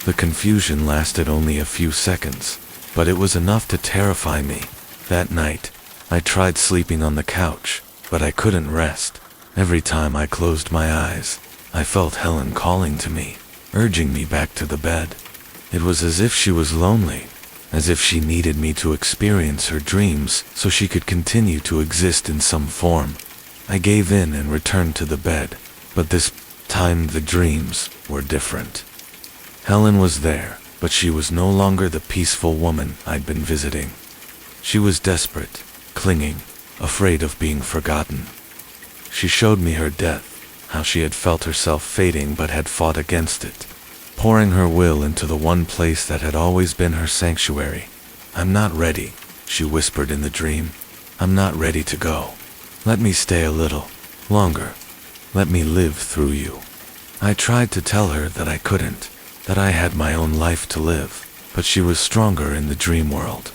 The confusion lasted only a few seconds, but it was enough to terrify me. That night, I tried sleeping on the couch, but I couldn't rest. Every time I closed my eyes, I felt Helen calling to me, urging me back to the bed. It was as if she was lonely, as if she needed me to experience her dreams so she could continue to exist in some form. I gave in and returned to the bed, but this time the dreams were different. Helen was there, but she was no longer the peaceful woman I'd been visiting. She was desperate, clinging, afraid of being forgotten. She showed me her death, how she had felt herself fading but had fought against it, pouring her will into the one place that had always been her sanctuary. "I'm not ready," she whispered in the dream. "I'm not ready to go. Let me stay a little longer. Let me live through you." I tried to tell her that I couldn't, that I had my own life to live, but she was stronger in the dream world.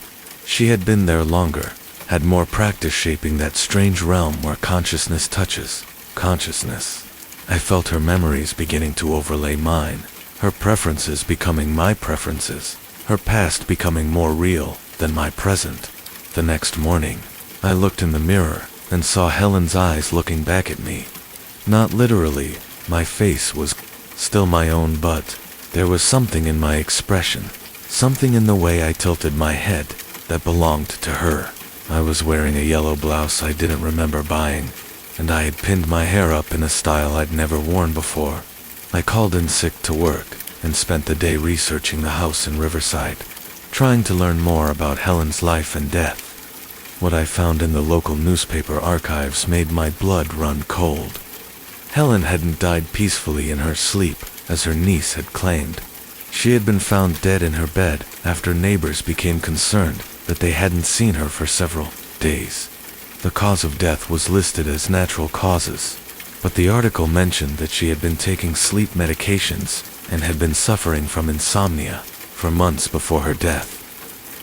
She had been there longer, had more practice shaping that strange realm where consciousness touches consciousness. I felt her memories beginning to overlay mine, her preferences becoming my preferences, her past becoming more real than my present. The next morning, I looked in the mirror and saw Helen's eyes looking back at me. Not literally, my face was still my own, but there was something in my expression, something in the way I tilted my head that belonged to her. I was wearing a yellow blouse I didn't remember buying, and I had pinned my hair up in a style I'd never worn before. I called in sick to work and spent the day researching the house in Riverside, trying to learn more about Helen's life and death. What I found in the local newspaper archives made my blood run cold. Helen hadn't died peacefully in her sleep, as her niece had claimed. She had been found dead in her bed after neighbors became concerned that they hadn't seen her for several days. The cause of death was listed as natural causes, but the article mentioned that she had been taking sleep medications and had been suffering from insomnia for months before her death.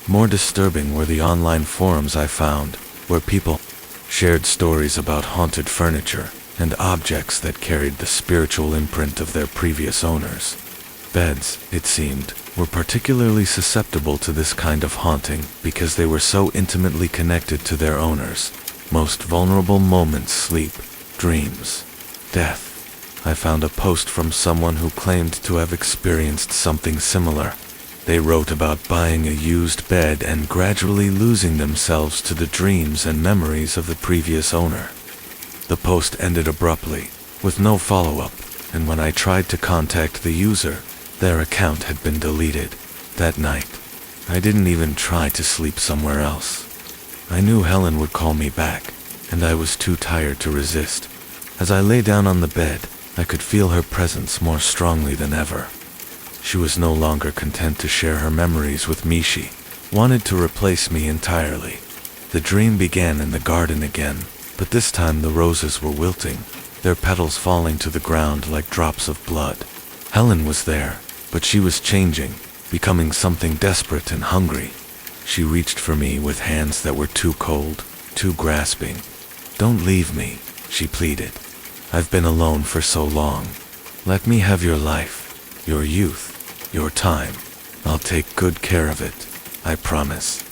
More disturbing were the online forums I found, where people shared stories about haunted furniture and objects that carried the spiritual imprint of their previous owners. Beds, it seemed, were particularly susceptible to this kind of haunting because they were so intimately connected to their owners. Most vulnerable moments: sleep, dreams, death. I found a post from someone who claimed to have experienced something similar. They wrote about buying a used bed and gradually losing themselves to the dreams and memories of the previous owner. The post ended abruptly, with no follow-up, and when I tried to contact the user, their account had been deleted. That night, I didn't even try to sleep somewhere else. I knew Helen would call me back, and I was too tired to resist. As I lay down on the bed, I could feel her presence more strongly than ever. She was no longer content to share her memories with me. She wanted to replace me entirely. The dream began in the garden again, but this time the roses were wilting, their petals falling to the ground like drops of blood. Helen was there, but she was changing, becoming something desperate and hungry. She reached for me with hands that were too cold, too grasping. "Don't leave me," she pleaded. "I've been alone for so long. Let me have your life, your youth, your time. I'll take good care of it, I promise."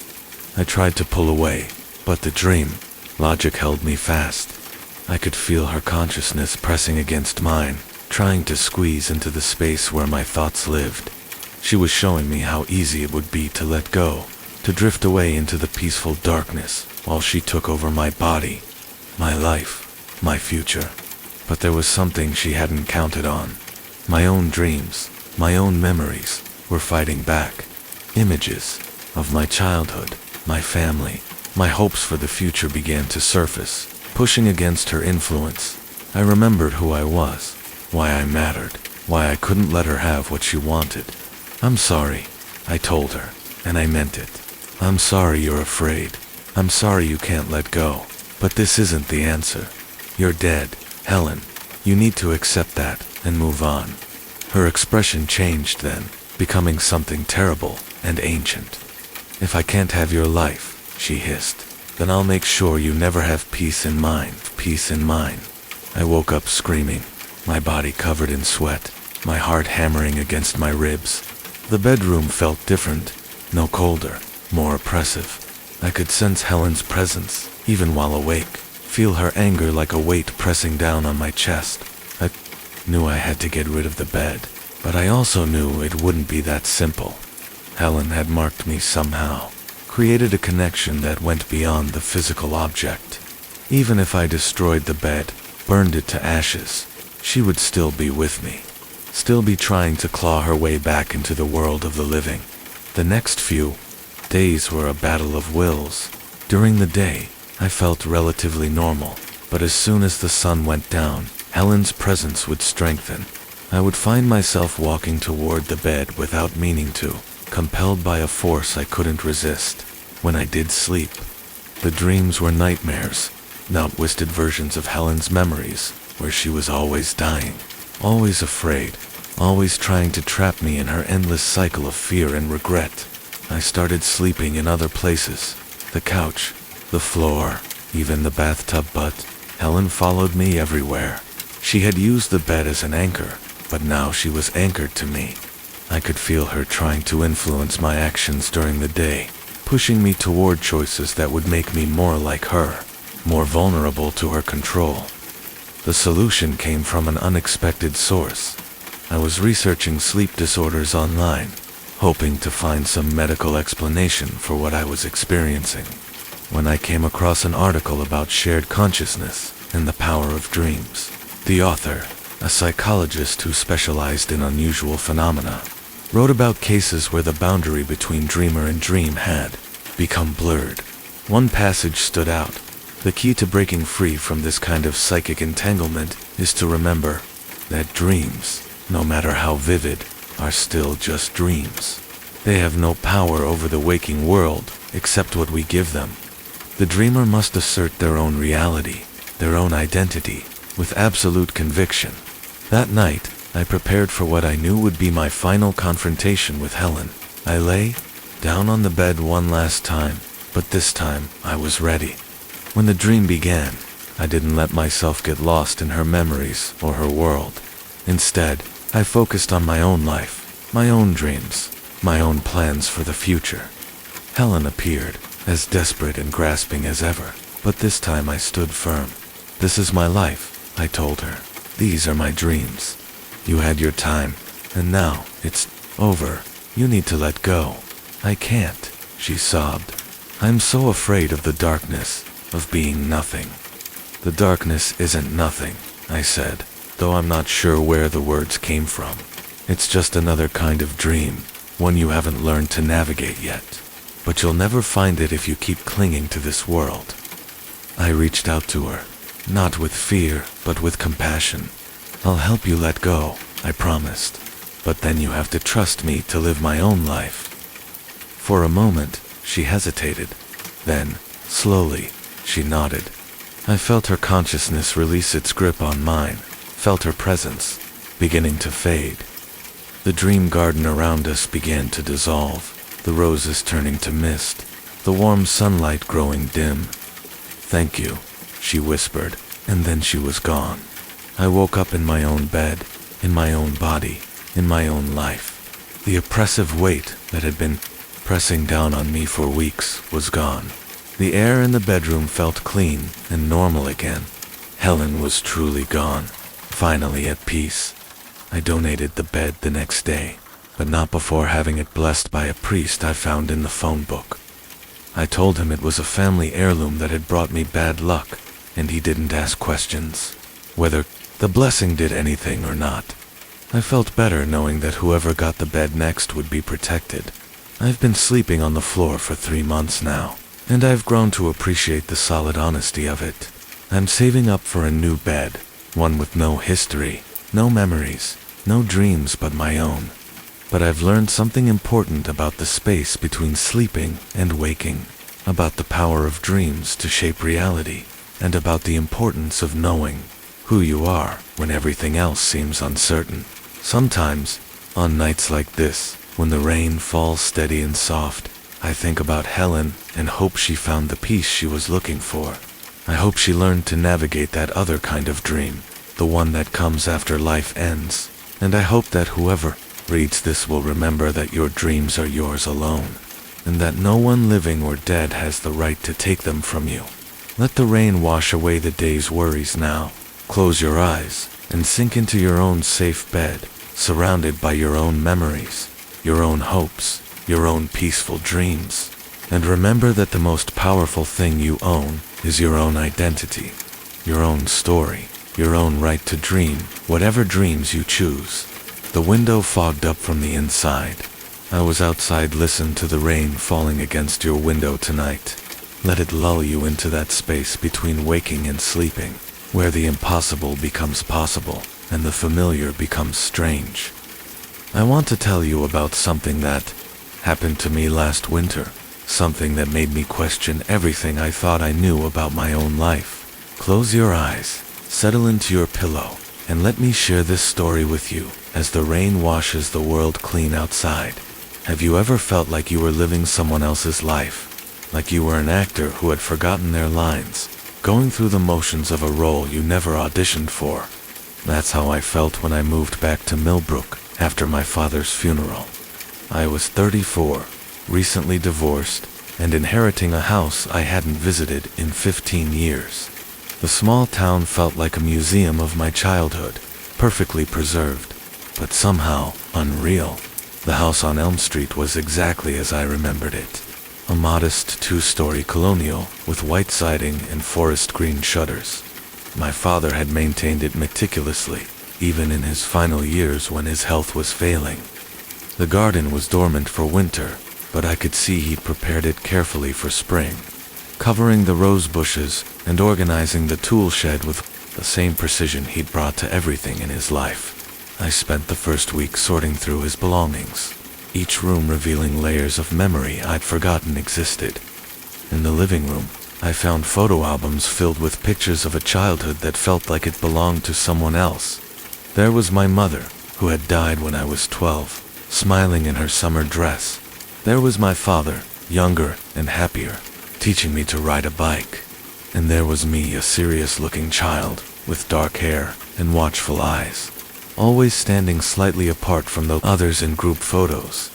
I tried to pull away, but the dream logic held me fast. I could feel her consciousness pressing against mine, trying to squeeze into the space where my thoughts lived. She was showing me how easy it would be to let go, to drift away into the peaceful darkness while she took over my body, my life, my future. But there was something she hadn't counted on. My own dreams, my own memories, were fighting back. Images of my childhood, my family, my hopes for the future began to surface, pushing against her influence. I remembered who I was, why I mattered, why I couldn't let her have what she wanted. "I'm sorry," I told her, and I meant it. "I'm sorry you're afraid. I'm sorry you can't let go. But this isn't the answer. You're dead, Helen. You need to accept that and move on." Her expression changed then, becoming something terrible and ancient. "If I can't have your life," she hissed, "then I'll make sure you never have peace in mind, peace in mine." I woke up screaming, my body covered in sweat, my heart hammering against my ribs. The bedroom felt different, no colder, more oppressive. I could sense Helen's presence, even while awake, feel her anger like a weight pressing down on my chest. I knew I had to get rid of the bed, but I also knew it wouldn't be that simple. Helen had marked me somehow, created a connection that went beyond the physical object. Even if I destroyed the bed, burned it to ashes, she would still be with me, still be trying to claw her way back into the world of the living. The next few days were a battle of wills. During the day, I felt relatively normal, but as soon as the sun went down, Helen's presence would strengthen. I would find myself walking toward the bed without meaning to, compelled by a force I couldn't resist. When I did sleep, the dreams were nightmares, not twisted versions of Helen's memories, where she was always dying, always afraid, always trying to trap me in her endless cycle of fear and regret. I started sleeping in other places, the couch, the floor, even the bathtub, but Helen followed me everywhere. She had used the bed as an anchor, but now she was anchored to me. I could feel her trying to influence my actions during the day, pushing me toward choices that would make me more like her, more vulnerable to her control. The solution came from an unexpected source. I was researching sleep disorders online, hoping to find some medical explanation for what I was experiencing, when I came across an article about shared consciousness and the power of dreams. The author, a psychologist who specialized in unusual phenomena, wrote about cases where the boundary between dreamer and dream had become blurred. One passage stood out. The key to breaking free from this kind of psychic entanglement is to remember that dreams, no matter how vivid, are still just dreams. They have no power over the waking world except what we give them. The dreamer must assert their own reality, their own identity, with absolute conviction. That night, I prepared for what I knew would be my final confrontation with Helen. I lay down on the bed one last time, but this time I was ready. When the dream began, I didn't let myself get lost in her memories or her world. Instead, I focused on my own life, my own dreams, my own plans for the future. Helen appeared, as desperate and grasping as ever, but this time I stood firm. "This is my life," I told her. "These are my dreams. You had your time, and now it's over. You need to let go." "I can't," she sobbed. "I'm so afraid of the darkness, of being nothing." "The darkness isn't nothing," I said, though I'm not sure where the words came from. "It's just another kind of dream, one you haven't learned to navigate yet. But you'll never find it if you keep clinging to this world." I reached out to her, not with fear, but with compassion. "I'll help you let go," I promised. "But then you have to trust me to live my own life." For a moment, she hesitated. Then, slowly, she nodded. I felt her consciousness release its grip on mine, felt her presence beginning to fade. The dream garden around us began to dissolve, the roses turning to mist, the warm sunlight growing dim. "Thank you," she whispered, and then she was gone. I woke up in my own bed, in my own body, in my own life. The oppressive weight that had been pressing down on me for weeks was gone. The air in the bedroom felt clean and normal again. Helen was truly gone, finally at peace. I donated the bed the next day, but not before having it blessed by a priest I found in the phone book. I told him it was a family heirloom that had brought me bad luck, and he didn't ask questions, whether the blessing did anything or not. I felt better knowing that whoever got the bed next would be protected. I've been sleeping on the floor for 3 months now, and I've grown to appreciate the solid honesty of it. I'm saving up for a new bed, one with no history, no memories, no dreams but my own. But I've learned something important about the space between sleeping and waking, about the power of dreams to shape reality, and about the importance of knowing who you are when everything else seems uncertain. Sometimes, on nights like this, when the rain falls steady and soft, I think about Helen and hope she found the peace she was looking for. I hope she learned to navigate that other kind of dream, the one that comes after life ends. And I hope that whoever reads this will remember that your dreams are yours alone, and that no one living or dead has the right to take them from you. Let the rain wash away the day's worries now. Close your eyes and sink into your own safe bed, surrounded by your own memories, your own hopes, your own peaceful dreams. And remember that the most powerful thing you own is your own identity, your own story, your own right to dream, whatever dreams you choose. The window fogged up from the inside. I was outside. Listen to the rain falling against your window tonight. Let it lull you into that space between waking and sleeping. where the impossible becomes possible and the familiar becomes strange. I want to tell you about something that happened to me last winter, something that made me question everything I thought I knew about my own life. Close your eyes, settle into your pillow, and let me share this story with you as the rain washes the world clean outside. Have you ever felt like you were living someone else's life? Like you were an actor who had forgotten their lines, going through the motions of a role you never auditioned for? That's how I felt when I moved back to Millbrook after my father's funeral. I was 34, recently divorced, and inheriting a house I hadn't visited in 15 years. The small town felt like a museum of my childhood, perfectly preserved, but somehow unreal. The house on Elm Street was exactly as I remembered it. A modest two-story colonial with white siding and forest green shutters. My father had maintained it meticulously, even in his final years when his health was failing. The garden was dormant for winter, but I could see he'd prepared it carefully for spring, covering the rose bushes and organizing the tool shed with the same precision he'd brought to everything in his life. I spent the first week sorting through his belongings, each room revealing layers of memory I'd forgotten existed. In the living room, I found photo albums filled with pictures of a childhood that felt like it belonged to someone else. There was my mother, who had died when I was 12, smiling in her summer dress. There was my father, younger and happier, teaching me to ride a bike. And there was me, a serious-looking child, with dark hair and watchful eyes, always standing slightly apart from the others in group photos.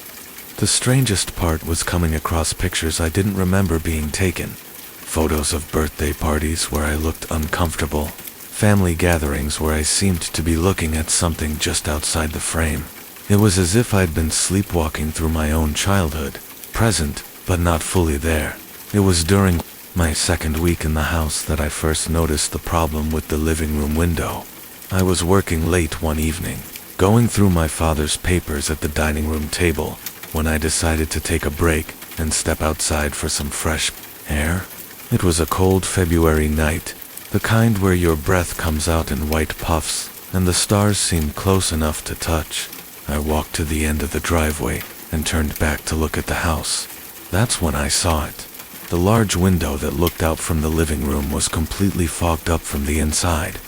The strangest part was coming across pictures I didn't remember being taken. Photos of birthday parties where I looked uncomfortable, family gatherings where I seemed to be looking at something just outside the frame. It was as if I'd been sleepwalking through my own childhood, present, but not fully there. It was during my second week in the house that I first noticed the problem with the living room window. I was working late one evening, going through my father's papers at the dining room table, when I decided to take a break and step outside for some fresh air. It was a cold February night, the kind where your breath comes out in white puffs, and the stars seemed close enough to touch. I walked to the end of the driveway and turned back to look at the house. That's when I saw it. The large window that looked out from the living room was completely fogged up from the inside.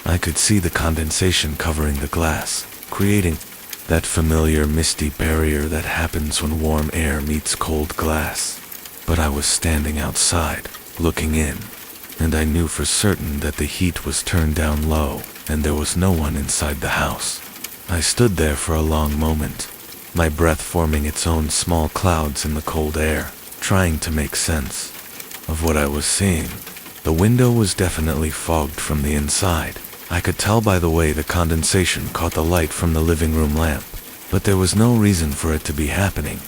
I could see the condensation covering the glass, creating that familiar misty barrier that happens when warm air meets cold glass. But I was standing outside, looking in, and I knew for certain that the heat was turned down low, and there was no one inside the house. I stood there for a long moment, my breath forming its own small clouds in the cold air, trying to make sense of what I was seeing. The window was definitely fogged from the inside. I could tell by the way the condensation caught the light from the living room lamp, but there was no reason for it to be happening.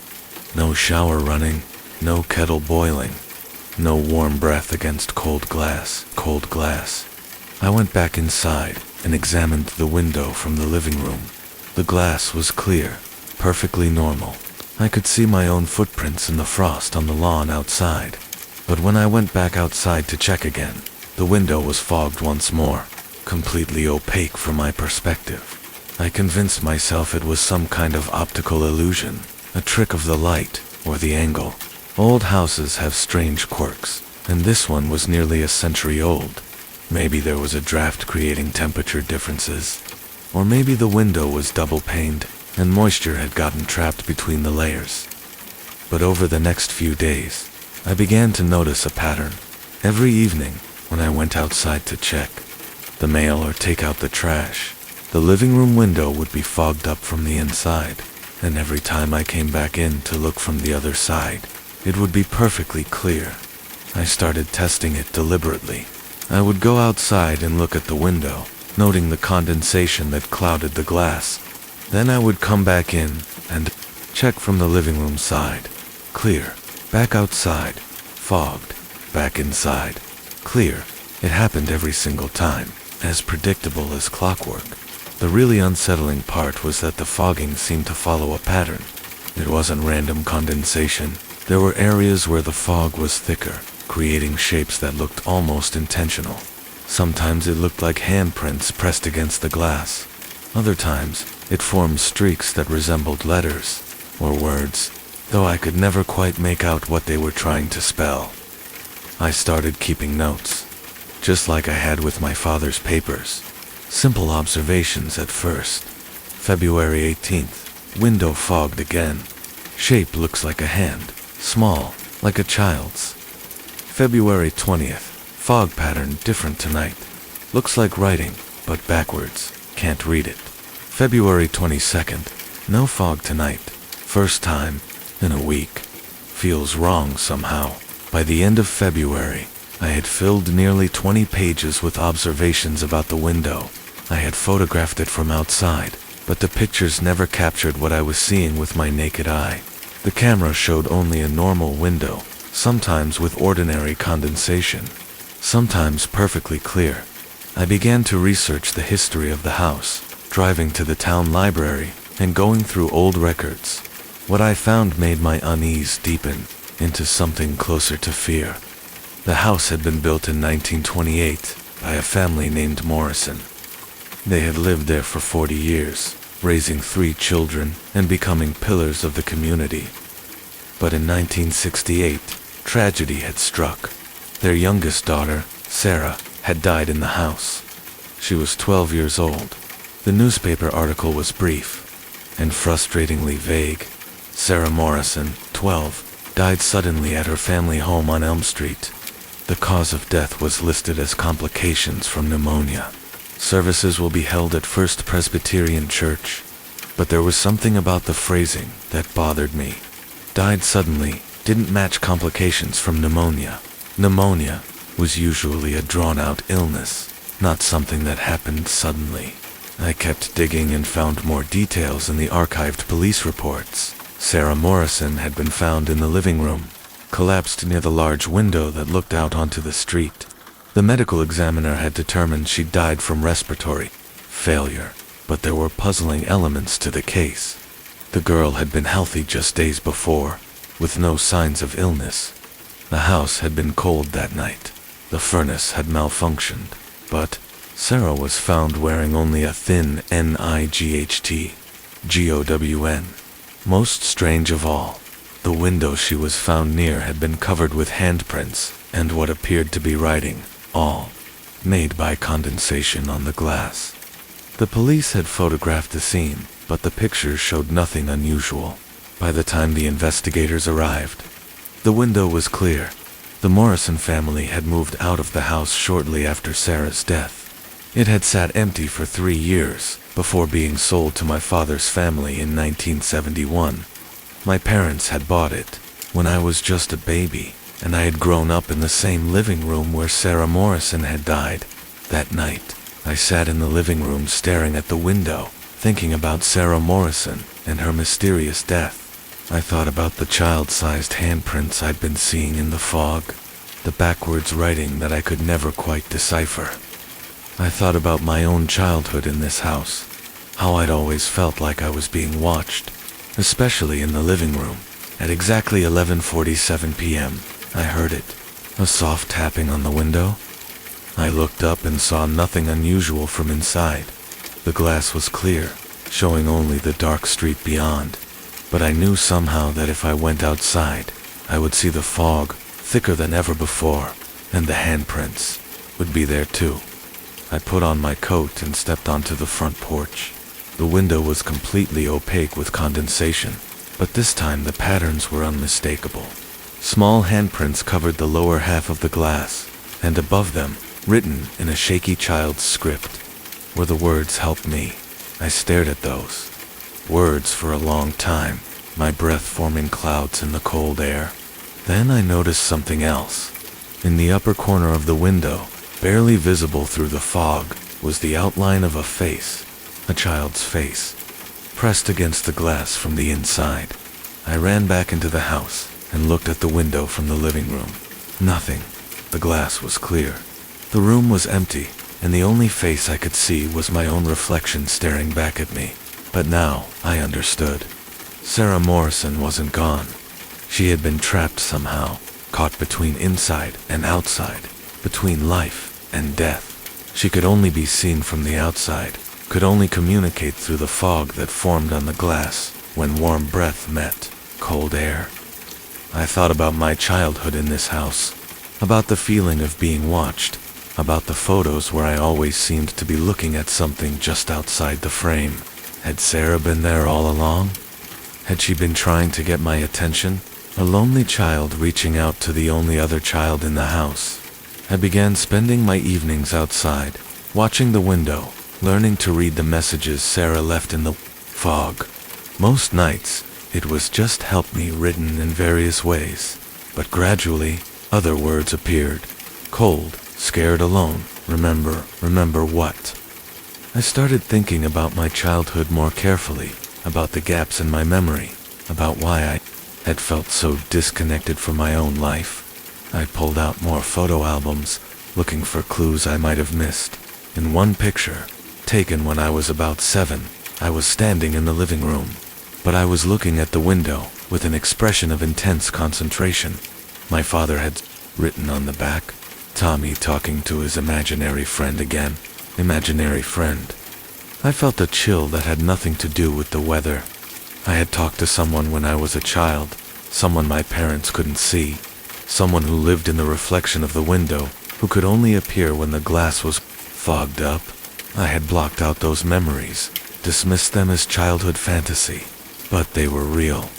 No shower running, no kettle boiling, no warm breath against cold glass. I went back inside and examined the window from the living room. The glass was clear, perfectly normal. I could see my own footprints in the frost on the lawn outside. But when I went back outside to check again, the window was fogged once more, completely opaque from my perspective. I convinced myself it was some kind of optical illusion, a trick of the light or the angle. Old houses have strange quirks, and this one was nearly a century old. Maybe there was a draft creating temperature differences, or maybe the window was double-paned and moisture had gotten trapped between the layers. But over the next few days, I began to notice a pattern. Every evening, when I went outside to check the mail or take out the trash, the living room window would be fogged up from the inside, and every time I came back in to look from the other side, it would be perfectly clear. I started testing it deliberately. I would go outside and look at the window, noting the condensation that clouded the glass. Then I would come back in and check from the living room side. Clear. Back outside. Fogged. Back inside. Clear. It happened every single time, as predictable as clockwork. The really unsettling part was that the fogging seemed to follow a pattern. It wasn't random condensation. There were areas where the fog was thicker, creating shapes that looked almost intentional. Sometimes it looked like handprints pressed against the glass. Other times, it formed streaks that resembled letters or words, though I could never quite make out what they were trying to spell. I started keeping notes, just like I had with my father's papers. Simple observations at first. February 18th, window fogged again. Shape looks like a hand, small, like a child's. February 20th, fog pattern different tonight. Looks like writing, but backwards, can't read it. February 22nd, no fog tonight. First time in a week. Feels wrong somehow. By the end of February, I had filled nearly 20 pages with observations about the window. I had photographed it from outside, but the pictures never captured what I was seeing with my naked eye. The camera showed only a normal window, sometimes with ordinary condensation, sometimes perfectly clear. I began to research the history of the house, driving to the town library and going through old records. What I found made my unease deepen into something closer to fear. The house had been built in 1928 by a family named Morrison. They had lived there for 40 years, raising 3 children and becoming pillars of the community. But in 1968, tragedy had struck. Their youngest daughter, Sarah, had died in the house. She was 12 years old. The newspaper article was brief and frustratingly vague. Sarah Morrison, 12, died suddenly at her family home on Elm Street. The cause of death was listed as complications from pneumonia. Services will be held at First Presbyterian Church, but there was something about the phrasing that bothered me. Died suddenly didn't match complications from pneumonia. Pneumonia was usually a drawn-out illness, not something that happened suddenly. I kept digging and found more details in the archived police reports. Sarah Morrison had been found in the living room, collapsed near the large window that looked out onto the street. The medical examiner had determined she died from respiratory failure, but there were puzzling elements to the case. The girl had been healthy just days before, with no signs of illness. The house had been cold that night. The furnace had malfunctioned, but Sarah was found wearing only a thin NIGHT GOWN. Most strange of all, the window she was found near had been covered with handprints and what appeared to be writing, all made by condensation on the glass. The police had photographed the scene, but the pictures showed nothing unusual. By the time the investigators arrived, the window was clear. The Morrison family had moved out of the house shortly after Sarah's death. It had sat empty for 3 years before being sold to my father's family in 1971. My parents had bought it when I was just a baby, and I had grown up in the same living room where Sarah Morrison had died. That night, I sat in the living room staring at the window, thinking about Sarah Morrison and her mysterious death. I thought about the child-sized handprints I'd been seeing in the fog, the backwards writing that I could never quite decipher. I thought about my own childhood in this house, how I'd always felt like I was being watched, especially in the living room. At exactly 11:47 p.m., I heard it, a soft tapping on the window. I looked up and saw nothing unusual from inside. The glass was clear, showing only the dark street beyond. But I knew somehow that if I went outside, I would see the fog, thicker than ever before, and the handprints would be there too. I put on my coat and stepped onto the front porch. The window was completely opaque with condensation, but this time the patterns were unmistakable. Small handprints covered the lower half of the glass, and above them, written in a shaky child's script, were the words "Help me." I stared at those words for a long time, my breath forming clouds in the cold air. Then I noticed something else. In the upper corner of the window, barely visible through the fog, was the outline of a face, a child's face, pressed against the glass from the inside. I ran back into the house and looked at the window from the living room. Nothing. The glass was clear. The room was empty, and the only face I could see was my own reflection staring back at me. But now I understood. Sarah Morrison wasn't gone. She had been trapped somehow, caught between inside and outside, between life and death. She could only be seen from the outside, could only communicate through the fog that formed on the glass when warm breath met cold air. I thought about my childhood in this house, about the feeling of being watched, about the photos where I always seemed to be looking at something just outside the frame. Had Sarah been there all along? Had she been trying to get my attention? A lonely child reaching out to the only other child in the house. I began spending my evenings outside, watching the window, learning to read the messages Sarah left in the fog. Most nights, it was just "help me" written in various ways, but gradually, other words appeared. Cold, scared, alone, remember what? I started thinking about my childhood more carefully, about the gaps in my memory, about why I had felt so disconnected from my own life. I pulled out more photo albums, looking for clues I might have missed. In one picture, taken when I was about 7, I was standing in the living room, but I was looking at the window with an expression of intense concentration. My father had written on the back, "Tommy talking to his imaginary friend again." Imaginary friend. I felt a chill that had nothing to do with the weather. I had talked to someone when I was a child, someone my parents couldn't see, someone who lived in the reflection of the window, who could only appear when the glass was fogged up. I had blocked out those memories, dismissed them as childhood fantasy, but they were real.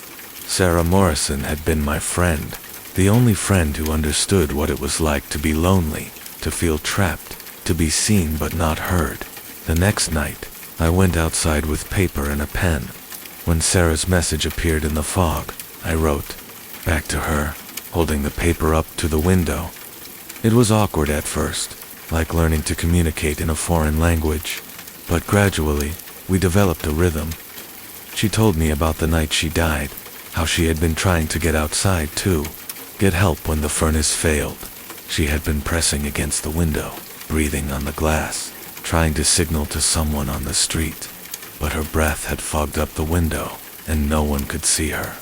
Sarah Morrison had been my friend, the only friend who understood what it was like to be lonely, to feel trapped, to be seen but not heard. The next night, I went outside with paper and a pen. When Sarah's message appeared in the fog, I wrote back to her, holding the paper up to the window. It was awkward at first, like learning to communicate in a foreign language, but gradually, we developed a rhythm. She told me about the night she died, how she had been trying to get outside too, get help when the furnace failed. She had been pressing against the window, breathing on the glass, trying to signal to someone on the street, but her breath had fogged up the window, and no one could see her.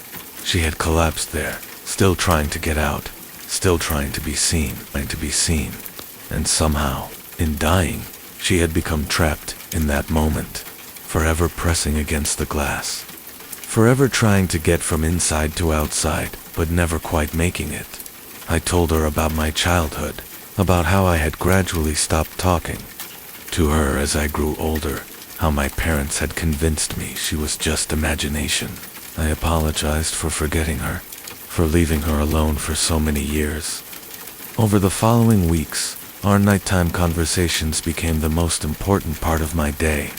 She had collapsed there, still trying to get out, still trying to be seen, and somehow, in dying, she had become trapped in that moment, forever pressing against the glass, forever trying to get from inside to outside, but never quite making it. I told her about my childhood, about how I had gradually stopped talking to her as I grew older, how my parents had convinced me she was just imagination. I apologized for forgetting her, for leaving her alone for so many years. Over the following weeks, our nighttime conversations became the most important part of my day.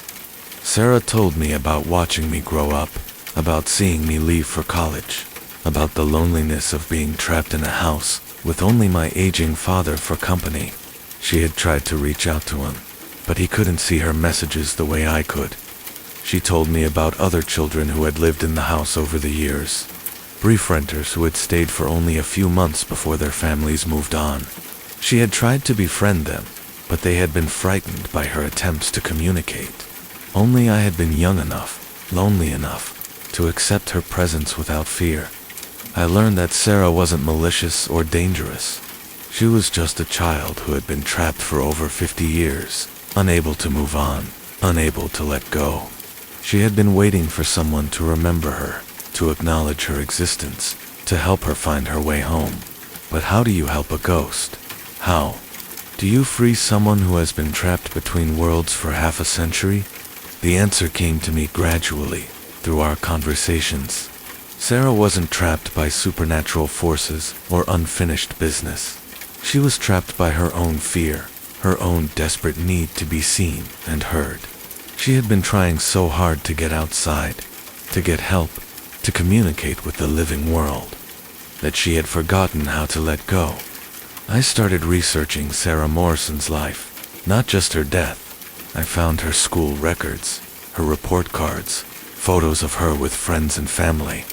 Sarah told me about watching me grow up, about seeing me leave for college, about the loneliness of being trapped in a house with only my aging father for company. She had tried to reach out to him, but he couldn't see her messages the way I could. She told me about other children who had lived in the house over the years, brief renters who had stayed for only a few months before their families moved on. She had tried to befriend them, but they had been frightened by her attempts to communicate. Only I had been young enough, lonely enough, to accept her presence without fear. I learned that Sarah wasn't malicious or dangerous. She was just a child who had been trapped for over 50 years, unable to move on, unable to let go. She had been waiting for someone to remember her, to acknowledge her existence, to help her find her way home. But how do you help a ghost? How? Do you free someone who has been trapped between worlds for half a century? The answer came to me gradually, through our conversations. Sarah wasn't trapped by supernatural forces or unfinished business. She was trapped by her own fear, her own desperate need to be seen and heard. She had been trying so hard to get outside, to get help, to communicate with the living world, that she had forgotten how to let go. I started researching Sarah Morrison's life, not just her death. I found her school records, her report cards, photos of her with friends and family.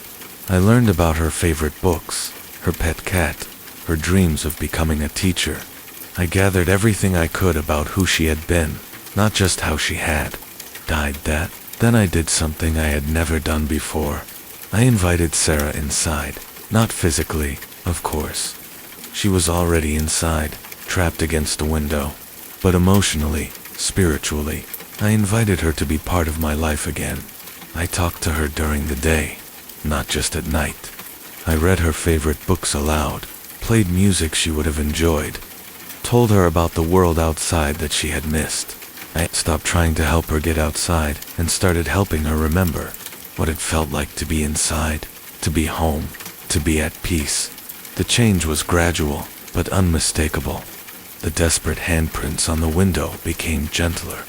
I learned about her favorite books, her pet cat, her dreams of becoming a teacher. I gathered everything I could about who she had been, not just how she had died. Then I did something I had never done before. I invited Sarah inside, not physically, of course. She was already inside, trapped against a window. but emotionally, spiritually, I invited her to be part of my life again. I talked to her during the day, not just at night. I read her favorite books aloud, played music she would have enjoyed, told her about the world outside that she had missed. I stopped trying to help her get outside and started helping her remember what it felt like to be inside, to be home, to be at peace. The change was gradual, but unmistakable. The desperate handprints on the window became gentler.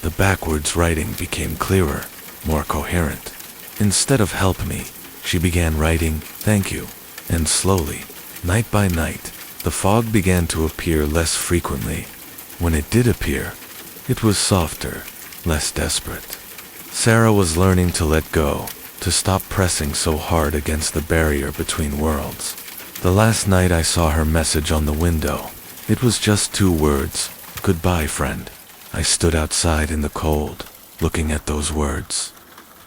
The backwards writing became clearer, more coherent. Instead of "help me," she began writing "thank you," and slowly, night by night, the fog began to appear less frequently. When it did appear, it was softer, less desperate. Sarah was learning to let go, to stop pressing so hard against the barrier between worlds. The last night I saw her message on the window. It was just 2 words, "Goodbye, friend." I stood outside in the cold, looking at those words,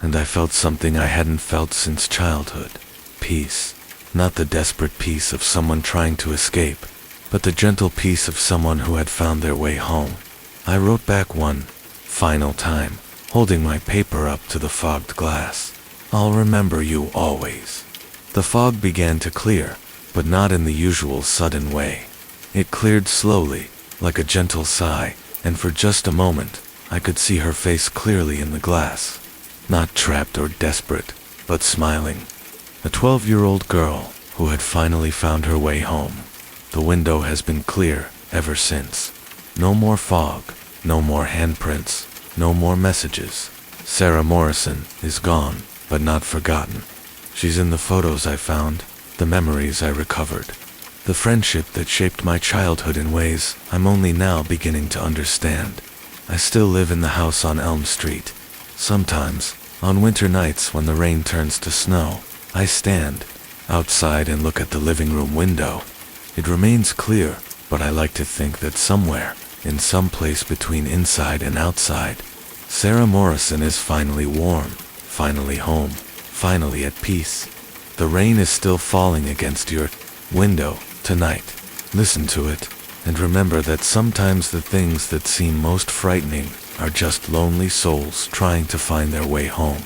and I felt something I hadn't felt since childhood. Peace. Not the desperate peace of someone trying to escape, but the gentle peace of someone who had found their way home. I wrote back one final time, holding my paper up to the fogged glass. "I'll remember you always." The fog began to clear, but not in the usual sudden way. It cleared slowly, like a gentle sigh, and for just a moment, I could see her face clearly in the glass. Not trapped or desperate, but smiling. A 12-year-old girl who had finally found her way home. The window has been clear ever since. No more fog, no more handprints, no more messages. Sarah Morrison is gone, but not forgotten. She's in the photos I found, the memories I recovered, the friendship that shaped my childhood in ways I'm only now beginning to understand. I still live in the house on Elm Street. Sometimes, on winter nights when the rain turns to snow, I stand outside and look at the living room window. It remains clear, but I like to think that somewhere, in some place between inside and outside, Sarah Morrison is finally warm, finally home, finally at peace. The rain is still falling against your window tonight. Listen to it, and remember that sometimes the things that seem most frightening are just lonely souls trying to find their way home.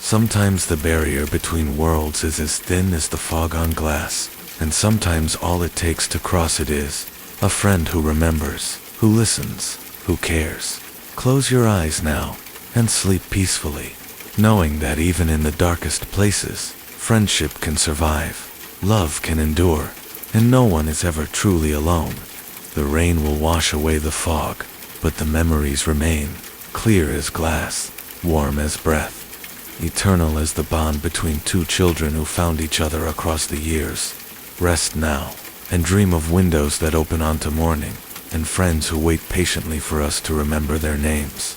Sometimes the barrier between worlds is as thin as the fog on glass, and sometimes all it takes to cross it is a friend who remembers, who listens, who cares. Close your eyes now and sleep peacefully, knowing that even in the darkest places, friendship can survive, love can endure, and no one is ever truly alone. The rain will wash away the fog, but the memories remain, clear as glass, warm as breath, eternal as the bond between 2 children who found each other across the years. Rest now, and dream of windows that open onto morning, and friends who wait patiently for us to remember their names.